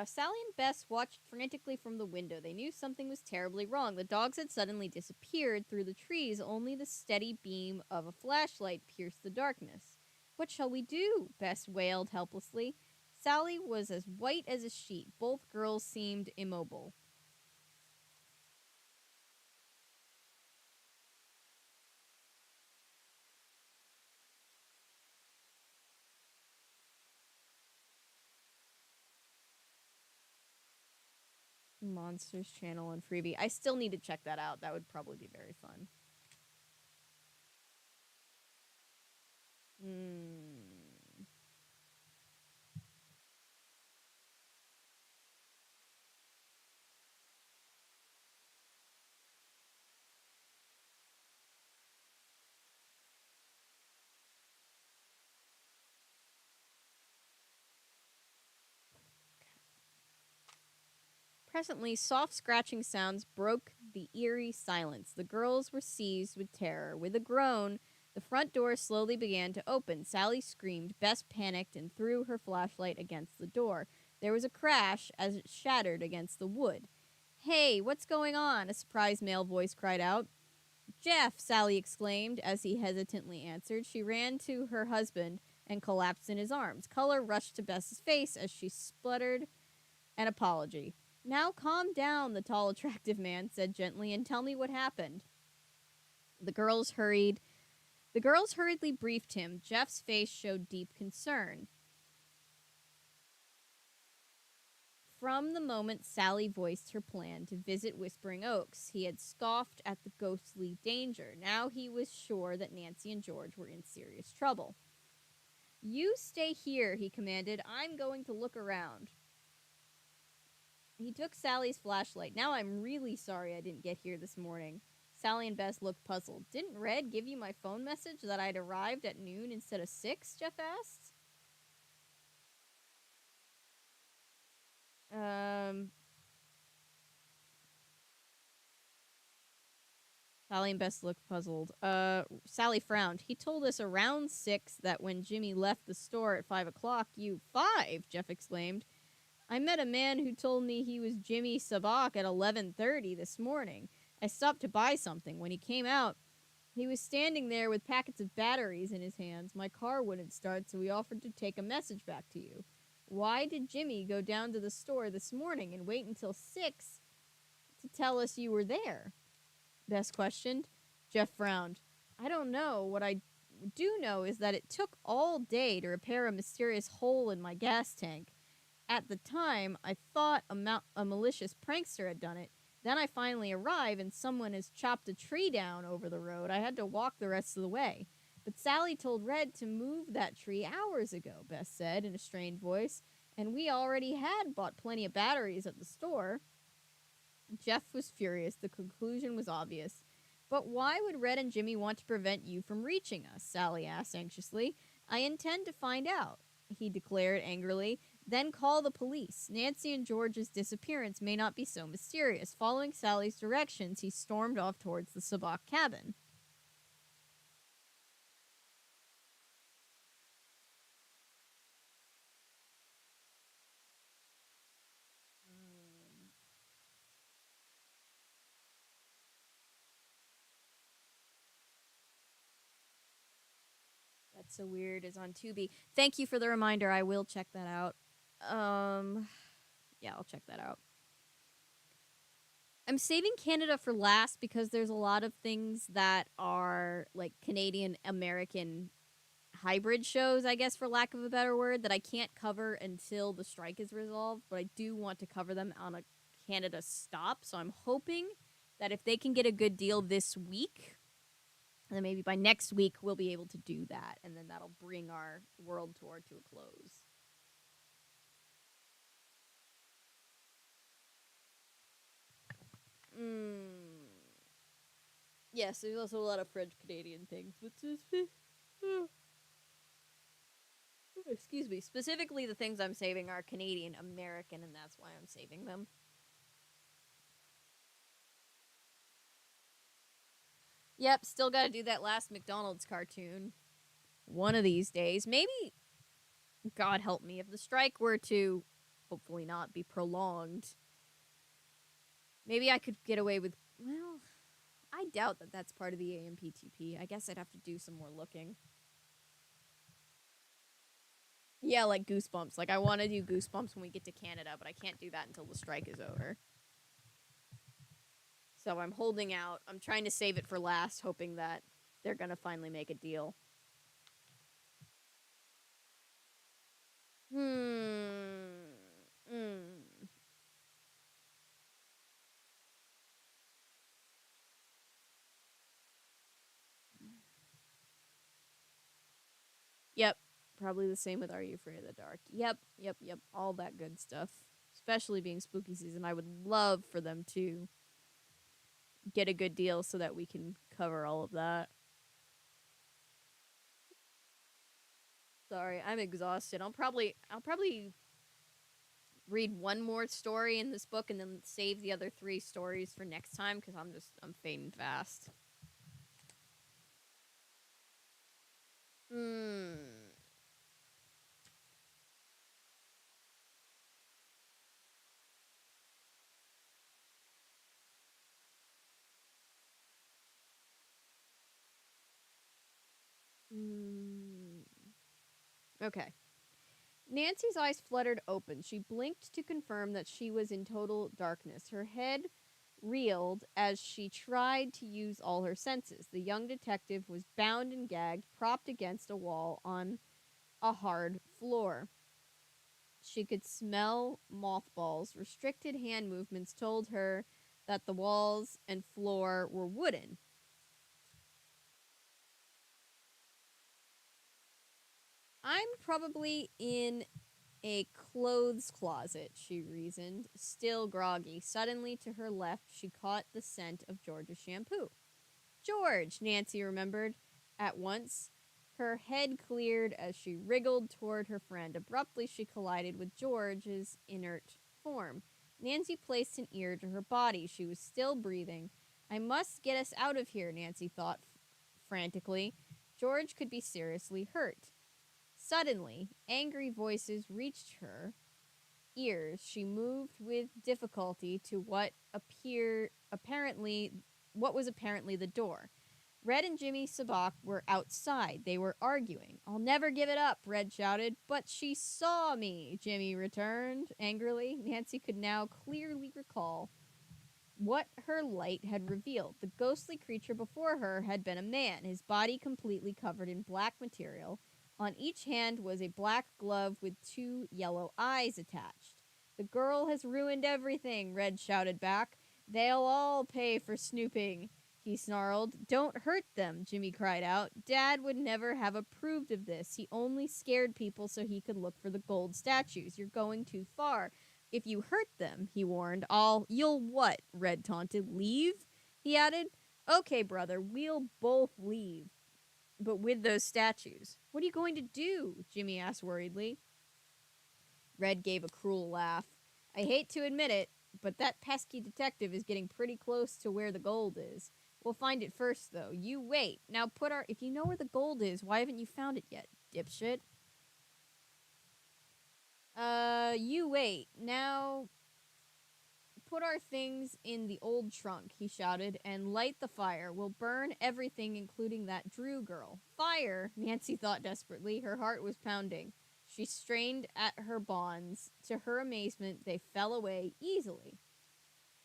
Sally and Bess watched frantically from the window. They knew something was terribly wrong. The dogs had suddenly disappeared through the trees. Only the steady beam of a flashlight pierced the darkness. What shall we do? Bess wailed helplessly. Sally was as white as a sheet. Both girls seemed immobile. Monsters channel and freebie. I still need to check that out. That would probably be very fun. Presently, soft scratching sounds broke the eerie silence. The girls were seized with terror. With a groan, the front door slowly began to open. Sally screamed. Bess panicked and threw her flashlight against the door. There was a crash as it shattered against the wood. Hey, what's going on? A surprised male voice cried out. Jeff, Sally exclaimed as he hesitantly answered. She ran to her husband and collapsed in his arms. Color rushed to Bess's face as she spluttered an apology. Now calm down, the tall, attractive man said gently, and tell me what happened. The girls hurriedly briefed him. Jeff's face showed deep concern. From the moment Sally voiced her plan to visit Whispering Oaks, he had scoffed at the ghostly danger. Now he was sure that Nancy and George were in serious trouble. You stay here, he commanded. I'm going to look around. He took Sally's flashlight. Now I'm really sorry I didn't get here this morning. Sally and Bess looked puzzled. Didn't Red give you my phone message that I'd arrived at noon instead of 6? Jeff asked. Sally and Bess looked puzzled. Sally frowned. He told us around 6 that when Jimmy left the store at 5 o'clock, you... 5! Jeff exclaimed. I met a man who told me he was Jimmy Sabak at 11:30 this morning. I stopped to buy something. When he came out, he was standing there with packets of batteries in his hands. My car wouldn't start, so he offered to take a message back to you. Why did Jimmy go down to the store this morning and wait until 6 to tell us you were there? Bess questioned. Jeff frowned. I don't know. What I do know is that it took all day to repair a mysterious hole in my gas tank. At the time, I thought a malicious prankster had done it. Then I finally arrive and someone has chopped a tree down over the road. I had to walk the rest of the way. But Sally told Red to move that tree hours ago, Bess said in a strained voice, and we already had bought plenty of batteries at the store. Jeff was furious. The conclusion was obvious. But why would Red and Jimmy want to prevent you from reaching us? Sally asked anxiously. I intend to find out, he declared angrily. Then call the police. Nancy and George's disappearance may not be so mysterious. Following Sally's directions, he stormed off towards the Sabak cabin. That's So Weird is on Tubi. Thank you for the reminder. I will check that out. Yeah, I'll check that out. I'm saving Canada for last because there's a lot of things that are like Canadian American hybrid shows, I guess, for lack of a better word, that I can't cover until the strike is resolved, but I do want to cover them on a Canada stop. So I'm hoping that if they can get a good deal this week, then maybe by next week we'll be able to do that, and then that'll bring our world tour to a close. Yes, there's also a lot of French Canadian things, but excuse me. Specifically, the things I'm saving are Canadian American, and that's why I'm saving them. Yep, still got to do that last McDonald's cartoon. One of these days. Maybe, God help me, if the strike were to hopefully not be prolonged, maybe I could get away with. Well, I doubt that that's part of the AMPTP. I guess I'd have to do some more looking. Yeah, like Goosebumps. Like, I want to do Goosebumps when we get to Canada, but I can't do that until the strike is over. So I'm holding out. I'm trying to save it for last, hoping that they're going to finally make a deal. Yep. Probably the same with Are You Afraid of the Dark? Yep. All that good stuff. Especially being spooky season. I would love for them to get a good deal so that we can cover all of that. Sorry, I'm exhausted. I'll probably read one more story in this book and then save the other 3 stories for next time because I'm fading fast. Okay. Nancy's eyes fluttered open. She blinked to confirm that she was in total darkness. Her head reeled as she tried to use all her senses. The young detective was bound and gagged, propped against a wall on a hard floor. She could smell mothballs. Restricted hand movements told her that the walls and floor were wooden. I'm probably in a clothes closet, she reasoned, still groggy. Suddenly, to her left, she caught the scent of George's shampoo. George, Nancy remembered at once. Her head cleared as she wriggled toward her friend. Abruptly, she collided with George's inert form. Nancy placed an ear to her body. She was still breathing. I must get us out of here, Nancy thought frantically. George could be seriously hurt. Suddenly, angry voices reached her ears. She moved with difficulty to what was apparently the door. Red and Jimmy Sabak were outside. They were arguing. I'll never give it up, Red shouted. But she saw me, Jimmy returned angrily. Nancy could now clearly recall what her light had revealed. The ghostly creature before her had been a man, his body completely covered in black material. On each hand was a black glove with 2 yellow eyes attached. The girl has ruined everything, Red shouted back. They'll all pay for snooping, he snarled. Don't hurt them, Jimmy cried out. Dad would never have approved of this. He only scared people so he could look for the gold statues. You're going too far. If you hurt them, he warned, you'll what? Red taunted. Leave? He added. Okay, brother, we'll both leave. But with those statues. What are you going to do? Jimmy asked worriedly. Red gave a cruel laugh. I hate to admit it, but that pesky detective is getting pretty close to where the gold is. We'll find it first, though. You wait. Now if you know where the gold is, why haven't you found it yet, dipshit? You wait. Now put our things in the old trunk, he shouted, and light the fire. We'll burn everything, including that Drew girl. Fire, Nancy thought desperately. Her heart was pounding. She strained at her bonds. To her amazement, they fell away easily.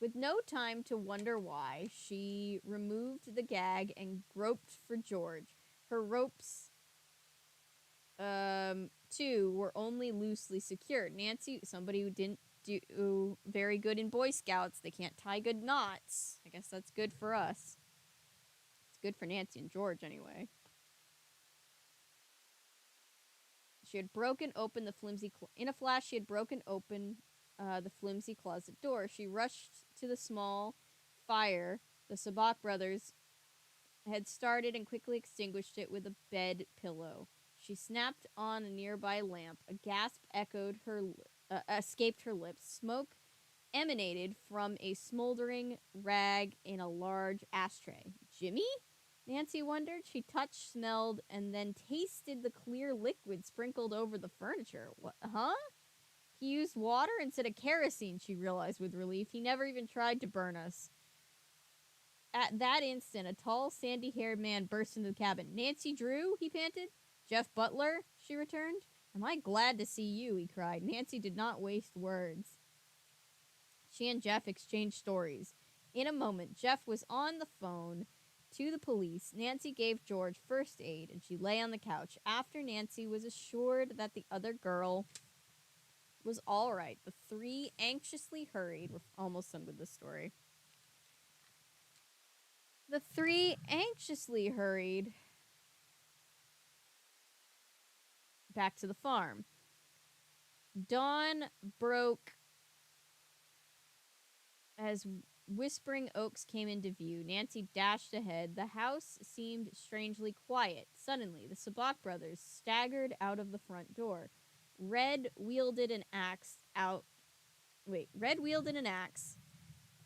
With no time to wonder why, she removed the gag and groped for George. Her ropes, too, were only loosely secured. Nancy, somebody who didn't do very good in Boy Scouts. They can't tie good knots. I guess that's good for us. It's good for Nancy and George, anyway. She had broken open the flimsy... In a flash, she had broken open the flimsy closet door. She rushed to the small fire the Sabak brothers had started and quickly extinguished it with a bed pillow. She snapped on a nearby lamp. A gasp escaped her lips. Smoke emanated from a smoldering rag in a large ashtray. Jimmy? Nancy wondered. She touched, smelled, and then tasted the clear liquid sprinkled over the furniture. What? Huh? He used water instead of kerosene, she realized with relief. He never even tried to burn us. At that instant, a tall, sandy-haired man burst into the cabin. Nancy Drew? He panted. Jeff Butler? She returned. Am I glad to see you? He cried. Nancy did not waste words. She and Jeff exchanged stories. In a moment, Jeff was on the phone to the police. Nancy gave George first aid, and she lay on the couch. After Nancy was assured that the other girl was all right, the three anxiously hurried. We're almost done with this story. The three anxiously hurried back to the farm. Dawn broke as Whispering Oaks came into view. Nancy dashed ahead. The house seemed strangely quiet. Suddenly, the Sabak brothers staggered out of the front door. Red wielded an axe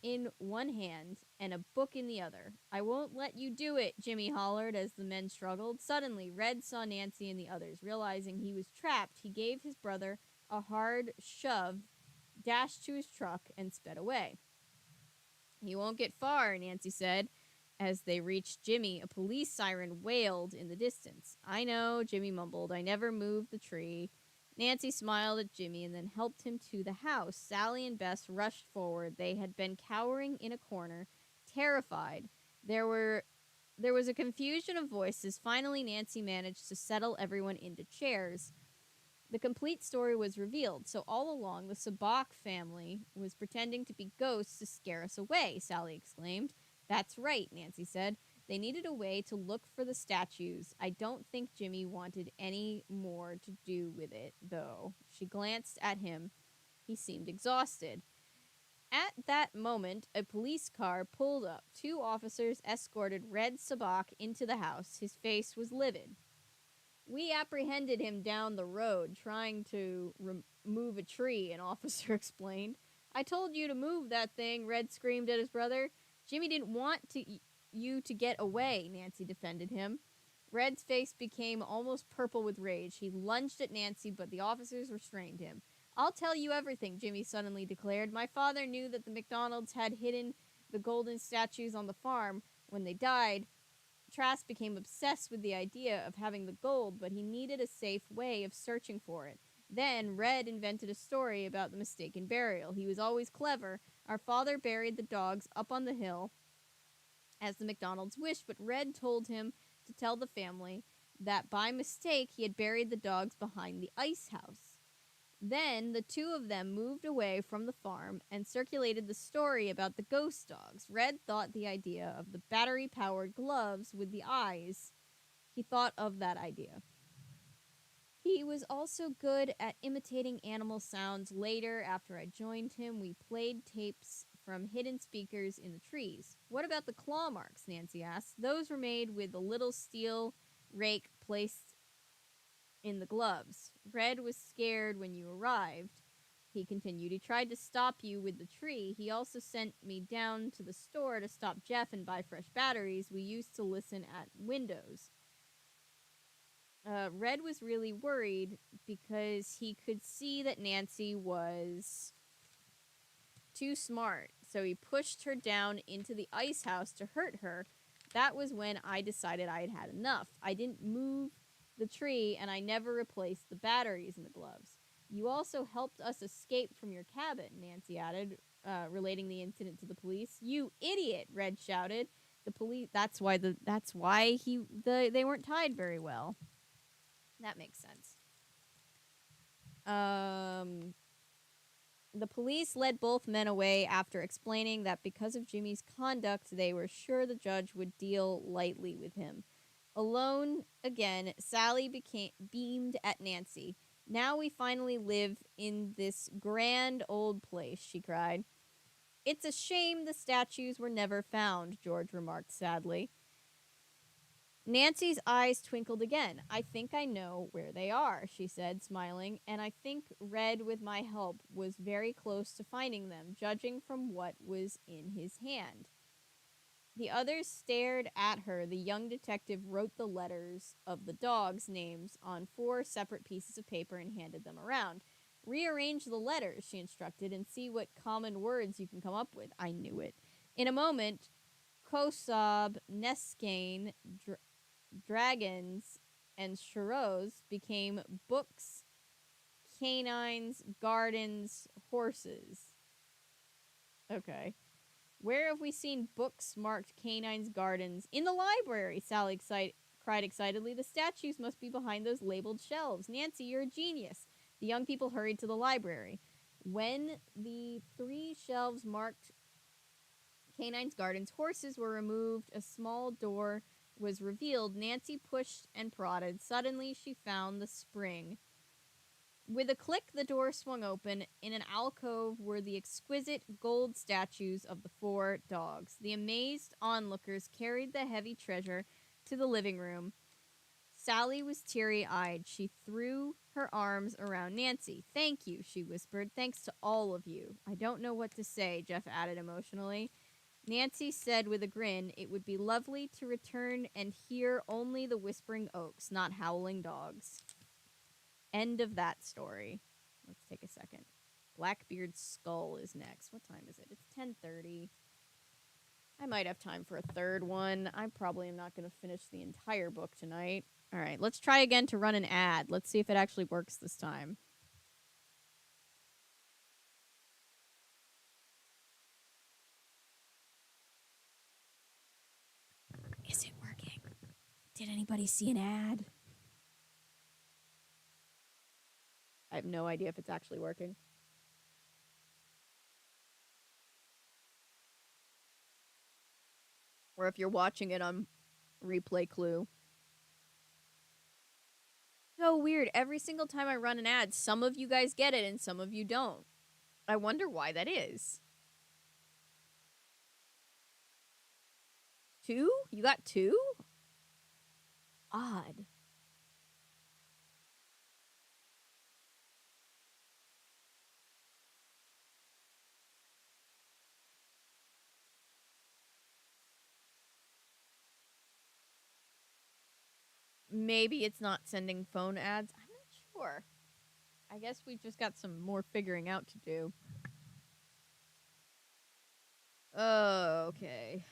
in one hand and a book in the other. I won't let you do it, Jimmy hollered as the men struggled. Suddenly, Red saw Nancy and the others. Realizing he was trapped, he gave his brother a hard shove, dashed to his truck, and sped away. He won't get far, Nancy said. As they reached Jimmy, a police siren wailed in the distance. I know, Jimmy mumbled. I never moved the tree. Nancy smiled at Jimmy and then helped him to the house. Sally and Bess rushed forward. They had been cowering in a corner, terrified. There was a confusion of voices. Finally, Nancy managed to settle everyone into chairs. The complete story was revealed. So all along, the Sabak family was pretending to be ghosts to scare us away, Sally exclaimed. That's right, Nancy said. They needed a way to look for the statues. I don't think Jimmy wanted any more to do with it, though. She glanced at him. He seemed exhausted. At that moment, a police car pulled up. Two officers escorted Red Sabak into the house. His face was livid. We apprehended him down the road, trying to remove a tree, an officer explained. I told you to move that thing, Red screamed at his brother. Jimmy didn't want you to get away, Nancy defended him. Red's face became almost purple with rage. He lunged at Nancy, but the officers restrained him. I'll tell you everything, Jimmy suddenly declared. My father knew that the McDonalds had hidden the golden statues on the farm. When they died, Trask became obsessed with the idea of having the gold, but he needed a safe way of searching for it. Then, Red invented a story about the mistaken burial. He was always clever. Our father buried the dogs up on the hill, as the McDonalds wished, but Red told him to tell the family that by mistake he had buried the dogs behind the ice house. Then the two of them moved away from the farm and circulated the story about the ghost dogs. Red thought the idea of the battery-powered gloves with the eyes. He thought of that idea. He was also good at imitating animal sounds. Later, after I joined him, we played tapes from hidden speakers in the trees. What about the claw marks? Nancy asked. Those were made with a little steel rake placed in the gloves. Red was scared when you arrived, he continued. He tried to stop you with the tree. He also sent me down to the store to stop Jeff and buy fresh batteries. We used to listen at windows. Red was really worried because he could see that Nancy was too smart. So he pushed her down into the ice house to hurt her. That was when I decided I had had enough. I didn't move the tree, and I never replaced the batteries in the gloves. You also helped us escape from your cabin, Nancy added, relating the incident to the police. You idiot, Red shouted. The police, that's why they weren't tied very well. That makes sense. The police led both men away after explaining that because of Jimmy's conduct, they were sure the judge would deal lightly with him. Alone again, Sally beamed at Nancy. Now we finally live in this grand old place, she cried. It's a shame the statues were never found, George remarked sadly. Nancy's eyes twinkled again. I think I know where they are, she said, smiling, and I think Red, with my help, was very close to finding them, judging from what was in his hand. The others stared at her. The young detective wrote the letters of the dogs' names on 4 separate pieces of paper and handed them around. Rearrange the letters, she instructed, and see what common words you can come up with. I knew it. In a moment, Kosob, Neskane, Dragons, and Shiros became books, canines, gardens, horses. Okay. Where have we seen books marked canines, gardens? In the library, Sally cried excitedly. The statues must be behind those labeled shelves. Nancy, you're a genius. The young people hurried to the library. When the 3 shelves marked canines, gardens, horses were removed, a small door was revealed. Nancy pushed and prodded. Suddenly, she found the spring. With a click, the door swung open. In an alcove were the exquisite gold statues of the 4 dogs. The amazed onlookers carried the heavy treasure to the living room. Sally was teary-eyed. She threw her arms around Nancy. Thank you, she whispered. Thanks to all of you. I don't know what to say, Jeff added emotionally. Nancy said with a grin, it would be lovely to return and hear only the whispering oaks, not howling dogs. End of that story. Let's take a second. Blackbeard's skull is next. What time is it? It's 10:30. I might have time for a third one. I probably am not going to finish the entire book tonight. All right, let's try again to run an ad. Let's see if it actually works this time. Is it working? Did anybody see an ad? I have no idea if it's actually working. Or if you're watching it on Replay Clue. So weird. Every single time I run an ad, some of you guys get it and some of you don't. I wonder why that is. 2? You got 2? Odd. Maybe it's not sending phone ads. I'm not sure. I guess we've just got some more figuring out to do. Oh, okay.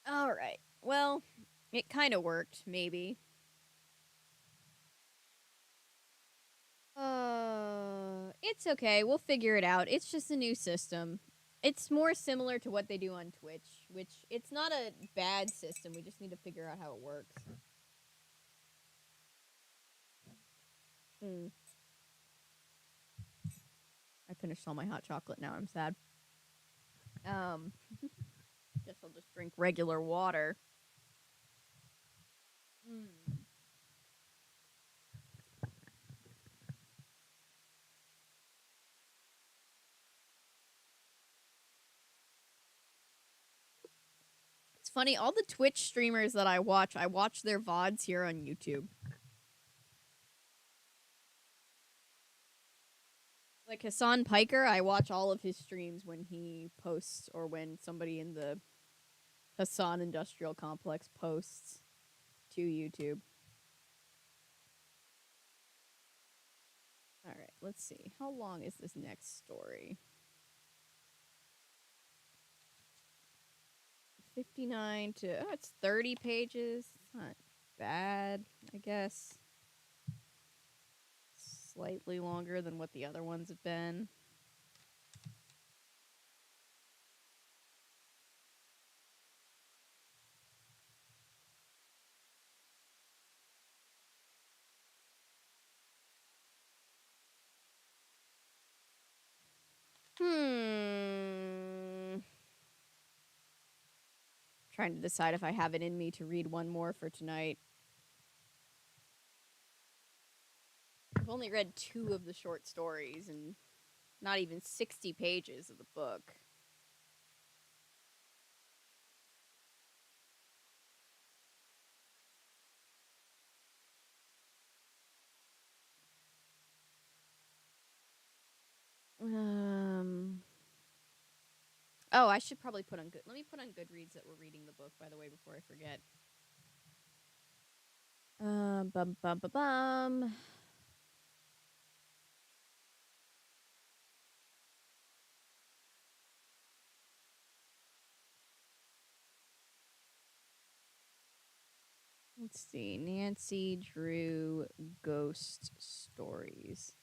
All right. Well, it kind of worked, maybe. It's okay. We'll figure it out. It's just a new system. It's more similar to what they do on Twitch, which it's not a bad system. We just need to figure out how it works. I finished all my hot chocolate. Now I'm sad. Guess I'll just drink regular water. It's funny, all the Twitch streamers that I watch their VODs here on YouTube. Like Hassan Piker, I watch all of his streams when he posts or when somebody in the Hassan Industrial Complex posts to YouTube. All right, let's see. How long is this next story? 59 to... Oh, it's 30 pages. It's not bad, I guess. Slightly longer than what the other ones have been. Trying to decide if I have it in me to read one more for tonight. I've only read 2 of the short stories and not even 60 pages of the book. Oh, I should probably put on Let me put on Goodreads that we're reading the book, by the way, before I forget. Bum bum bum bum. Let's see. Nancy Drew Ghost Stories.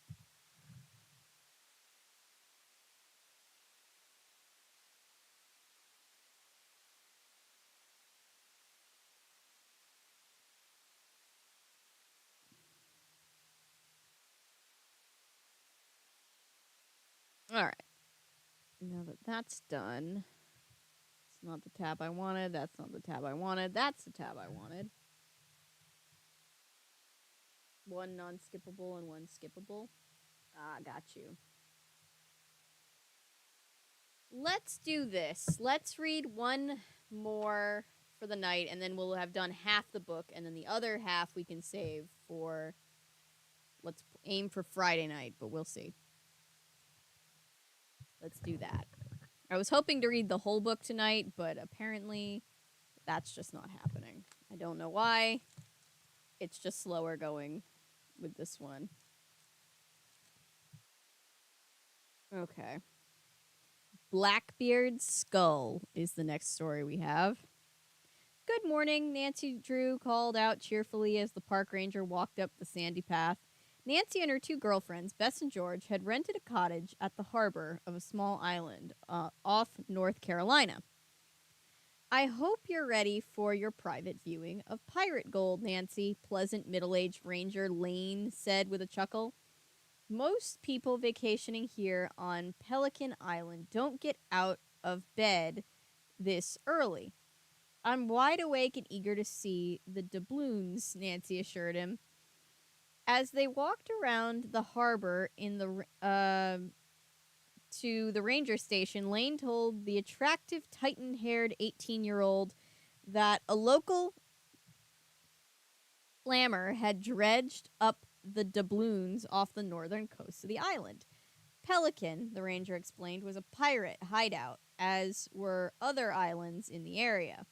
All right. Now that that's done, it's not the tab I wanted. That's not the tab I wanted. That's the tab I wanted. 1 non-skippable and 1 skippable. Ah, got you. Let's do this. Let's read 1 more for the night, and then we'll have done half the book, and then the other half we can save for. Let's aim for Friday night, but we'll see. Let's do that. I was hoping to read the whole book tonight, but apparently that's just not happening. I don't know why. It's just slower going with this one. Okay. Blackbeard's Skull is the next story we have. Good morning, Nancy Drew called out cheerfully as the park ranger walked up the sandy path. Nancy and her 2 girlfriends, Bess and George, had rented a cottage at the harbor of a small island off North Carolina. I hope you're ready for your private viewing of pirate gold, Nancy, pleasant middle-aged Ranger Lane said with a chuckle. Most people vacationing here on Pelican Island don't get out of bed this early. I'm wide awake and eager to see the doubloons, Nancy assured him. As they walked around the harbor in the to the ranger station, Lane told the attractive Titan-haired 18-year-old that a local slammer had dredged up the doubloons off the northern coast of the island. Pelican, the ranger explained, was a pirate hideout, as were other islands in the area.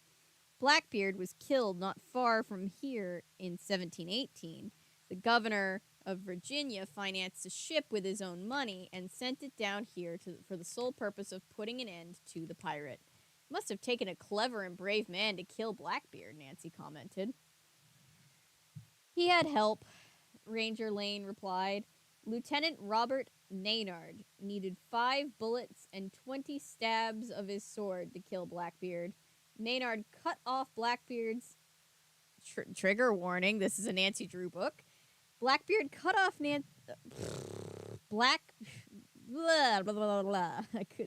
Blackbeard was killed not far from here in 1718. The governor of Virginia financed a ship with his own money and sent it down here for the sole purpose of putting an end to the pirate. Must have taken a clever and brave man to kill Blackbeard, Nancy commented. He had help, Ranger Lane replied. Lieutenant Robert Maynard needed 5 bullets and 20 stabs of his sword to kill Blackbeard. Maynard cut off Blackbeard's trigger warning. This is a Nancy Drew book. Blackbeard cut off Black. Blah, blah, blah, blah.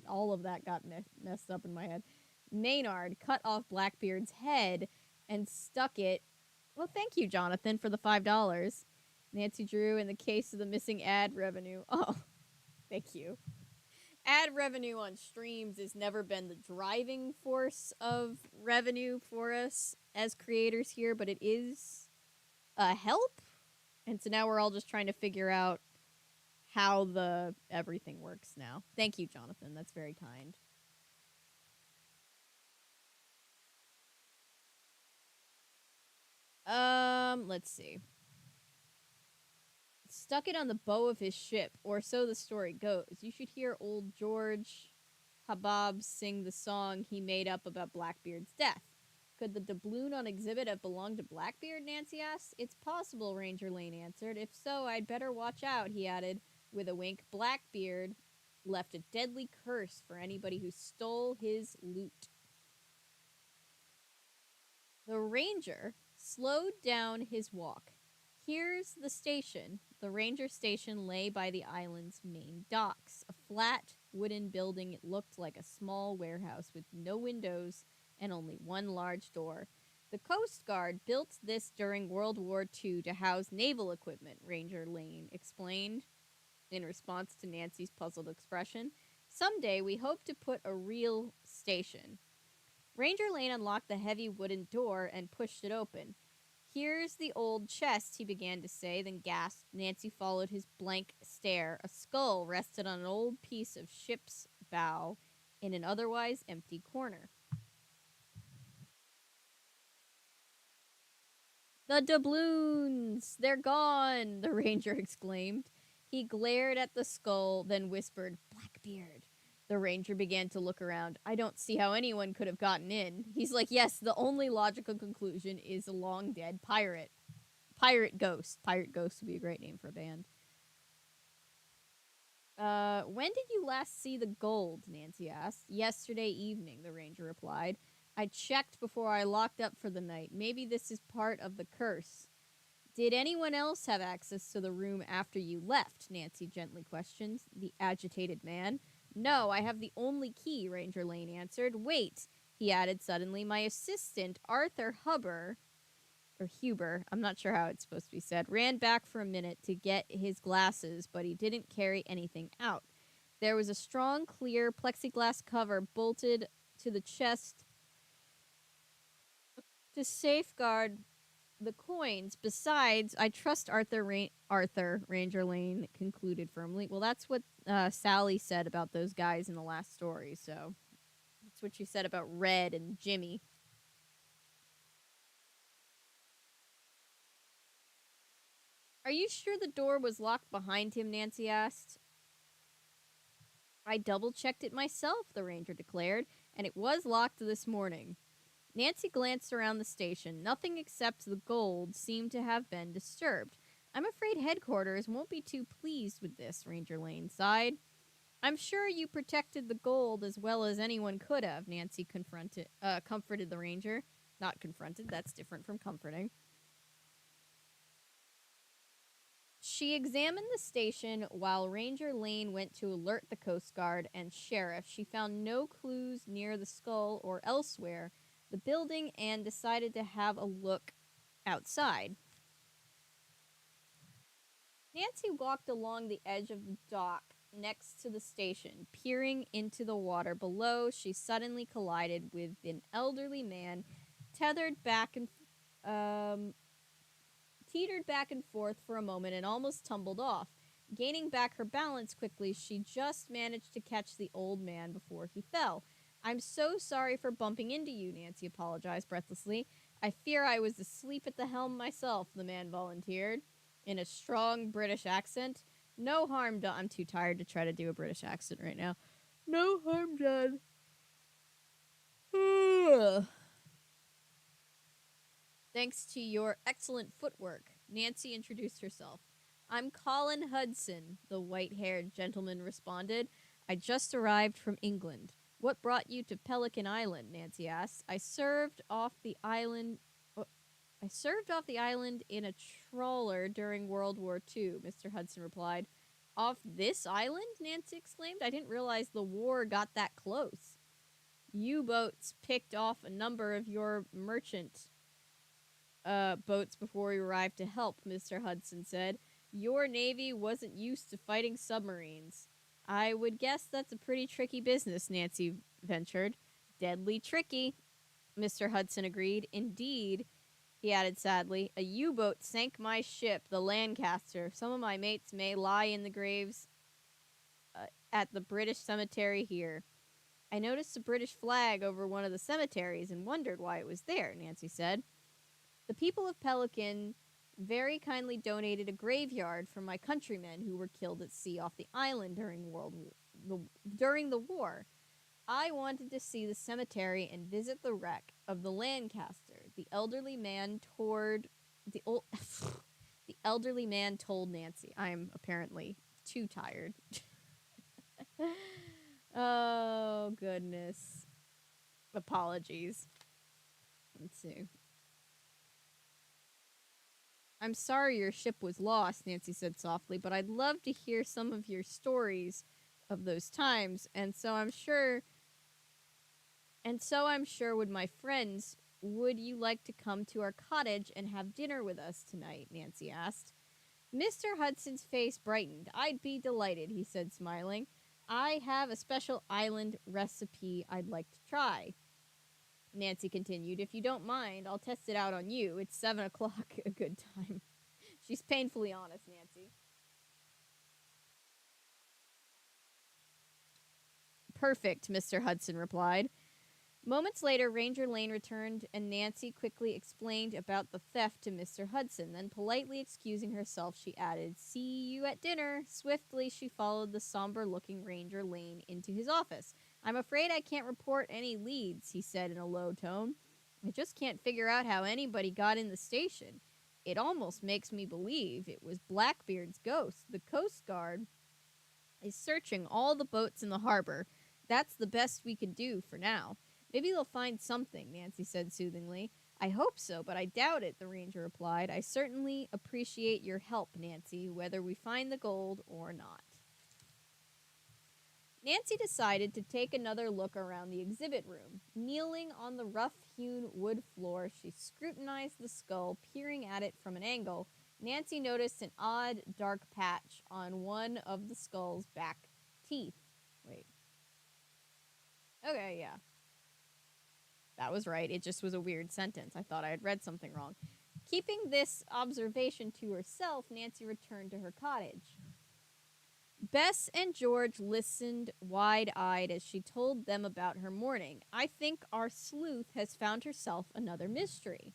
All of that got messed up in my head. Maynard cut off Blackbeard's head and stuck it. Well, thank you, Jonathan, for the $5. Nancy Drew, in the case of the missing ad revenue. Oh, thank you. Ad revenue on streams has never been the driving force of revenue for us as creators here, but it is a help. And so now we're all just trying to figure out how the everything works now. Thank you, Jonathan. That's very kind. Let's see. Stuck it on the bow of his ship, or so the story goes. You should hear old George Habab sing the song he made up about Blackbeard's death. Could the doubloon on exhibit have belonged to Blackbeard, Nancy asked. It's possible, Ranger Lane answered. If so, I'd better watch out, he added with a wink. Blackbeard left a deadly curse for anybody who stole his loot. The ranger slowed down his walk. Here's the station. The ranger station lay by the island's main docks. A flat wooden building, it looked like a small warehouse with no windows and only one large door. The Coast Guard built this during World War II to house naval equipment, Ranger Lane explained in response to Nancy's puzzled expression. Someday we hope to put a real station. Ranger Lane unlocked the heavy wooden door and pushed it open. Here's the old chest, he began to say, then gasped. Nancy followed his blank stare. A skull rested on an old piece of ship's bow in an otherwise empty corner. The doubloons! They're gone! The ranger exclaimed. He glared at the skull, then whispered, Blackbeard. The ranger began to look around. I don't see how anyone could have gotten in. He's like, yes, the only logical conclusion is a long dead pirate. Pirate Ghost. Pirate Ghost would be a great name for a band. When did you last see the gold? Nancy asked. Yesterday evening, the ranger replied. I checked before I locked up for the night. Maybe this is part of the curse. Did anyone else have access to the room after you left? Nancy gently questioned the agitated man. No, I have the only key, Ranger Lane answered. Wait, he added suddenly. My assistant, Arthur Huber, I'm not sure how it's supposed to be said, ran back for a minute to get his glasses, but he didn't carry anything out. There was a strong, clear plexiglass cover bolted to the chest to safeguard the coins. Besides, I trust Arthur, Ranger Lane concluded firmly. Well, that's what Sally said about those guys in the last story, so that's what she said about Red and Jimmy. Are you sure the door was locked behind him? Nancy asked. I double-checked it myself, the ranger declared, and it was locked this morning. Nancy glanced around the station. Nothing except the gold seemed to have been disturbed. I'm afraid headquarters won't be too pleased with this, Ranger Lane sighed. I'm sure you protected the gold as well as anyone could have, Nancy comforted the ranger. Not confronted, that's different from comforting. She examined the station while Ranger Lane went to alert the Coast Guard and sheriff. She found no clues near the skull or elsewhere the building and decided to have a look outside. Nancy walked along the edge of the dock next to the station. Peering into the water below, she suddenly collided with an elderly man teetered back and forth for a moment and almost tumbled off. Gaining back her balance quickly, she just managed to catch the old man before he fell. I'm so sorry for bumping into you, Nancy apologized breathlessly. I fear I was asleep at the helm myself, the man volunteered, in a strong British accent. No harm done. I'm too tired to try to do a British accent right now. No harm done. Thanks to your excellent footwork, Nancy introduced herself. I'm Colin Hudson, the white-haired gentleman responded. I just arrived from England. What brought you to Pelican Island? Nancy asked. I served off the island in a trawler during World War II, Mr. Hudson replied. Off this island? Nancy exclaimed. I didn't realize the war got that close. U-boats picked off a number of your merchant boats before we arrived to help, Mr. Hudson said. Your navy wasn't used to fighting submarines. I would guess that's a pretty tricky business, Nancy ventured. Deadly tricky, Mr. Hudson agreed. Indeed, he added sadly, a U-boat sank my ship, the Lancaster. Some of my mates may lie in the graves at the British cemetery here. I noticed a British flag over one of the cemeteries and wondered why it was there, Nancy said. The people of Pelican very kindly donated a graveyard for my countrymen who were killed at sea off the island during the war. I wanted to see the cemetery and visit the wreck of the Lancaster. The elderly man told Nancy. I'm apparently too tired. Oh, goodness. Apologies. Let's see. I'm sorry your ship was lost, Nancy said softly, but I'd love to hear some of your stories of those times, and so I'm sure would my friends would you like to come to our cottage and have dinner with us tonight? Nancy asked. Mr. Hudson's face brightened. I'd be delighted, he said, smiling. I have a special island recipe I'd like to try. Nancy continued, if you don't mind, I'll test it out on you. It's 7 o'clock, a good time. She's painfully honest, Nancy. Perfect, Mr. Hudson replied. Moments later, Ranger Lane returned, and Nancy quickly explained about the theft to Mr. Hudson. Then, politely excusing herself, she added, See you at dinner. Swiftly, she followed the somber-looking Ranger Lane into his office. I'm afraid I can't report any leads, he said in a low tone. I just can't figure out how anybody got in the station. It almost makes me believe it was Blackbeard's ghost. The Coast Guard is searching all the boats in the harbor. That's the best we can do for now. Maybe they'll find something, Nancy said soothingly. I hope so, but I doubt it, the ranger replied. I certainly appreciate your help, Nancy, whether we find the gold or not. Nancy decided to take another look around the exhibit room. Kneeling on the rough-hewn wood floor, she scrutinized the skull, peering at it from an angle. Nancy noticed an odd, dark patch on one of the skull's back teeth. Wait. Okay, yeah. That was right. It just was a weird sentence. I thought I had read something wrong. Keeping this observation to herself, Nancy returned to her cottage. Bess and George listened wide-eyed as she told them about her morning. I think our sleuth has found herself another mystery,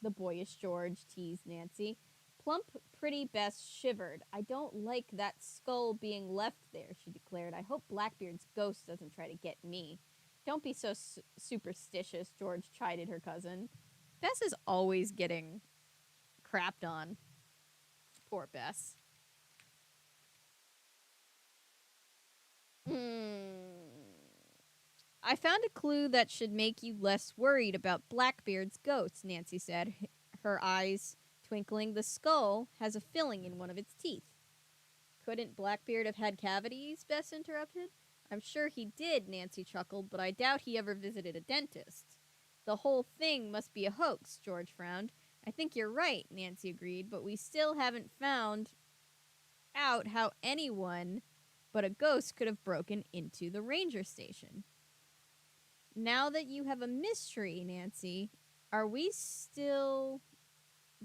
the boyish George teased Nancy. Plump, pretty Bess shivered. I don't like that skull being left there, she declared. I hope Blackbeard's ghost doesn't try to get me. Don't be so superstitious, George chided her cousin. Bess is always getting crapped on. Poor Bess. I found a clue that should make you less worried about Blackbeard's ghost, Nancy said, her eyes twinkling. The skull has a filling in one of its teeth. Couldn't Blackbeard have had cavities? Bess interrupted. I'm sure he did, Nancy chuckled, but I doubt he ever visited a dentist. The whole thing must be a hoax, George frowned. I think you're right, Nancy agreed, but we still haven't found out how anyone but a ghost could have broken into the ranger station. Now that you have a mystery, Nancy, are we still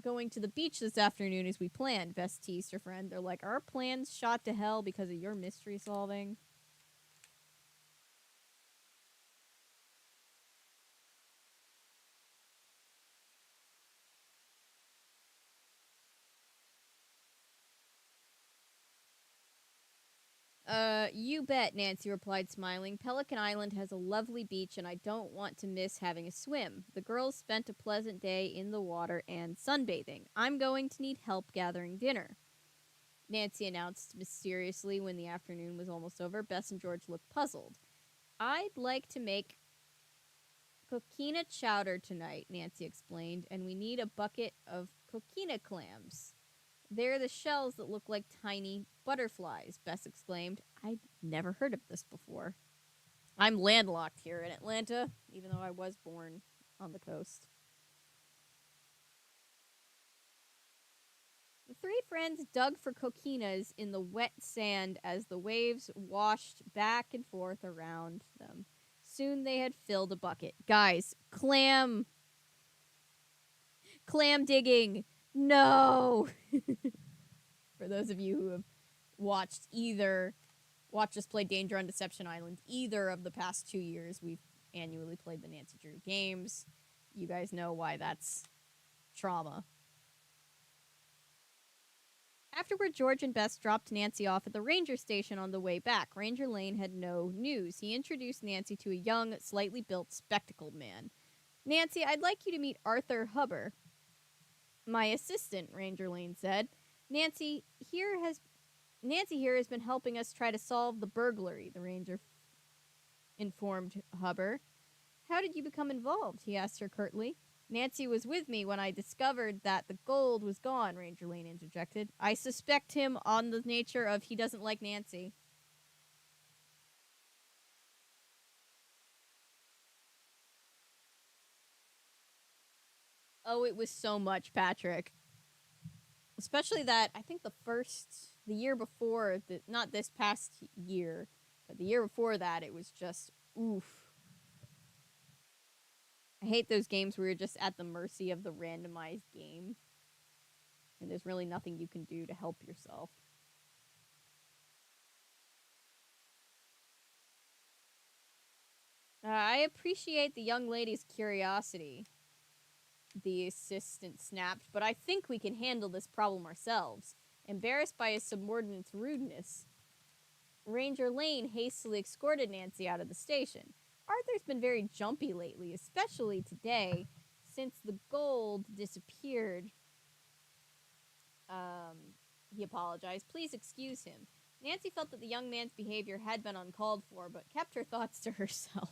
going to the beach this afternoon as we planned? Bess teased her friend. They're like, our plans shot to hell because of your mystery solving. You bet, Nancy replied, smiling. Pelican Island has a lovely beach, and I don't want to miss having a swim. The girls spent a pleasant day in the water and sunbathing. I'm going to need help gathering dinner, Nancy announced mysteriously when the afternoon was almost over. Bess and George looked puzzled. I'd like to make coquina chowder tonight, Nancy explained, and we need a bucket of coquina clams. They're the shells that look like tiny butterflies, Bess exclaimed. I'd never heard of this before. I'm landlocked here in Atlanta, even though I was born on the coast. The three friends dug for coquinas in the wet sand as the waves washed back and forth around them. Soon they had filled a bucket. Guys, clam digging! No! For those of you who have watched us play Danger on Deception Island either of the past 2 years, we've annually played the Nancy Drew games. You guys know why that's trauma. Afterward, George and Bess dropped Nancy off at the ranger station on the way back. Ranger Lane had no news. He introduced Nancy to a young, slightly built, spectacled man. Nancy, I'd like you to meet Arthur Hubbard, my assistant, Ranger Lane said. Nancy here has been helping us try to solve the burglary, the ranger informed Hubbard. How did you become involved? He asked her curtly. Nancy was with me when I discovered that the gold was gone, Ranger Lane interjected. I suspect him on the nature of he doesn't like Nancy. Oh, it was so much, Patrick. Especially that, I think the year before, not this past year, but the year before that, it was just, oof. I hate those games where you're just at the mercy of the randomized game, and there's really nothing you can do to help yourself. I appreciate the young lady's curiosity, the assistant snapped, but I think we can handle this problem ourselves. Embarrassed by his subordinate's rudeness, Ranger Lane hastily escorted Nancy out of the station. Arthur's been very jumpy lately, especially today, since the gold disappeared. He apologized. Please excuse him. Nancy felt that the young man's behavior had been uncalled for, but kept her thoughts to herself.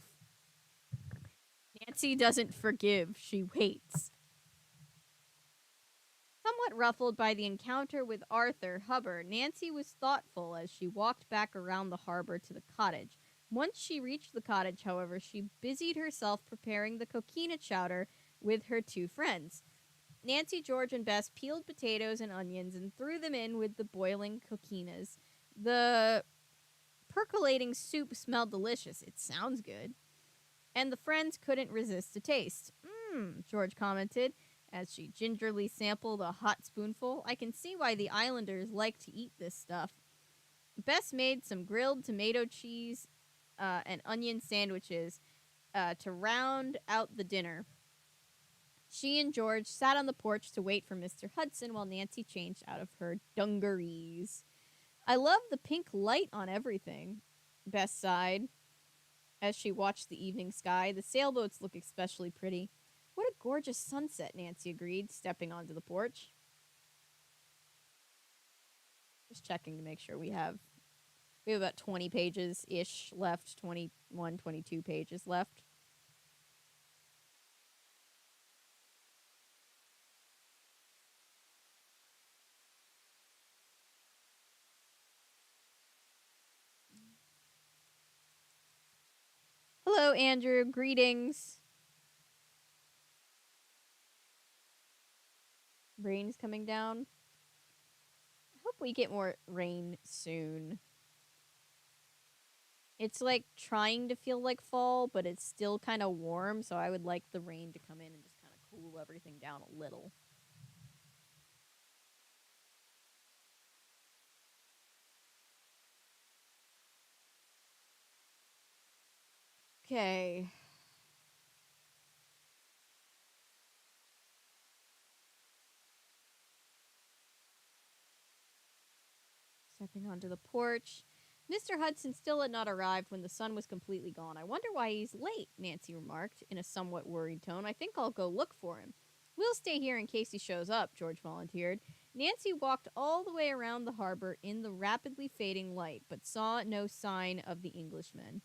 Nancy doesn't forgive, she waits. Somewhat ruffled by the encounter with Arthur Hubbard, Nancy was thoughtful as she walked back around the harbor to the cottage. Once she reached the cottage, however, she busied herself preparing the coquina chowder with her two friends. Nancy, George, and Bess peeled potatoes and onions and threw them in with the boiling coquinas. The percolating soup smelled delicious. It sounds good. And the friends couldn't resist a taste. George commented as she gingerly sampled a hot spoonful. I can see why the islanders like to eat this stuff. Bess made some grilled tomato cheese and onion sandwiches to round out the dinner. She and George sat on the porch to wait for Mr. Hudson while Nancy changed out of her dungarees. I love the pink light on everything, Bess sighed as she watched the evening sky. The sailboats look especially pretty. What a gorgeous sunset, Nancy agreed, stepping onto the porch. Just checking to make sure we have about 20 pages-ish left, 21, 22 pages left. Hello, Andrew. Greetings. Rain's coming down. I hope we get more rain soon. It's like trying to feel like fall, but it's still kind of warm, so I would like the rain to come in and just kind of cool everything down a little. Okay. Stepping onto the porch. Mr. Hudson still had not arrived when the sun was completely gone. I wonder why he's late, Nancy remarked in a somewhat worried tone. I think I'll go look for him. We'll stay here in case he shows up, George volunteered. Nancy walked all the way around the harbor in the rapidly fading light, but saw no sign of the Englishman.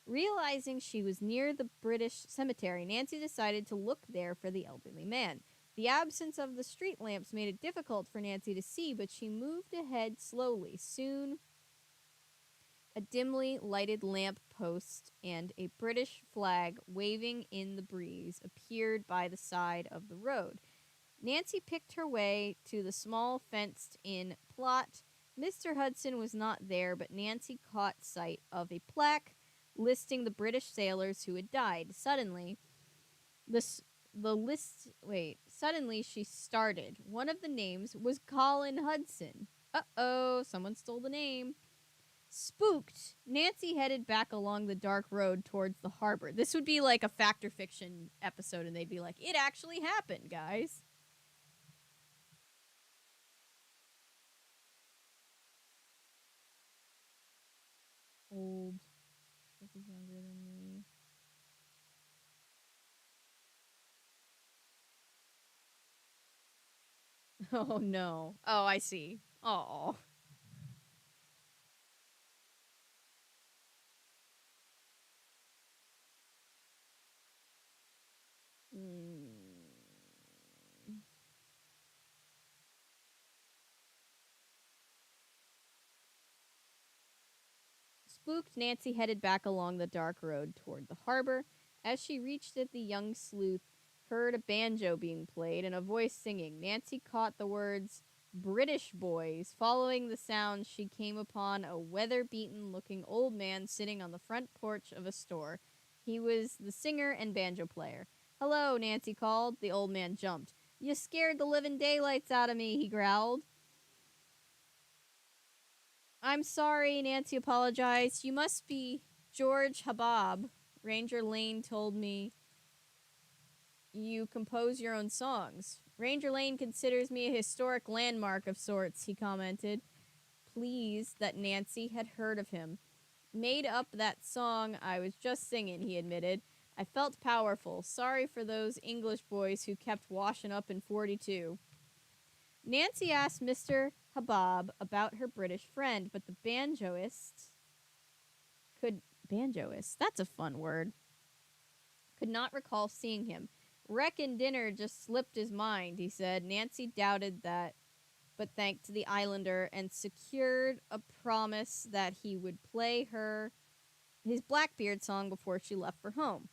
Realizing she was near the British cemetery, Nancy decided to look there for the elderly man. The absence of the street lamps made it difficult for Nancy to see, but she moved ahead slowly. Soon, a dimly lighted lamp post and a British flag waving in the breeze appeared by the side of the road. Nancy picked her way to the small fenced-in plot. Mr. Hudson was not there, but Nancy caught sight of a plaque listing the British sailors who had died. Suddenly, Suddenly she started. One of the names was Colin Hudson. Uh-oh, someone stole the name. Spooked, Nancy headed back along the dark road towards the harbor. This would be like a fact or fiction episode, and they'd be like, it actually happened, guys. Old. This is younger than me. Oh no. Oh, I see. Oh. Spooked, Nancy headed back along the dark road toward the harbor. As she reached it, the young sleuth heard a banjo being played and a voice singing. Nancy caught the words British boys. Following the sound, she came upon a weather-beaten looking old man sitting on the front porch of a store. He was the singer and banjo player. Hello, Nancy called. The old man jumped. You scared the living daylights out of me, he growled. I'm sorry, Nancy apologized. You must be George Habab. Ranger Lane told me you compose your own songs. Ranger Lane considers me a historic landmark of sorts, he commented, pleased that Nancy had heard of him. Made up that song I was just singing, he admitted. I felt powerful. Sorry for those English boys who kept washing up in 42. Nancy asked Mr. Habab about her British friend, but the banjoist, that's a fun word, could not recall seeing him. Reckon dinner just slipped his mind, he said. Nancy doubted that, but thanked the islander and secured a promise that he would play her his Blackbeard song before she left for home.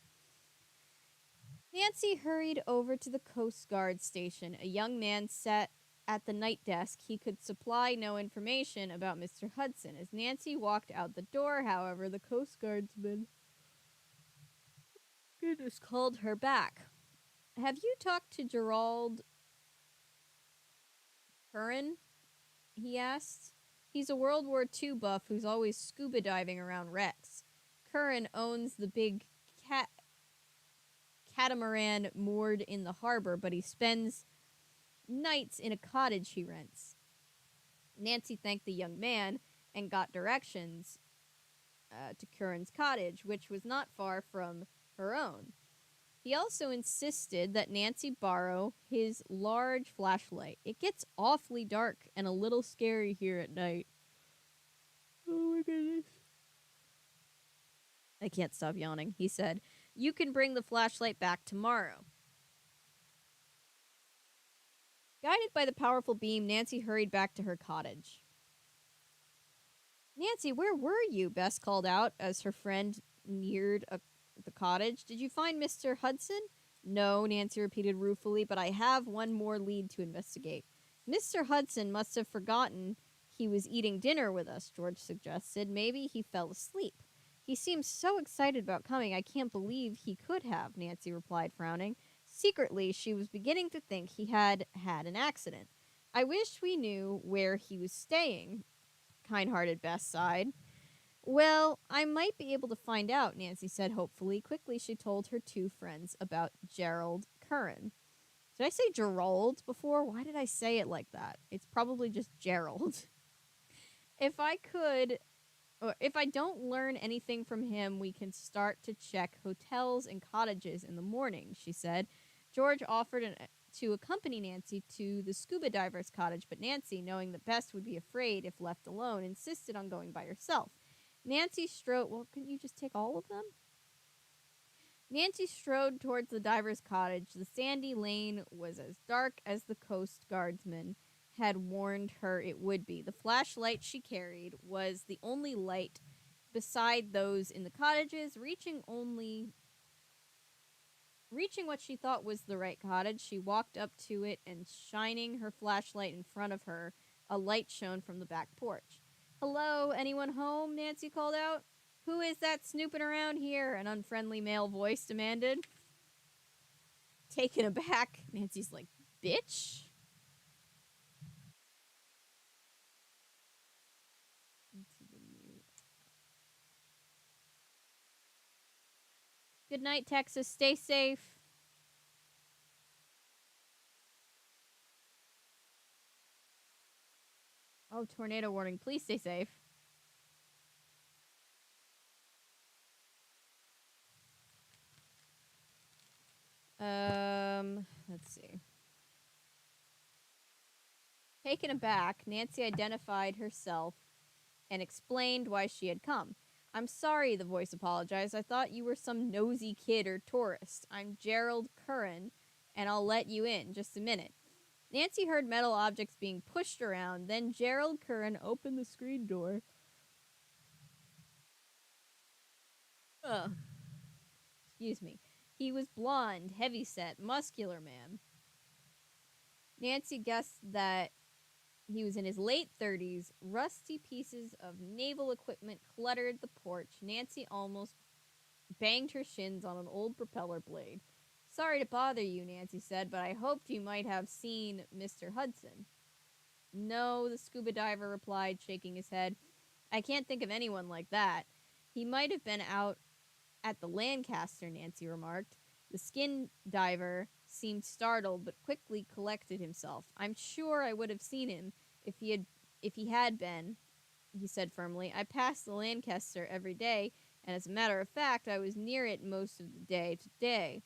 Nancy hurried over to the Coast Guard station. A young man sat at the night desk. He could supply no information about Mr. Hudson. As Nancy walked out the door, however, the Coast Guardsman called her back. Have you talked to Gerald Curran? He asked. He's a World War II buff who's always scuba diving around wrecks. Curran owns the big catamaran moored in the harbor, but he spends nights in a cottage he rents. Nancy thanked the young man and got directions to Curran's cottage, which was not far from her own. He also insisted that Nancy borrow his large flashlight. It gets awfully dark and a little scary here at night. Oh my goodness. I can't stop yawning, he said. You can bring the flashlight back tomorrow. Guided by the powerful beam, Nancy hurried back to her cottage. Nancy, where were you? Bess called out as her friend neared the cottage. Did you find Mr. Hudson? No, Nancy repeated ruefully, but I have one more lead to investigate. Mr. Hudson must have forgotten he was eating dinner with us, George suggested. Maybe he fell asleep. He seems so excited about coming, I can't believe he could have, Nancy replied, frowning. Secretly, she was beginning to think he had had an accident. I wish we knew where he was staying, kind-hearted Bess sighed. Well, I might be able to find out, Nancy said hopefully. Quickly, she told her two friends about Gerald Curran. Did I say Gerald before? Why did I say it like that? It's probably just Gerald. If I don't learn anything from him, we can start to check hotels and cottages in the morning, she said. George offered to accompany Nancy to the scuba diver's cottage, but Nancy, knowing that Bess would be afraid if left alone, insisted on going by herself. Nancy strode... Well, couldn't you just take all of them? Nancy strode towards the diver's cottage. The sandy lane was as dark as the Coast Guardsman had warned her it would be. The flashlight she carried was the only light beside those in the cottages, reaching what she thought was the right cottage. She walked up to it and, shining her flashlight in front of her, a light shone from the back porch. Hello, anyone home? Nancy called out. Who is that snooping around here? An unfriendly male voice demanded. Taken aback, Nancy's like, bitch? Good night, Texas. Stay safe. Oh, tornado warning. Please stay safe. Let's see. Taken aback, Nancy identified herself and explained why she had come. I'm sorry, the voice apologized. I thought you were some nosy kid or tourist. I'm Gerald Curran, and I'll let you in. Just a minute. Nancy heard metal objects being pushed around. Then Gerald Curran opened the screen door. Excuse me. He was blonde, heavyset, muscular man. Nancy guessed that he was in his late 30s. Rusty pieces of naval equipment cluttered the porch. Nancy almost banged her shins on an old propeller blade. Sorry to bother you, Nancy said, but I hoped you might have seen Mr. Hudson. No, the scuba diver replied, shaking his head. I can't think of anyone like that. He might have been out at the Lancaster, Nancy remarked. The skin diver seemed startled, but quickly collected himself. I'm sure I would have seen him if he had been, he said firmly. I pass the Lancaster every day, and as a matter of fact, I was near it most of the day today.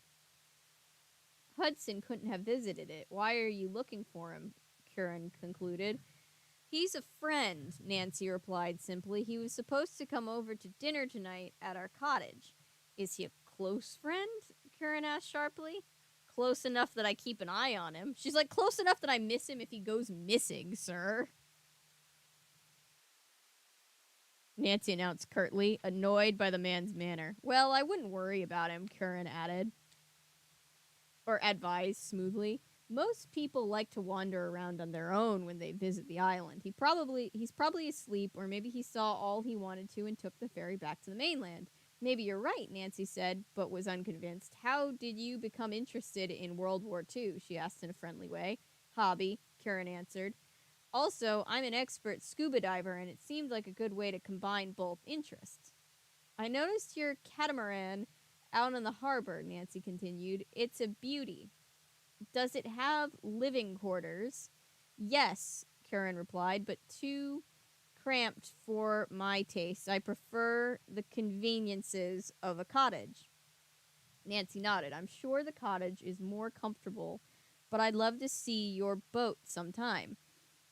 Hudson couldn't have visited it. Why are you looking for him? Curran concluded. He's a friend, Nancy replied simply. He was supposed to come over to dinner tonight at our cottage. Is he a close friend? Curran asked sharply. Close enough that I keep an eye on him. She's like, close enough that I miss him if he goes missing, sir. Nancy announced curtly, annoyed by the man's manner. Well, I wouldn't worry about him, Curran added. Or advised smoothly. Most people like to wander around on their own when they visit the island. He's probably asleep, or maybe he saw all he wanted to and took the ferry back to the mainland. Maybe you're right, Nancy said, but was unconvinced. How did you become interested in World War II? She asked in a friendly way. Hobby, Curran answered. Also, I'm an expert scuba diver, and it seemed like a good way to combine both interests. I noticed your catamaran out in the harbor, Nancy continued. It's a beauty. Does it have living quarters? Yes, Curran replied, but too cramped for my taste. I prefer the conveniences of a cottage. Nancy nodded. I'm sure the cottage is more comfortable, but I'd love to see your boat sometime.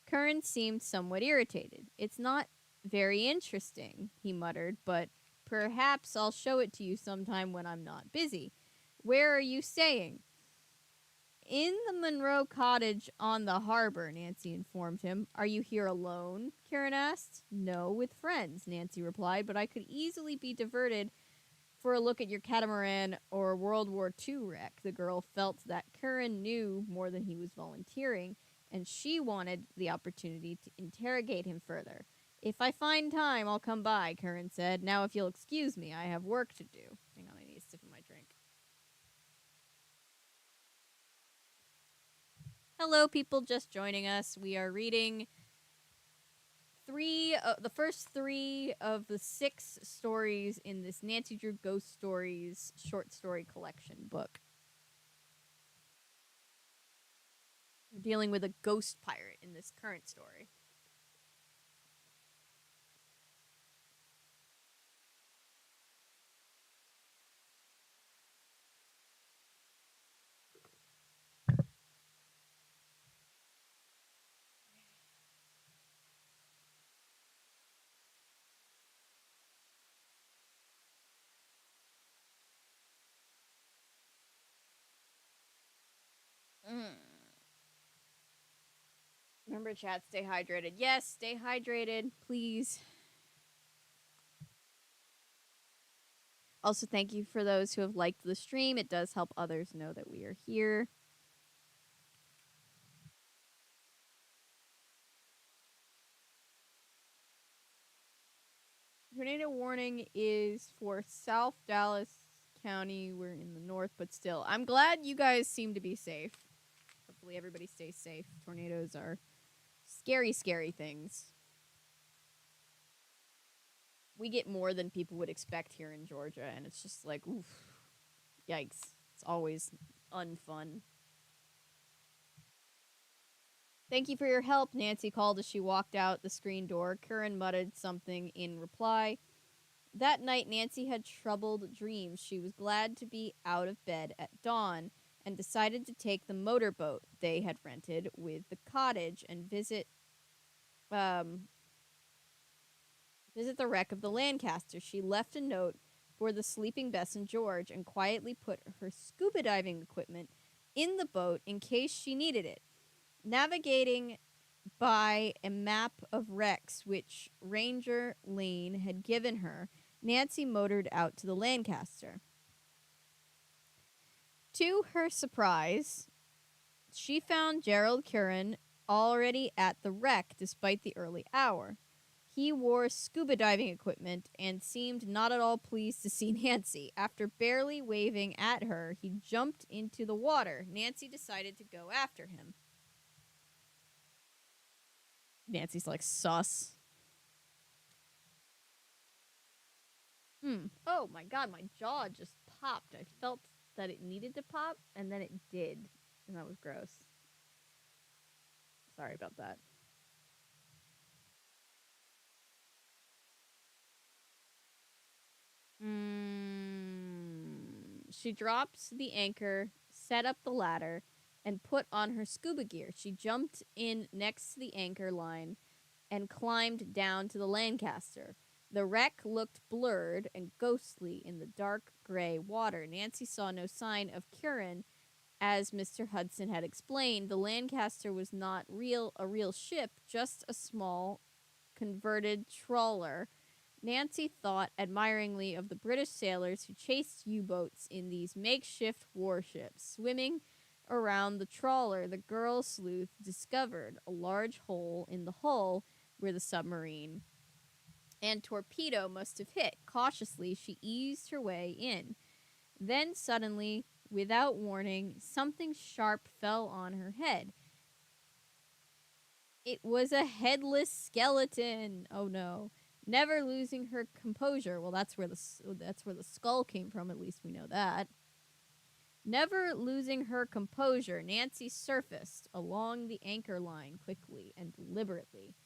Curran seemed somewhat irritated. It's not very interesting, he muttered, but perhaps I'll show it to you sometime when I'm not busy. Where are you staying? In the Monroe cottage on the harbor, Nancy informed him. Are you here alone? Curran asked. No, with friends, Nancy replied, but I could easily be diverted for a look at your catamaran or World War II wreck. The girl felt that Curran knew more than he was volunteering, and she wanted the opportunity to interrogate him further. If I find time, I'll come by, Curran said. Now, if you'll excuse me, I have work to do. Hang on, I need a sip of my drink. Hello, people just joining us. We are reading the first 3 of the 6 stories in this Nancy Drew Ghost Stories short story collection book. We're dealing with a ghost pirate in this current story. Remember, chat, stay hydrated. Yes, stay hydrated, please. Also, thank you for those who have liked the stream. It does help others know that we are here. Tornado warning is for South Dallas County. We're in the north, but still. I'm glad you guys seem to be safe. Hopefully everybody stays safe. Tornadoes are scary, scary things. We get more than people would expect here in Georgia, and it's just like, oof, yikes. It's always unfun. Thank you for your help, Nancy called as she walked out the screen door. Curran muttered something in reply. That night, Nancy had troubled dreams. She was glad to be out of bed at dawn and decided to take the motorboat they had rented with the cottage and visit the wreck of the Lancaster. She left a note for the sleeping Bess and George and quietly put her scuba diving equipment in the boat in case she needed it. Navigating by a map of wrecks which Ranger Lane had given her, Nancy motored out to the Lancaster. To her surprise, she found Gerald Curran already at the wreck despite the early hour. He wore scuba diving equipment and seemed not at all pleased to see Nancy. After barely waving at her, he jumped into the water. Nancy decided to go after him. Nancy's like, sus. Oh my god, my jaw just popped. I felt that it needed to pop, and then it did. And that was gross. Sorry about that. She drops the anchor, set up the ladder, and put on her scuba gear. She jumped in next to the anchor line and climbed down to the Lancaster. The wreck looked blurred and ghostly in the dark gray water. Nancy saw no sign of Curran. As Mr. Hudson had explained, the Lancaster was not a real ship, just a small converted trawler. Nancy thought admiringly of the British sailors who chased U-boats in these makeshift warships. Swimming around the trawler, the girl sleuth discovered a large hole in the hull where the submarine and torpedo must have hit. Cautiously, she eased her way in. Then suddenly, without warning, something sharp fell on her head. It was a headless skeleton. Oh no. Never losing her composure. Well, that's where the skull came from, at least we know that. Never losing her composure, Nancy surfaced along the anchor line quickly and deliberately.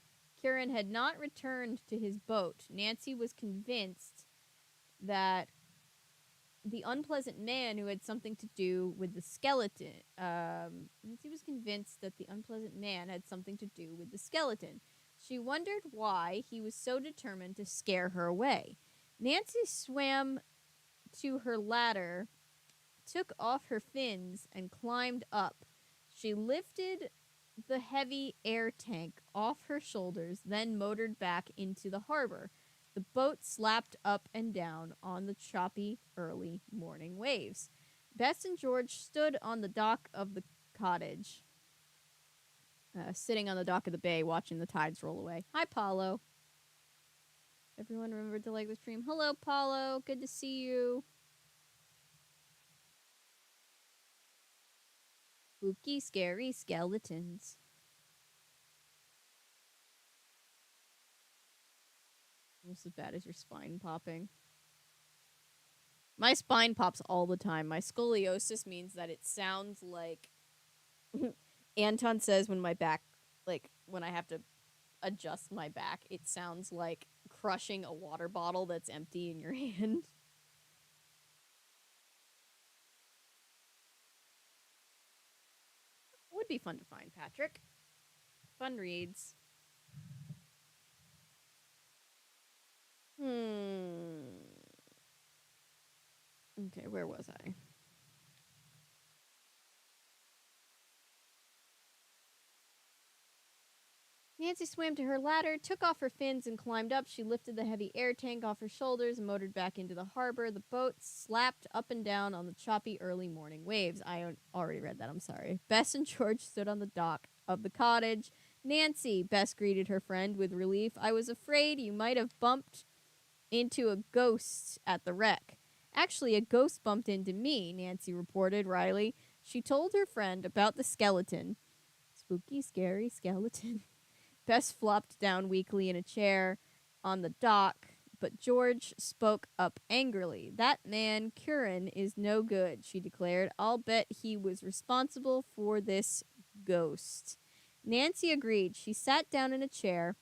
Curran had not returned to his boat. Nancy was convinced that the unpleasant man who had something to do with the skeleton. Nancy was convinced that the unpleasant man had something to do with the skeleton. She wondered why he was so determined to scare her away. Nancy swam to her ladder, took off her fins, and climbed up. She lifted the heavy air tank off her shoulders, then motored back into the harbor. The boat slapped up and down on the choppy early morning waves. Bess and George stood on the dock of the cottage, sitting on the dock of the bay, watching the tides roll away. Hi, Paulo. Everyone remembered to like the stream. Hello, Paulo. Good to see you. Spooky, scary skeletons. Almost as bad as your spine popping. My spine pops all the time. My scoliosis means that it sounds like Anton says when my back, like when I have to adjust my back, it sounds like crushing a water bottle that's empty in your hand. Would be fun to find, Patrick. Fun reads. Okay, where was I? Nancy swam to her ladder, took off her fins, and climbed up. She lifted the heavy air tank off her shoulders and motored back into the harbor. The boat slapped up and down on the choppy early morning waves. I already read that, I'm sorry. Bess and George stood on the dock of the cottage. Nancy, Bess greeted her friend with relief. I was afraid you might have bumped into a ghost at the wreck. Actually, a ghost bumped into me, Nancy reported wryly. She told her friend about the skeleton. Spooky, scary skeleton. Bess flopped down weakly in a chair on the dock, but George spoke up angrily. That man, Curran, is no good, she declared. I'll bet he was responsible for this ghost. Nancy agreed. She sat down in a chair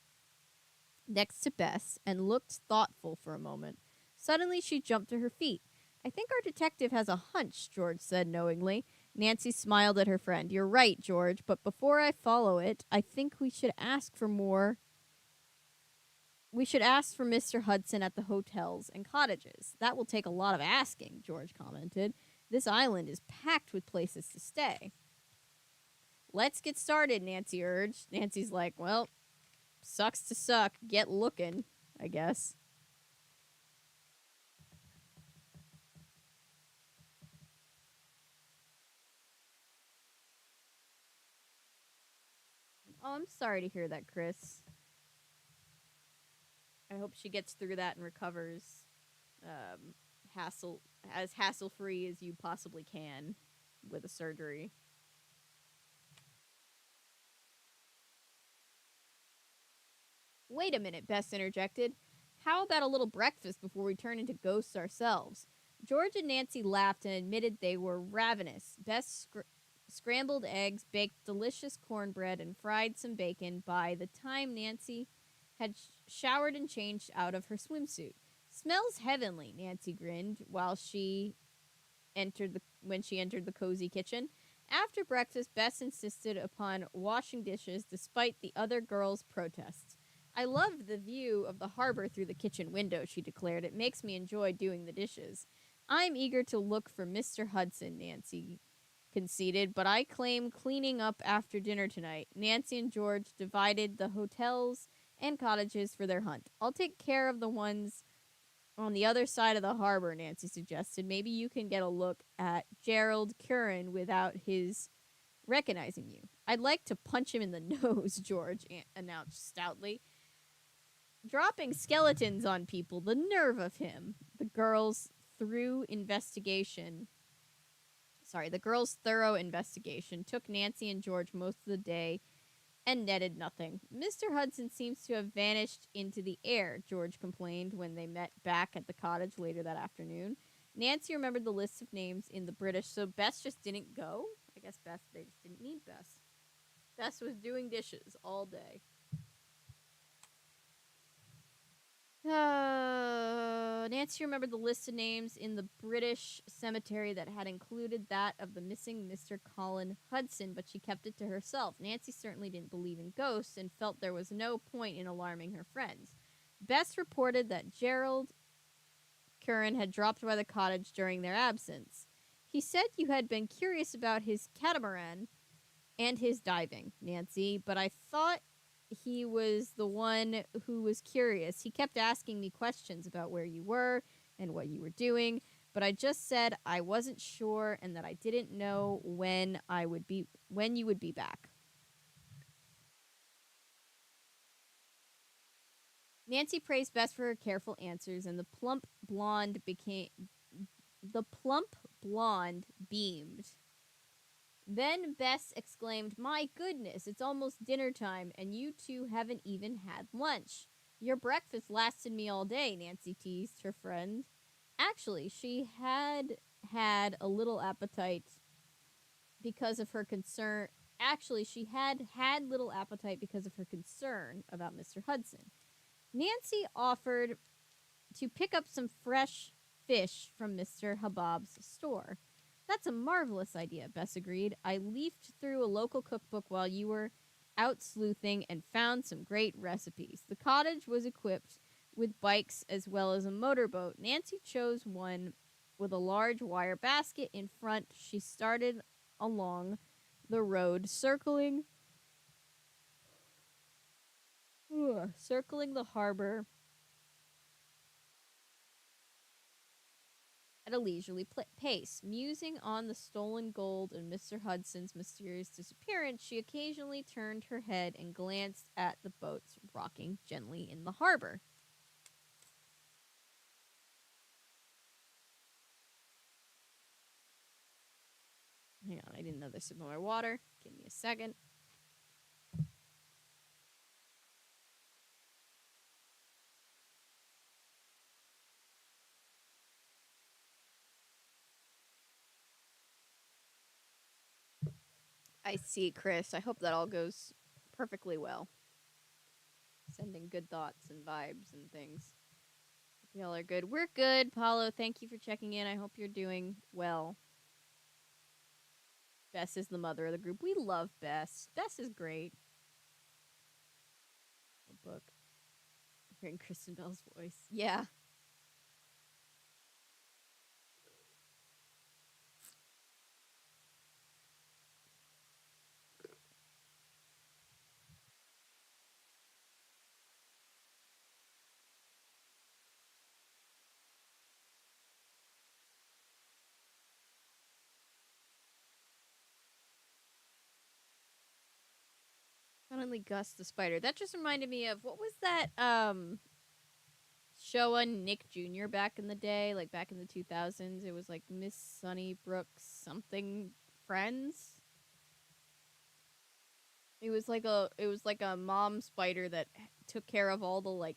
next to Bess and looked thoughtful for a moment. Suddenly, she jumped to her feet. I think our detective has a hunch, George said knowingly. Nancy smiled at her friend. You're right, George, but before I follow it, I think we should ask for more. We should ask for Mr. Hudson at the hotels and cottages. That will take a lot of asking, George commented. This island is packed with places to stay. Let's get started, Nancy urged. Nancy's like, well, sucks to suck. Get looking, I guess. Oh, I'm sorry to hear that, Chris. I hope she gets through that and recovers um, hassle as hassle free as you possibly can with a surgery. Wait a minute, Bess interjected. How about a little breakfast before we turn into ghosts ourselves? George and Nancy laughed and admitted they were ravenous. Bess scrambled eggs, baked delicious cornbread, and fried some bacon by the time Nancy had showered and changed out of her swimsuit. Smells heavenly, Nancy grinned while she entered the cozy kitchen. After breakfast, Bess insisted upon washing dishes despite the other girls' protests. I love the view of the harbor through the kitchen window, she declared. It makes me enjoy doing the dishes. I'm eager to look for Mr. Hudson, Nancy conceded, but I claim cleaning up after dinner tonight. Nancy and George divided the hotels and cottages for their hunt. I'll take care of the ones on the other side of the harbor, Nancy suggested. Maybe you can get a look at Gerald Curran without his recognizing you. I'd like to punch him in the nose, George announced stoutly. Dropping skeletons on people, the nerve of him. The girls' thorough investigation took Nancy and George most of the day and netted nothing. Mr. Hudson seems to have vanished into the air, George complained when they met back at the cottage later that afternoon. Nancy remembered the list of names in the British, so Bess just didn't go. I guess they just didn't need Bess. Bess was doing dishes all day. Nancy remembered the list of names in the British cemetery that had included that of the missing Mr. Colin Hudson, but she kept it to herself. Nancy certainly didn't believe in ghosts and felt there was no point in alarming her friends. Bess reported that Gerald Curran had dropped by the cottage during their absence. He said you had been curious about his catamaran and his diving, Nancy, but I thought he was the one who was curious. He kept asking me questions about where you were and what you were doing, but I just said I wasn't sure and that I didn't know when you would be back. Nancy praised Bess for her careful answers, and the plump blonde beamed. Then Bess exclaimed, My goodness, it's almost dinner time, and you two haven't even had lunch. Your breakfast lasted me all day, Nancy teased her friend. Actually, she had a little appetite because of her concern. Actually, she had little appetite because of her concern about Mr. Hudson. Nancy offered to pick up some fresh fish from Mr. Habab's store. That's a marvelous idea, Bess agreed. I leafed through a local cookbook while you were out sleuthing and found some great recipes. The cottage was equipped with bikes as well as a motorboat. Nancy chose one with a large wire basket in front. She started along the road, circling the harbor at a leisurely pace. Musing on the stolen gold and Mr. Hudson's mysterious disappearance, she occasionally turned her head and glanced at the boats rocking gently in the harbor. Hang on, I need another sip of my water. Give me a second. I see, Chris. I hope that all goes perfectly well. Sending good thoughts and vibes and things. Hope y'all are good. We're good, Paulo. Thank you for checking in. I hope you're doing well. Bess is the mother of the group. We love Bess. Bess is great. A book. Hearing Kristen Bell's voice. Yeah. only Gus the spider. That just reminded me of what was that show on Nick Jr. back in the day, like back in the 2000s. It was like Miss Sunnybrook's something friends. It was like a mom spider that took care of all the like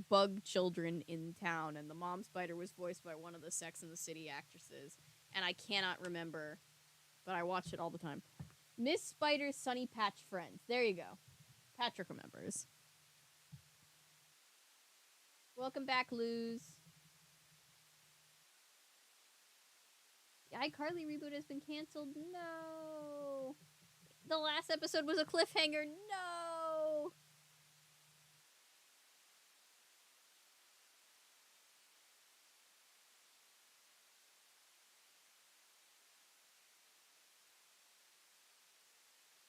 bug children in town, and the mom spider was voiced by one of the Sex and the City actresses, and I cannot remember, but I watched it all the time. Miss Spider's Sunny Patch Friends. There you go. Patrick remembers. Welcome back, Luz. The iCarly reboot has been canceled. No. The last episode was a cliffhanger. No.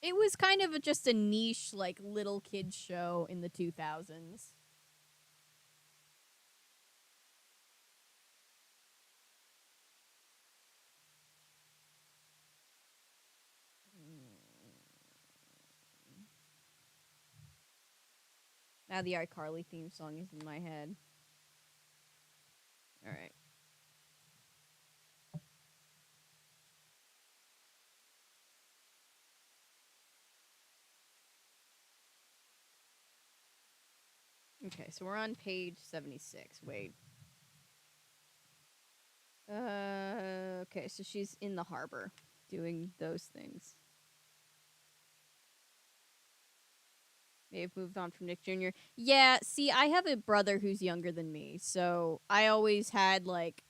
It was kind of just a niche, like, little kids show in the 2000s. Now the iCarly theme song is in my head. Alright. Okay, so we're on page 76. Wait. Okay, so she's in the harbor doing those things. May have moved on from Nick Jr. Yeah, see, I have a brother who's younger than me, so I always had like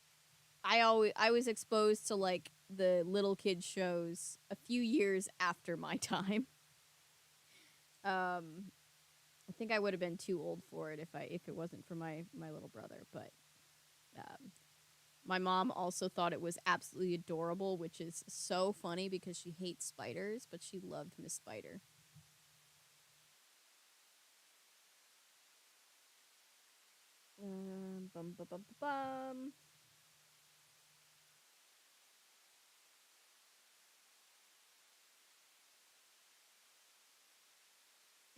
I was exposed to like the little kid shows a few years after my time. I think I would have been too old for it if it wasn't for my little brother, but my mom also thought it was absolutely adorable, which is so funny because she hates spiders, but she loved Miss Spider. Bum, bum, bum, bum.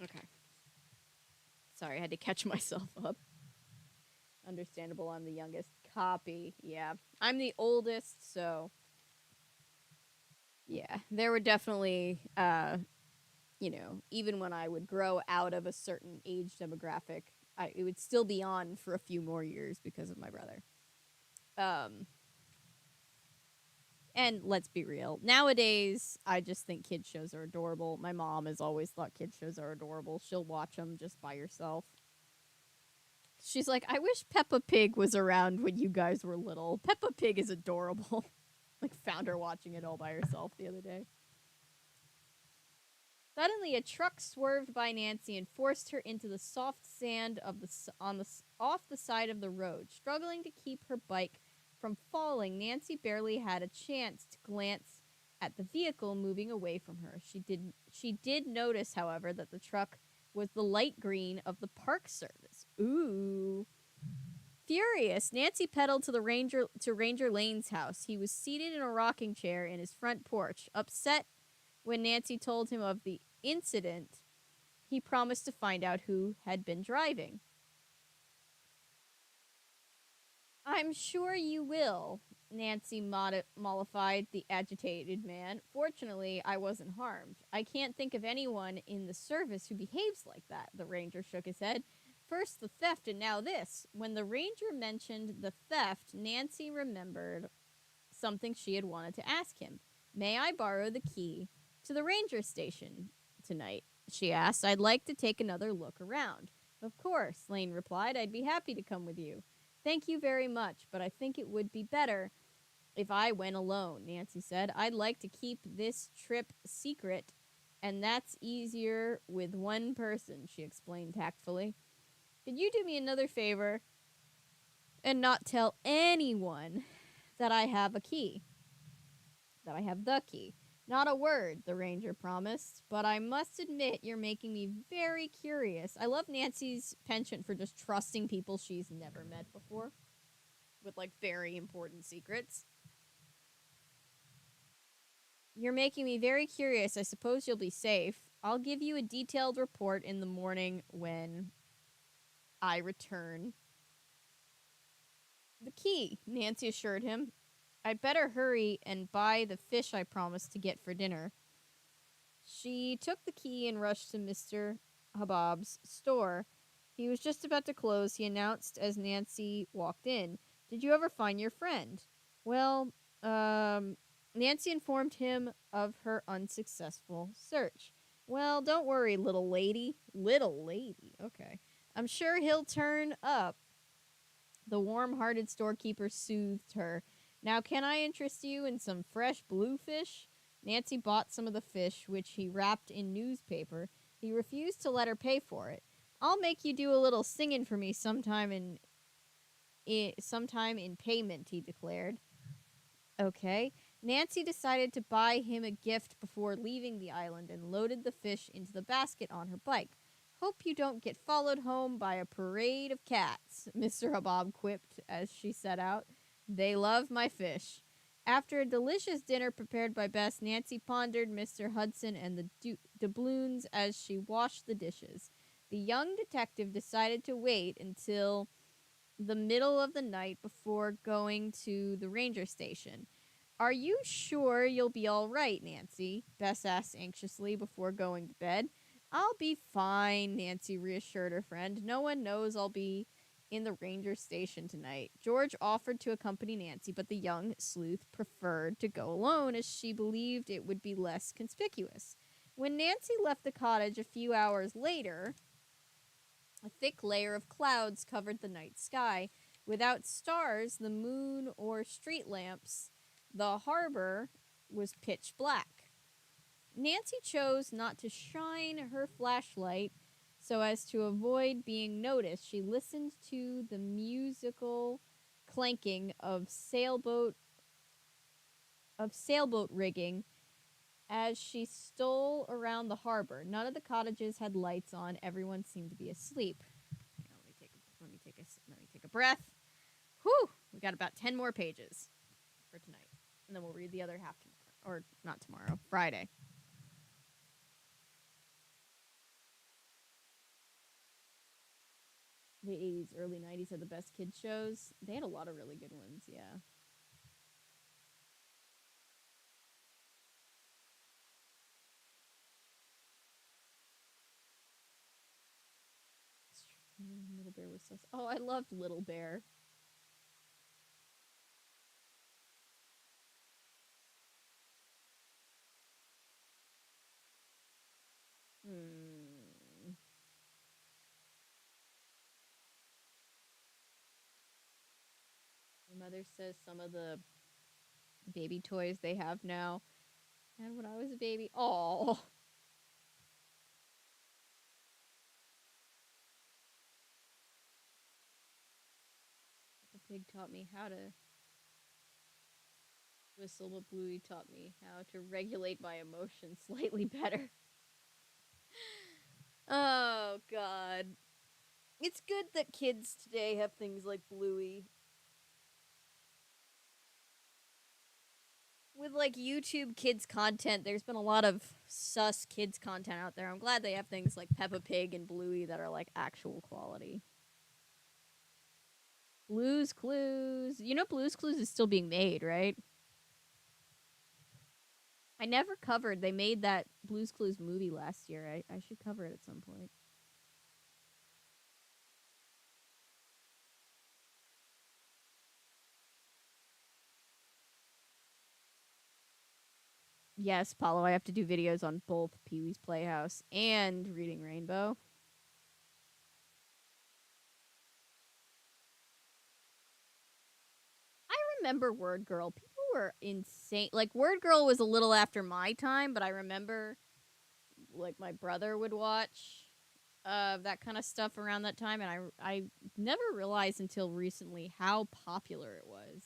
Okay. Sorry, I had to catch myself up. Understandable, I'm the youngest. Copy. Yeah. I'm the oldest, so yeah. There were definitely even when I would grow out of a certain age demographic, it would still be on for a few more years because of my brother. And let's be real. Nowadays, I just think kids shows are adorable. My mom has always thought kids shows are adorable. She'll watch them just by herself. She's like, I wish Peppa Pig was around when you guys were little. Peppa Pig is adorable. Like, found her watching it all by herself the other day. Suddenly, a truck swerved by Nancy and forced her into the soft sand off the side of the road. Struggling to keep her bike from falling, Nancy barely had a chance to glance at the vehicle moving away from her. She did notice, however, that the truck was the light green of the Park Service. Ooh. Furious, Nancy pedaled to Ranger Lane's house. He was seated in a rocking chair in his front porch. Upset when Nancy told him of the incident, he promised to find out who had been driving. I'm sure you will, Nancy mollified the agitated man. Fortunately, I wasn't harmed. I can't think of anyone in the service who behaves like that. The ranger shook his head. First the theft and now this. When the ranger mentioned the theft, Nancy remembered something she had wanted to ask him. May I borrow the key to the ranger station tonight? She asked. I'd like to take another look around. Of course, Lane replied. I'd be happy to come with you. Thank you very much, but I think it would be better if I went alone, Nancy said. I'd like to keep this trip secret, and that's easier with one person, she explained tactfully. Could you do me another favor and not tell anyone that I have a key? That I have the key. Not a word, the ranger promised, but I must admit you're making me very curious. I love Nancy's penchant for just trusting people she's never met before with, like, very important secrets. You're making me very curious. I suppose you'll be safe. I'll give you a detailed report in the morning when I return. The key, Nancy assured him. I'd better hurry and buy the fish I promised to get for dinner. She took the key and rushed to Mr. Habab's store. He was just about to close, he announced as Nancy walked in. Did you ever find your friend? Well, Nancy informed him of her unsuccessful search. Well, don't worry, little lady. Little lady, okay. I'm sure he'll turn up. The warm-hearted storekeeper soothed her. Now, can I interest you in some fresh bluefish? Nancy bought some of the fish, which he wrapped in newspaper. He refused to let her pay for it. I'll make you do a little singing for me sometime in payment, he declared. Okay. Nancy decided to buy him a gift before leaving the island and loaded the fish into the basket on her bike. Hope you don't get followed home by a parade of cats, Mr. Habab quipped as she set out. They love my fish. After a delicious dinner prepared by Bess, Nancy pondered Mr. Hudson and the doubloons as she washed the dishes. The young detective decided to wait until the middle of the night before going to the ranger station. Are you sure you'll be all right, Nancy? Bess asked anxiously before going to bed. I'll be fine, Nancy reassured her friend. No one knows I'll be in the ranger station tonight. George offered to accompany Nancy, but the young sleuth preferred to go alone as she believed it would be less conspicuous. When Nancy left the cottage a few hours later, a thick layer of clouds covered the night sky. Without stars, the moon, or street lamps, the harbor was pitch black. Nancy chose not to shine her flashlight so as to avoid being noticed. She listened to the musical clanking of sailboat rigging as she stole around the harbor. None of the cottages had lights on. Everyone seemed to be asleep. Hang on, let me take a breath. Whew! We got about 10 more pages for tonight, and then we'll read the other half tomorrow, or not tomorrow, Friday. The 80s, early 90s had the best kids shows. They had a lot of really good ones, yeah. Little Bear was so. Oh, I loved Little Bear. My mother says some of the baby toys they have now. And when I was a baby, oh, the pig taught me how to whistle, but Bluey taught me how to regulate my emotions slightly better. Oh, God. It's good that kids today have things like Bluey. With like YouTube kids content, there's been a lot of sus kids content out there. I'm glad they have things like Peppa Pig and Bluey that are like actual quality. Blue's Clues. You know Blue's Clues is still being made, right? I never covered. They made that Blue's Clues movie last year. I should cover it at some point. Yes, Paulo, I have to do videos on both Pee-wee's Playhouse and Reading Rainbow. I remember Word Girl. People were insane. Like, Word Girl was a little after my time, but I remember, like, my brother would watch that kind of stuff around that time, and I never realized until recently how popular it was.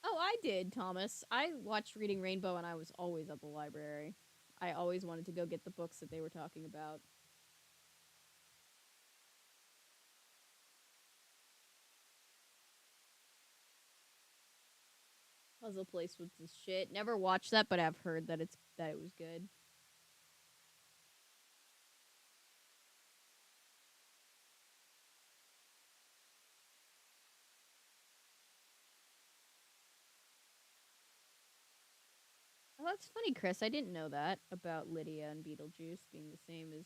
Oh, I did, Thomas. I watched Reading Rainbow, and I was always at the library. I always wanted to go get the books that they were talking about. Puzzle Place was the shit. Never watched that, but I've heard that it was good. Oh, that's funny, Chris. I didn't know that about Lydia and Beetlejuice being the same as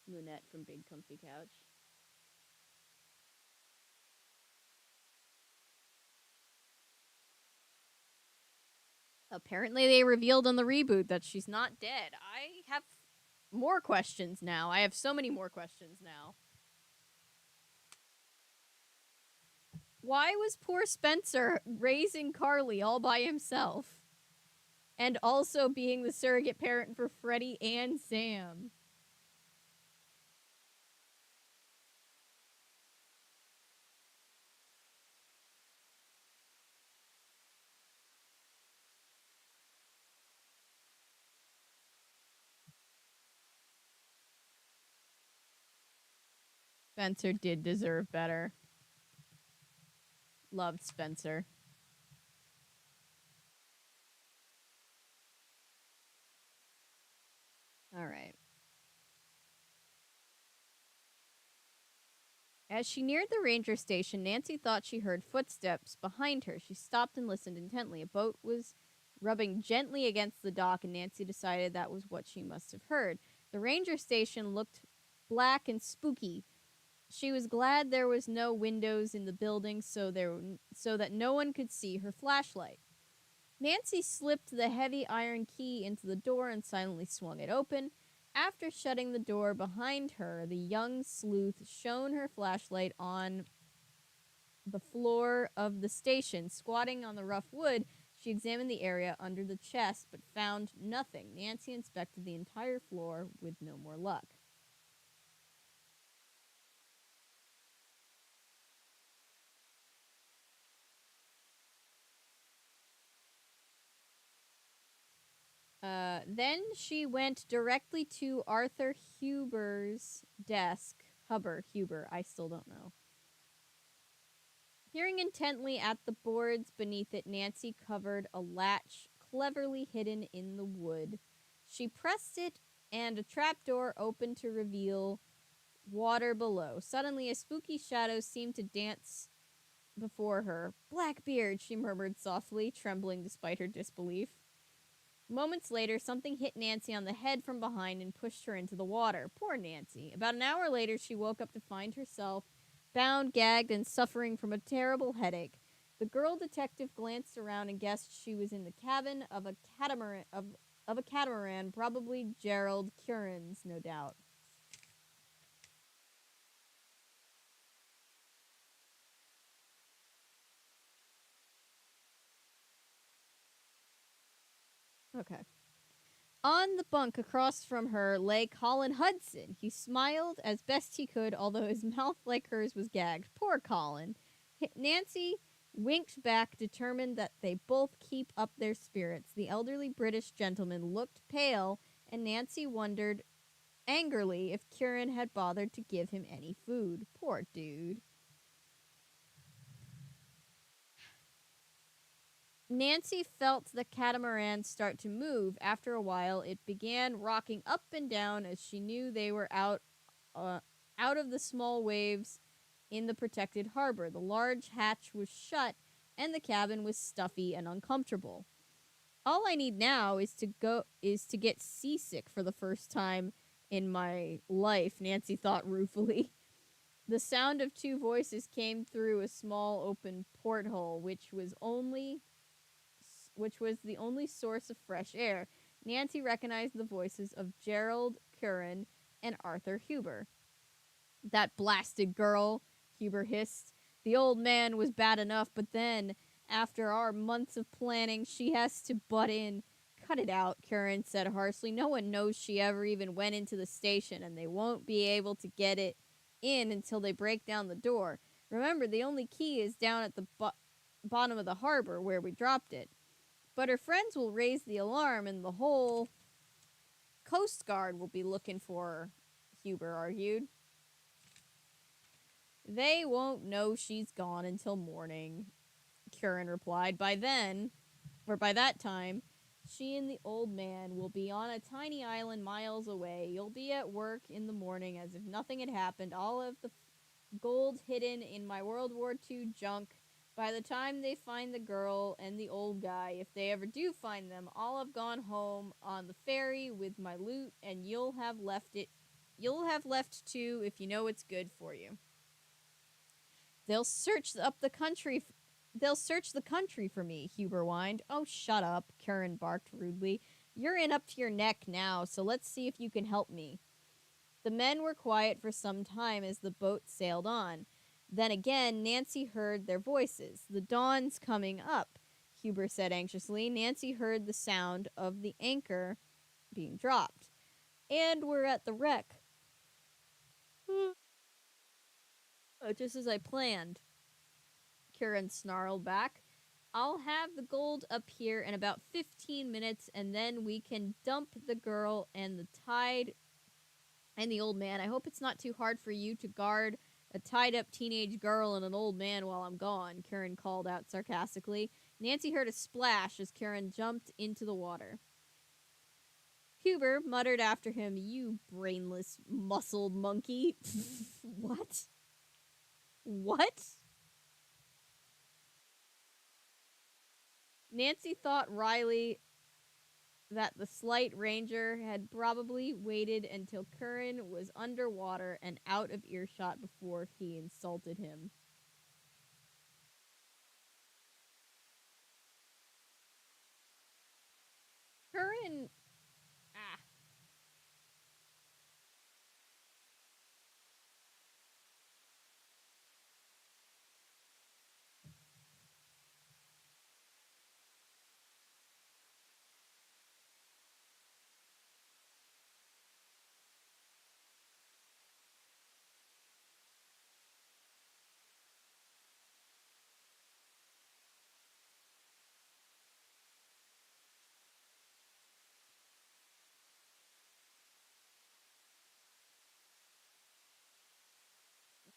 Lynette from Big Comfy Couch. Apparently, they revealed on the reboot that she's not dead. I have more questions now. I have so many more questions now. Why was poor Spencer raising Carly all by himself? And also being the surrogate parent for Freddie and Sam? Spencer did deserve better. Loved Spencer. All right. As she neared the ranger station, Nancy thought she heard footsteps behind her. She stopped and listened intently. A boat was rubbing gently against the dock, and Nancy decided that was what she must have heard. The ranger station looked black and spooky. She was glad there was no windows in the building so that no one could see her flashlight. Nancy slipped the heavy iron key into the door and silently swung it open. After shutting the door behind her, the young sleuth shone her flashlight on the floor of the station. Squatting on the rough wood, she examined the area under the chest but found nothing. Nancy inspected the entire floor with no more luck. Then she went directly to Arthur Huber's desk. Huber, I still don't know. Peering intently at the boards beneath it, Nancy covered a latch cleverly hidden in the wood. She pressed it, and a trapdoor opened to reveal water below. Suddenly, a spooky shadow seemed to dance before her. Blackbeard, she murmured softly, trembling despite her disbelief. Moments later, something hit Nancy on the head from behind and pushed her into the water. Poor Nancy. About an hour later, she woke up to find herself bound, gagged, and suffering from a terrible headache. The girl detective glanced around and guessed she was in the cabin of a catamaran, probably Gerald Curran's, no doubt. Okay. On the bunk across from her lay Colin Hudson. He smiled as best he could, although his mouth, like hers, was gagged. Poor Colin. Nancy winked back, determined that they both keep up their spirits. The elderly British gentleman looked pale, and Nancy wondered angrily if Curran had bothered to give him any food. Poor dude. Nancy felt the catamaran start to move. After a while, it began rocking up and down as she knew they were uh, out of the small waves in the protected harbor. The large hatch was shut, and the cabin was stuffy and uncomfortable. All I need now is to get seasick for the first time in my life, Nancy thought ruefully. The sound of two voices came through a small open porthole, which was the only source of fresh air. Nancy recognized the voices of Gerald Curran and Arthur Huber. That blasted girl, Huber hissed. The old man was bad enough, but then, after our months of planning, she has to butt in. Cut it out, Curran said harshly. No one knows she ever even went into the station, and they won't be able to get it in until they break down the door. Remember, the only key is down at the bottom of the harbor where we dropped it. But her friends will raise the alarm, and the whole Coast Guard will be looking for her, Huber argued. They won't know she's gone until morning. Curran replied. By that time, she and the old man will be on a tiny island miles away. You'll be at work in the morning as if nothing had happened. All of the gold hidden in my World War II junk. By the time they find the girl and the old guy, if they ever do find them, I'll have gone home on the ferry with my loot, and you'll have left it. You'll have left too if you know it's good for you. They'll search up the country. They'll search the country for me, Huber whined. Oh, shut up, Curran barked rudely. You're in up to your neck now, so let's see if you can help me. The men were quiet for some time as the boat sailed on. Then again, Nancy heard their voices. The dawn's coming up, Huber said anxiously. Nancy heard the sound of the anchor being dropped. And we're at the wreck. Just as I planned, Curran snarled back. I'll have the gold up here in about 15 minutes, and then we can dump the girl and the tide and the old man. I hope it's not too hard for you to guard a tied-up teenage girl and an old man while I'm gone, Curran called out sarcastically. Nancy heard a splash as Curran jumped into the water. Huber muttered after him, You brainless, muscled monkey. What? What? Nancy thought wryly that the slight ranger had probably waited until Curran was underwater and out of earshot before he insulted him. Curran... Ah.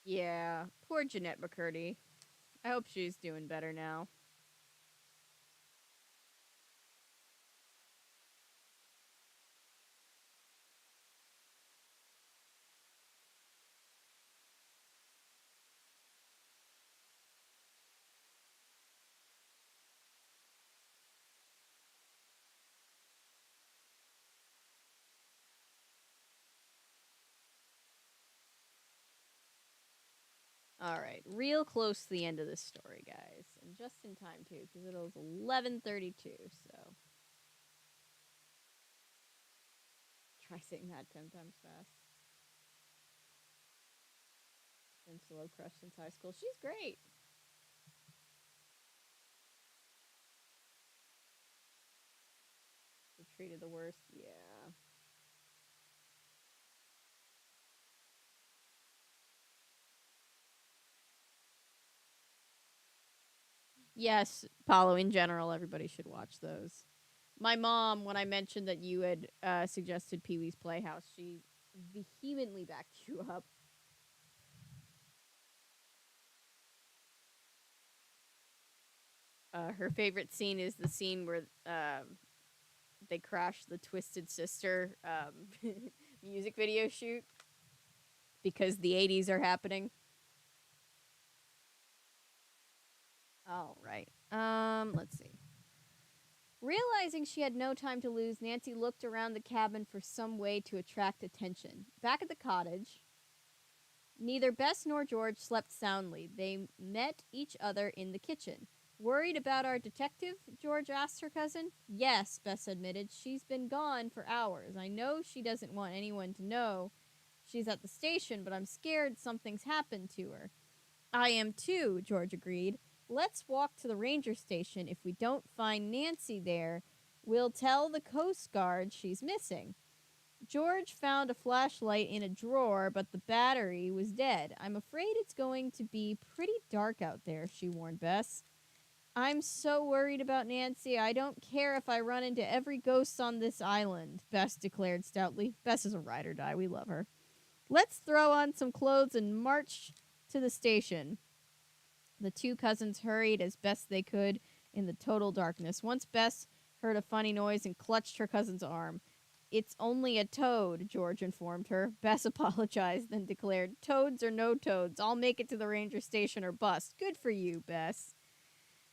Yeah, poor Jeanette McCurdy. I hope she's doing better now. Alright, real close to the end of this story, guys. And just in time, too, because it was 11:32, so... Try saying that 10 times fast. Been slow crush since high school. She's great. They treated the worst. Yeah. Yes, Paulo, in general, everybody should watch those. My mom, when I mentioned that you had suggested Pee Wee's Playhouse, she vehemently backed you up. Her favorite scene is the scene where they crash the Twisted Sister music video shoot because the 80s are happening. All right. Let's see. Realizing she had no time to lose, Nancy looked around the cabin for some way to attract attention. Back at the cottage, neither Bess nor George slept soundly. They met each other in the kitchen. Worried about our detective? George asked her cousin. Yes, Bess admitted. She's been gone for hours. I know she doesn't want anyone to know she's at the station, but I'm scared something's happened to her. I am too, George agreed. Let's walk to the ranger station. If we don't find Nancy there, we'll tell the Coast Guard she's missing. George found a flashlight in a drawer, but the battery was dead. I'm afraid it's going to be pretty dark out there, she warned Bess. I'm so worried about Nancy, I don't care if I run into every ghost on this island, Bess declared stoutly. Bess is a ride or die. We love her. Let's throw on some clothes and march to the station. The two cousins hurried as best they could in the total darkness. Once Bess heard a funny noise and clutched her cousin's arm. It's only a toad, George informed her. Bess apologized, then declared, Toads or no toads, I'll make it to the ranger station or bust. Good for you, Bess.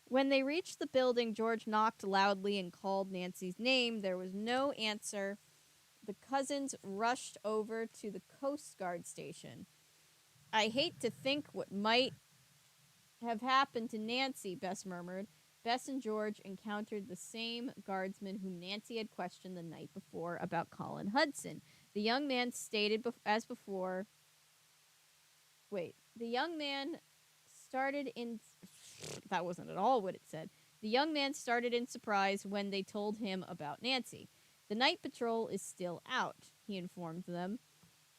When they reached the building, George knocked loudly and called Nancy's name. There was no answer. The cousins rushed over to the Coast Guard station. I hate to think what might have happened to Nancy, Bess murmured. Bess and George encountered the same guardsman whom Nancy had questioned the night before about Colin Hudson. The young man stated as before. Wait, the young man started in. That wasn't at all what it said. The young man started in surprise when they told him about Nancy. The night patrol is still out, he informed them.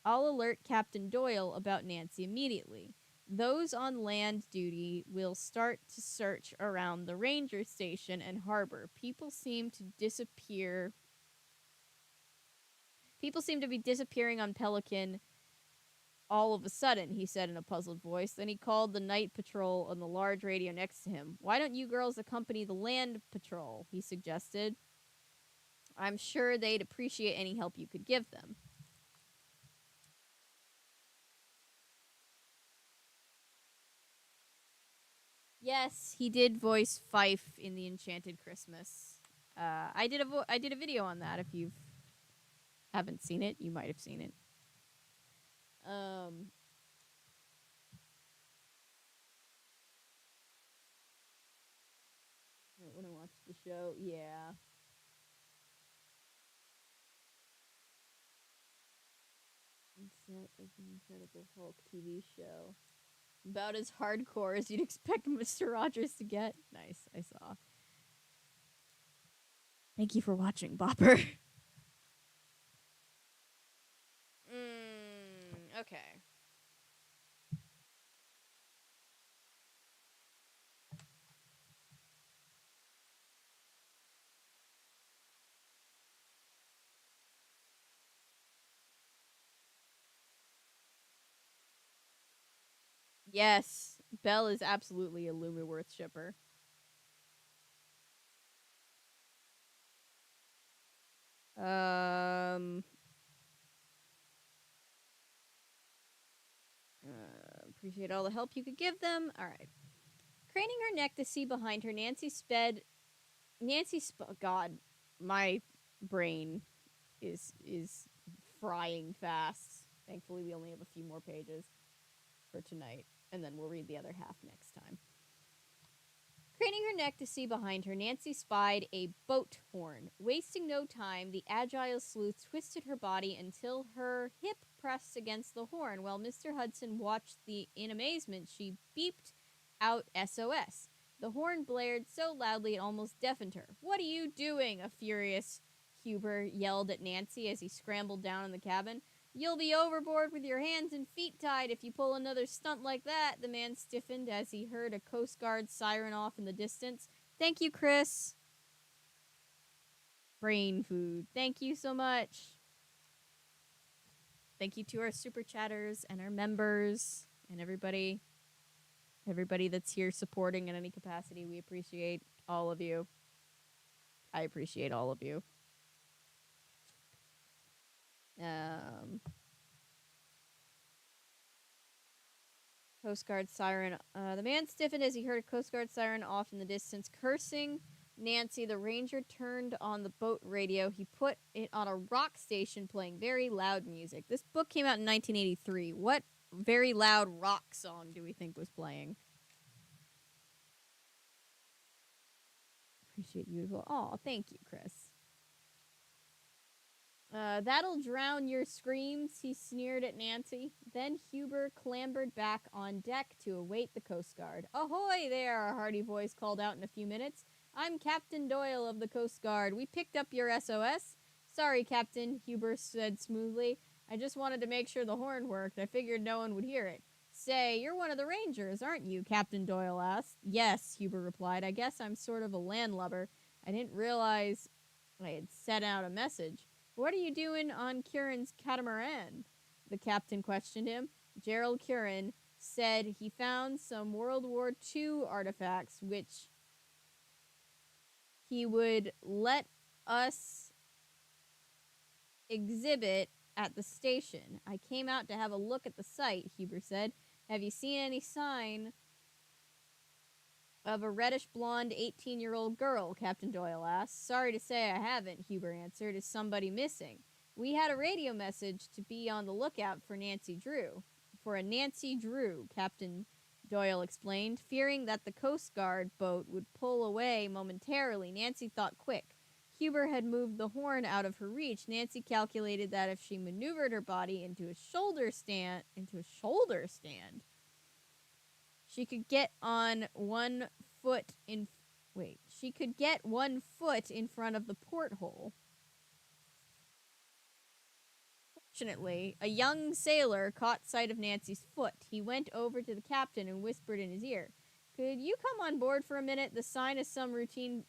I'll alert Captain Doyle about Nancy immediately. Those on land duty will start to search around the ranger station and harbor. People seem to be disappearing on Pelican all of a sudden, he said in a puzzled voice. Then he called the night patrol on the large radio next to him. Why don't you girls accompany the land patrol? He suggested. I'm sure they'd appreciate any help you could give them. Yes, he did voice Fife in the Enchanted Christmas. I did a video on that. If you haven't seen it, you might have seen it. I when I watched the show, yeah. Set of the Incredible Hulk TV show. About as hardcore as you'd expect Mr. Rogers to get. Nice, I saw. Thank you for watching, Bopper. Okay. Yes, Belle is absolutely a Lumiworth shipper. Appreciate all the help you could give them. All right. Craning her neck to see behind her, God, my brain is frying fast. Thankfully, we only have a few more pages for tonight, and then we'll read the other half next time. Craning her neck to see behind her, Nancy spied a boat horn. Wasting no time, the agile sleuth twisted her body until her hip pressed against the horn. While Mr. Hudson watched in amazement, she beeped out SOS. The horn blared so loudly it almost deafened her. What are you doing? A furious Huber yelled at Nancy as he scrambled down in the cabin. You'll be overboard with your hands and feet tied if you pull another stunt like that. The man stiffened as he heard a Coast Guard siren off in the distance. Thank you, Chris. Brain food. Thank you so much. Thank you to our super chatters and our members and everybody that's here supporting in any capacity. We appreciate all of you. I appreciate all of you. Coast Guard siren. The man stiffened as he heard a Coast Guard siren off in the distance. Cursing Nancy, the ranger turned on the boat radio. He put it on a rock station playing very loud music. This book came out in 1983. What very loud rock song do we think was playing? Appreciate you as well. Aw, thank you, Chris. That'll drown your screams, he sneered at Nancy. Then Huber clambered back on deck to await the Coast Guard. Ahoy there, a hearty voice called out in a few minutes. I'm Captain Doyle of the Coast Guard. We picked up your SOS. Sorry, Captain, Huber said smoothly. I just wanted to make sure the horn worked. I figured no one would hear it. Say, you're one of the Rangers, aren't you? Captain Doyle asked. Yes, Huber replied. I guess I'm sort of a landlubber. I didn't realize I had sent out a message. What are you doing on Curran's catamaran? The captain questioned him. Gerald Curran said he found some World War II artifacts which he would let us exhibit at the station. I came out to have a look at the site, Huber said. Have you seen any sign of a reddish-blonde 18-year-old girl? Captain Doyle asked. Sorry to say I haven't, Huber answered. Is somebody missing? We had a radio message to be on the lookout for Nancy Drew. For a Nancy Drew, Captain Doyle explained. Fearing that the Coast Guard boat would pull away momentarily, Nancy thought quick. Huber had moved the horn out of her reach. Nancy calculated that if she maneuvered her body into a shoulder stand, she could get on 1 foot in. Wait, she could get 1 foot in front of the porthole. Fortunately, a young sailor caught sight of Nancy's foot. He went over to the captain and whispered in his ear, "Could you come on board for a minute to sign some routine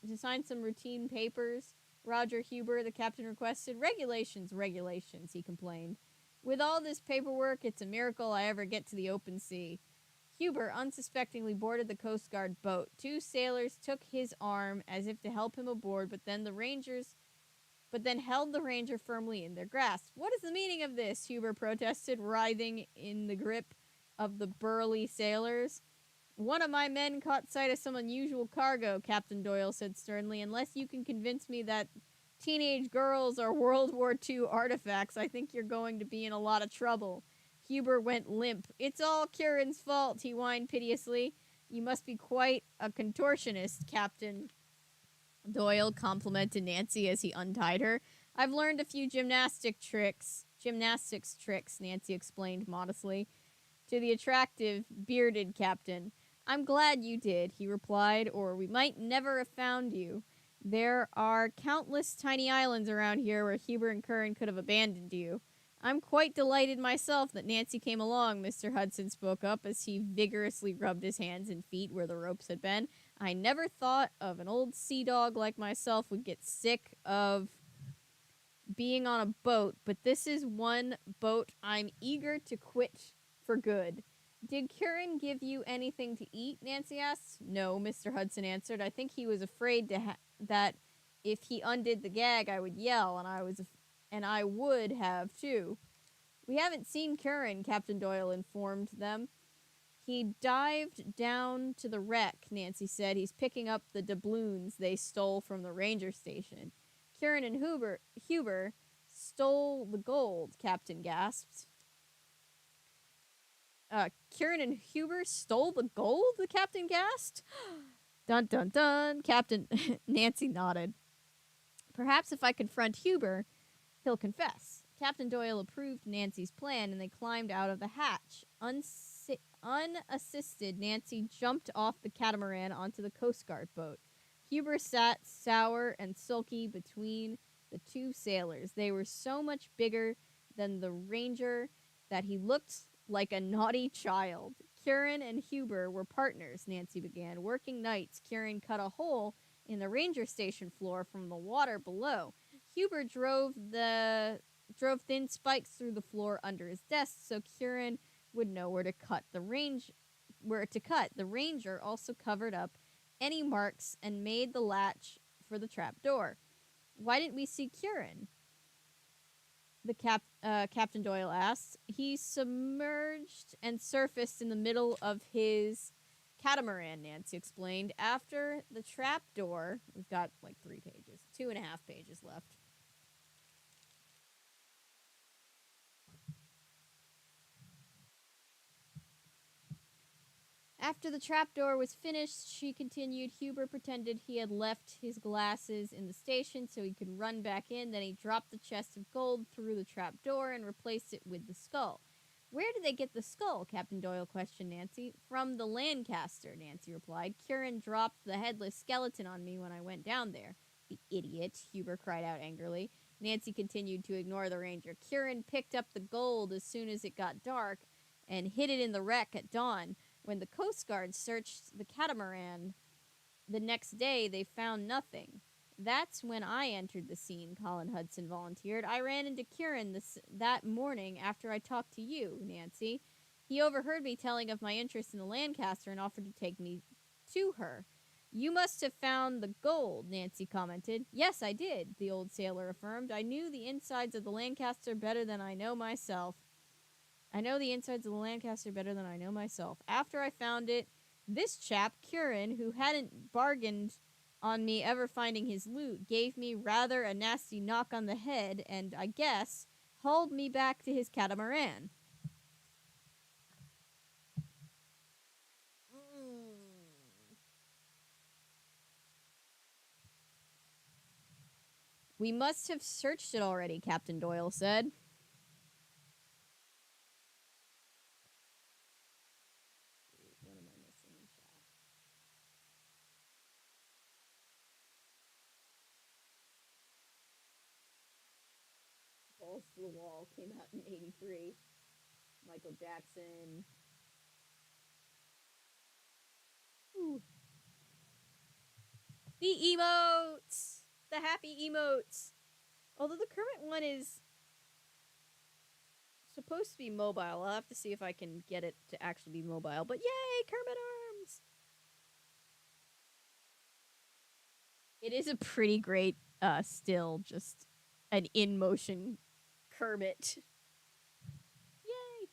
papers?" Roger Huber, the captain requested. Regulations, he complained. With all this paperwork, it's a miracle I ever get to the open sea. Huber unsuspectingly boarded the Coast Guard boat. 2 sailors took his arm as if to help him aboard, but then held the ranger firmly in their grasp. What is the meaning of this? Huber protested, writhing in the grip of the burly sailors. One of my men caught sight of some unusual cargo, Captain Doyle said sternly. Unless you can convince me that teenage girls are World War II artifacts, I think you're going to be in a lot of trouble. Huber went limp. It's all Kieran's fault, he whined piteously. You must be quite a contortionist, Captain Doyle complimented Nancy as he untied her. I've learned a few gymnastics tricks, Nancy explained modestly to the attractive, bearded captain. I'm glad you did, he replied, or we might never have found you. There are countless tiny islands around here where Huber and Curran could have abandoned you. I'm quite delighted myself that Nancy came along, Mr. Hudson spoke up as he vigorously rubbed his hands and feet where the ropes had been. I never thought of an old sea dog like myself would get sick of being on a boat, but this is one boat I'm eager to quit for good. Did Curran give you anything to eat? Nancy asked. No, Mr. Hudson answered. I think he was afraid that if he undid the gag, I would yell, and I would have too. We haven't seen Curran, Captain Doyle informed them. He dived down to the wreck, Nancy said. He's picking up the doubloons they stole from the ranger station. Curran and Huber stole the gold, Captain gasped. Curran and Huber stole the gold? The captain gasped. Dun dun dun. Captain Nancy nodded. Perhaps if I confront Huber, he'll confess. Captain Doyle approved Nancy's plan, and they climbed out of the hatch. Unassisted, Nancy jumped off the catamaran onto the Coast Guard boat. Huber sat sour and sulky between the 2 sailors. They were so much bigger than the ranger that he looked like a naughty child. Curran and Huber were partners, Nancy began. Working nights, Curran cut a hole in the ranger station floor from the water below. Huber drove thin spikes through the floor under his desk so Curran would know where to cut. The ranger also covered up any marks and made the latch for the trap door. Why didn't we see Curran? Captain Doyle asked. He submerged and surfaced in the middle of his catamaran, Nancy explained. After the trap door, we've got like 3 pages, 2.5 pages left. After the trapdoor was finished, she continued, Huber pretended he had left his glasses in the station so he could run back in. Then he dropped the chest of gold through the trapdoor and replaced it with the skull. Where did they get the skull? Captain Doyle questioned Nancy. From the Lancaster, Nancy replied. Curran dropped the headless skeleton on me when I went down there. The idiot, Huber cried out angrily. Nancy continued to ignore the ranger. Curran picked up the gold as soon as it got dark and hid it in the wreck at dawn. When the Coast Guard searched the catamaran the next day, they found nothing. That's when I entered the scene, Colin Hudson volunteered. I ran into Curran that morning after I talked to you, Nancy. He overheard me telling of my interest in the Lancaster and offered to take me to her. You must have found the gold, Nancy commented. Yes, I did, the old sailor affirmed. I knew the insides of the Lancaster better than I know myself. I know the insides of the Lancaster better than I know myself. After I found it, this chap, Curran, who hadn't bargained on me ever finding his loot, gave me rather a nasty knock on the head and, I guess, hauled me back to his catamaran. We must have searched it already, Captain Doyle said. What am I missing in chat? Balls to the Wall came out in 83. Michael Jackson. Ooh. The emotes! The happy emotes! Although the Kermit one is supposed to be mobile. I'll have to see if I can get it to actually be mobile. But yay, Kermit arms! It is a pretty great still, just an in-motion Kermit. Yay!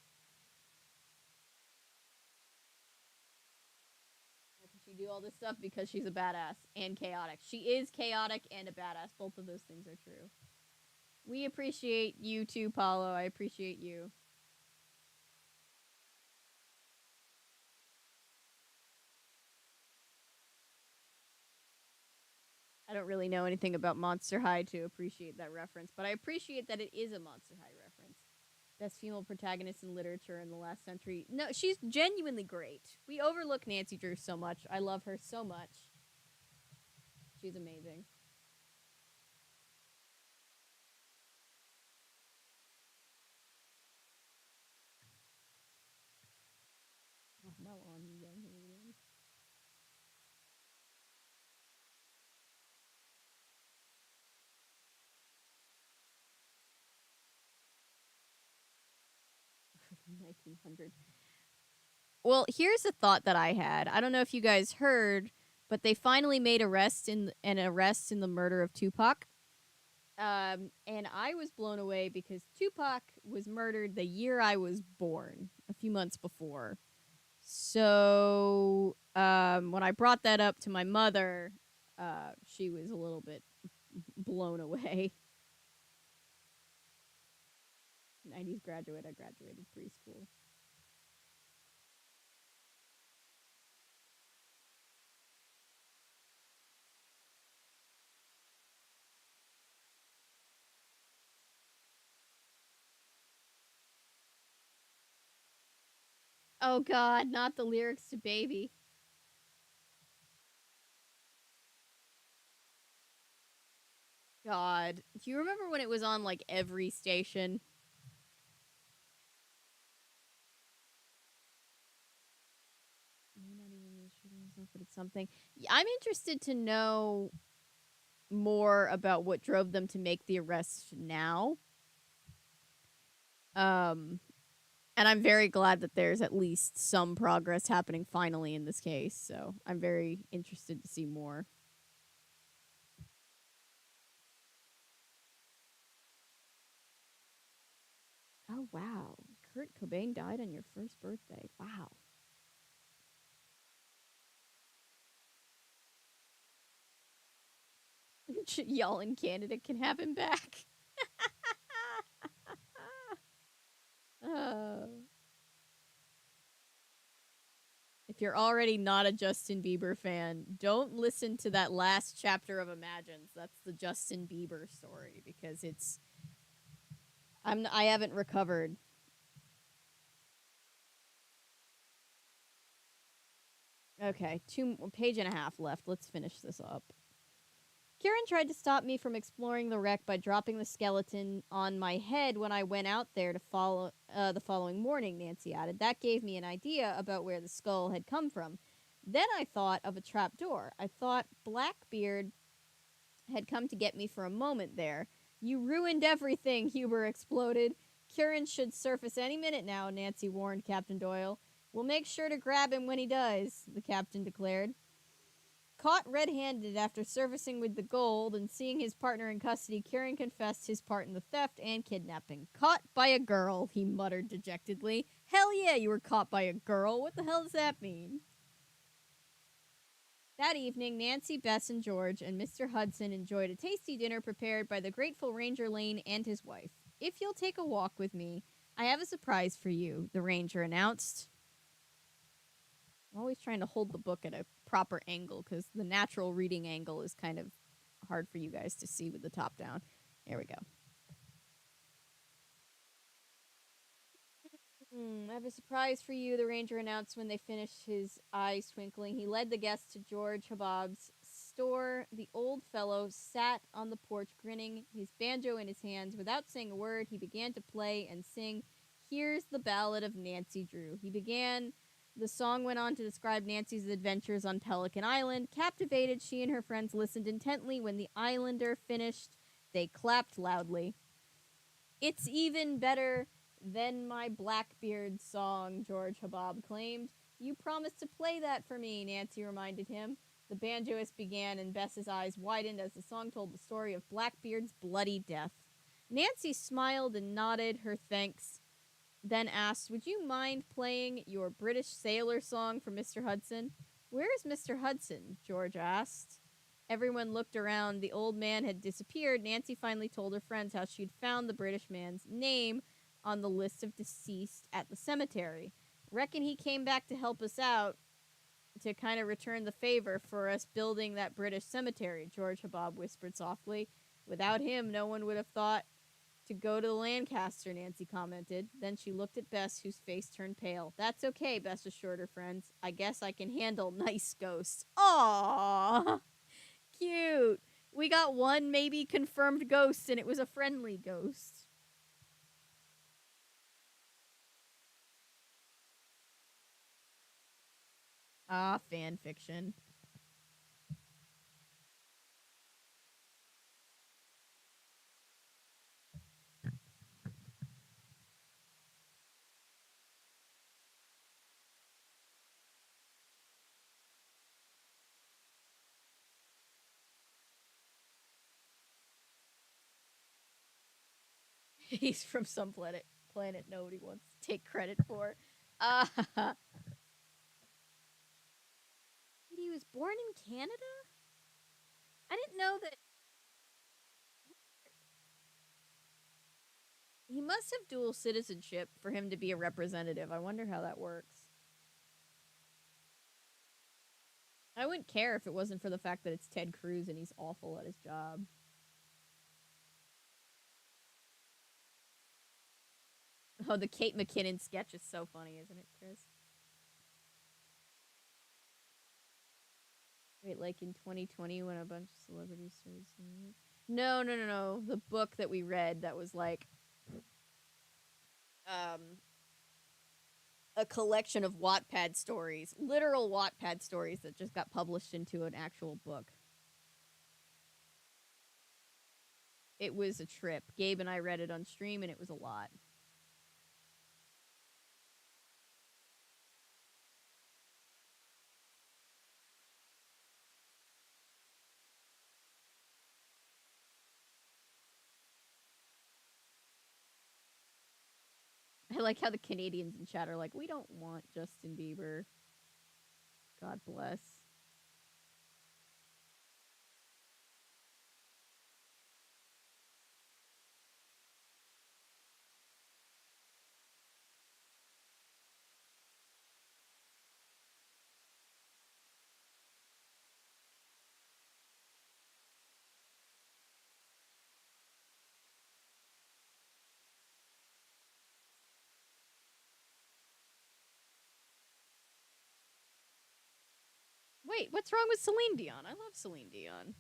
How can she do all this stuff? Because she's a badass and chaotic. She is chaotic and a badass. Both of those things are true. We appreciate you too, Paulo. I appreciate you. I don't really know anything about Monster High to appreciate that reference, but I appreciate that it is a Monster High reference. Best female protagonist in literature in the last century. No, she's genuinely great. We overlook Nancy Drew so much. I love her so much. She's amazing. Oh, Melon, you young alien. From 1900. Well, here's a thought that I had. I don't know if you guys heard, but they finally made an arrest in the murder of Tupac. And I was blown away because Tupac was murdered the year I was born, a few months before. So when I brought that up to my mother, she was a little bit blown away. 90s graduate, I graduated preschool. Oh God, not the lyrics to Baby. God, do you remember when it was on like every station? Not even shooting himself, but it's something. I'm interested to know more about what drove them to make the arrest now. And I'm very glad that there's at least some progress happening finally in this case. So I'm very interested to see more. Oh, wow. Kurt Cobain died on your first birthday. Wow. Y'all in Canada can have him back. uh, if you're already not a Justin Bieber fan, don't listen to that last chapter of Imagines. That's the Justin Bieber story because I haven't recovered. Okay, page and a half left. Let's finish this up. Kieran tried to stop me from exploring the wreck by dropping the skeleton on my head when I went out there to follow the following morning, Nancy added. That gave me an idea about where the skull had come from. Then I thought of a trap door. I thought Blackbeard had come to get me for a moment there. You ruined everything, Huber exploded. Curran should surface any minute now, Nancy warned Captain Doyle. We'll make sure to grab him when he does, the captain declared. Caught red-handed after surfacing with the gold and seeing his partner in custody, Curran confessed his part in the theft and kidnapping. Caught by a girl, he muttered dejectedly. Hell yeah, you were caught by a girl. What the hell does that mean? That evening, Nancy, Bess, and George and Mr. Hudson enjoyed a tasty dinner prepared by the grateful Ranger Lane and his wife. If you'll take a walk with me, I have a surprise for you, the Ranger announced. I'm always trying to hold the book at a proper angle because the natural reading angle is kind of hard for you guys to see with the top down. There we go. I have a surprise for you, the ranger announced when they finished, his eyes twinkling. He led the guests to George Habab's store. The old fellow sat on the porch grinning, his banjo in his hands. Without saying a word, he began to play and sing, Here's the Ballad of Nancy Drew. The song went on to describe Nancy's adventures on Pelican Island. Captivated, she and her friends listened intently. When the islander finished, they clapped loudly. It's even better than my Blackbeard song, George Habab claimed. You promised to play that for me, Nancy reminded him. The banjoist began, and Bess's eyes widened as the song told the story of Blackbeard's bloody death. Nancy smiled and nodded her thanks, then asked, Would you mind playing your British sailor song for Mr. Hudson? Where is Mr. Hudson? George asked. Everyone looked around. The old man had disappeared. Nancy finally told her friends how she'd found the British man's name on the list of deceased at the cemetery. Reckon he came back to help us out, to kind of return the favor for us building that British cemetery, George Habab whispered softly. Without him, no one would have thought to go to the Lancaster, Nancy commented. Then she looked at Bess, whose face turned pale. That's okay, Bess assured her friends. I guess I can handle nice ghosts. Aww! Cute! We got one maybe confirmed ghost, and it was a friendly ghost. Ah, fan fiction. He's from some planet nobody wants to take credit for. Ah, he was born in Canada? I didn't know that. He must have dual citizenship for him to be a representative. I wonder how that works. I wouldn't care if it wasn't for the fact that it's Ted Cruz and he's awful at his job. Oh, the Kate McKinnon sketch is so funny, isn't it, Chris? Wait, like in 2020 when a bunch of celebrities started saying it? No. The book that we read that was like um a collection of Wattpad stories, literal Wattpad stories that just got published into an actual book. It was a trip. Gabe and I read it on stream and it was a lot. I like how the Canadians in chat are like, we don't want Justin Bieber. God bless. Wait, what's wrong with Celine Dion? I love Celine Dion.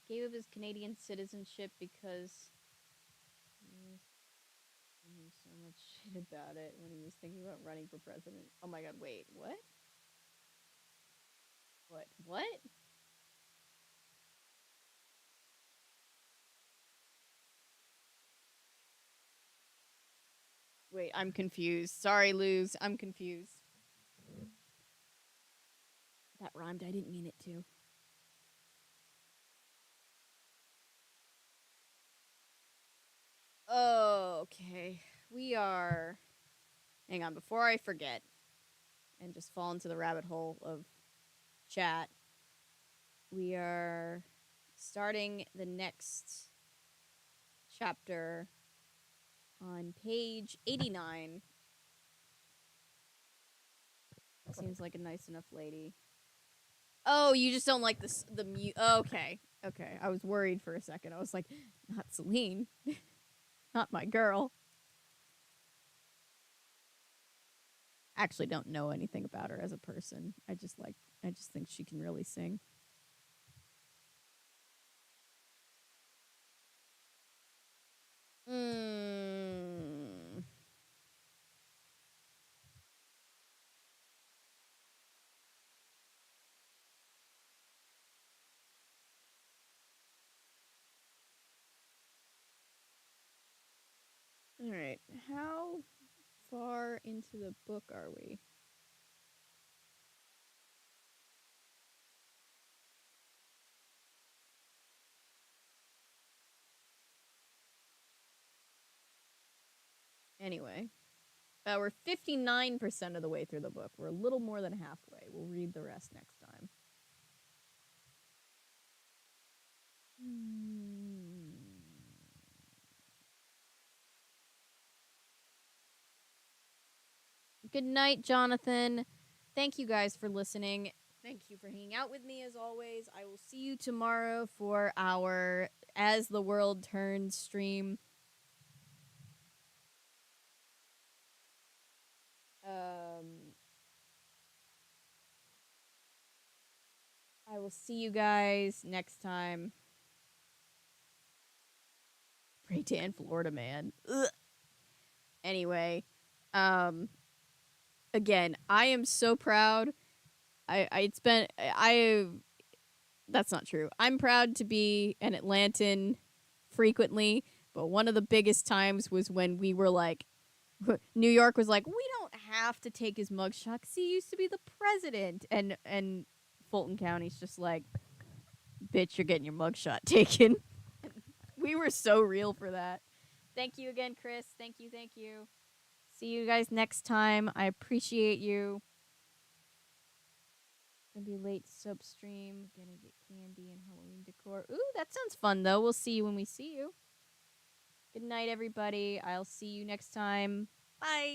Gave up his Canadian citizenship because he was thinking so much shit about it when he was thinking about running for president. Oh my god, wait, what? What? Wait, I'm confused. Sorry, Luz. I'm confused. That rhymed. I didn't mean it to. Okay. We are. Hang on. Before I forget and just fall into the rabbit hole of chat, we are starting the next chapter on page 89. Seems like a nice enough lady. Oh, you just don't like the Okay. Okay. I was worried for a second. I was like, not Celine. Not my girl. Actually don't know anything about her as a person. I just think she can really sing. Mm. All right. How far into the book are we? Anyway, we're 59% of the way through the book. We're a little more than halfway. We'll read the rest next time. Good night, Jonathan. Thank you guys for listening. Thank you for hanging out with me as always. I will see you tomorrow for our As the World Turns stream. I will see you guys next time. Pray Dan, Florida man. Ugh. Anyway, again, I am so proud. That's not true. I'm proud to be an Atlantan frequently, but one of the biggest times was when we were like, New York was like, we don't have to take his mugshot because he used to be the president, and Fulton County's just like, bitch, you're getting your mugshot taken. We were so real for that. Thank you again, Chris. Thank you, thank you. See you guys next time. I appreciate you. Gonna be late sub stream. Gonna get candy and Halloween decor. Ooh, that sounds fun though. We'll see you when we see you. Good night, everybody. I'll see you next time. Bye.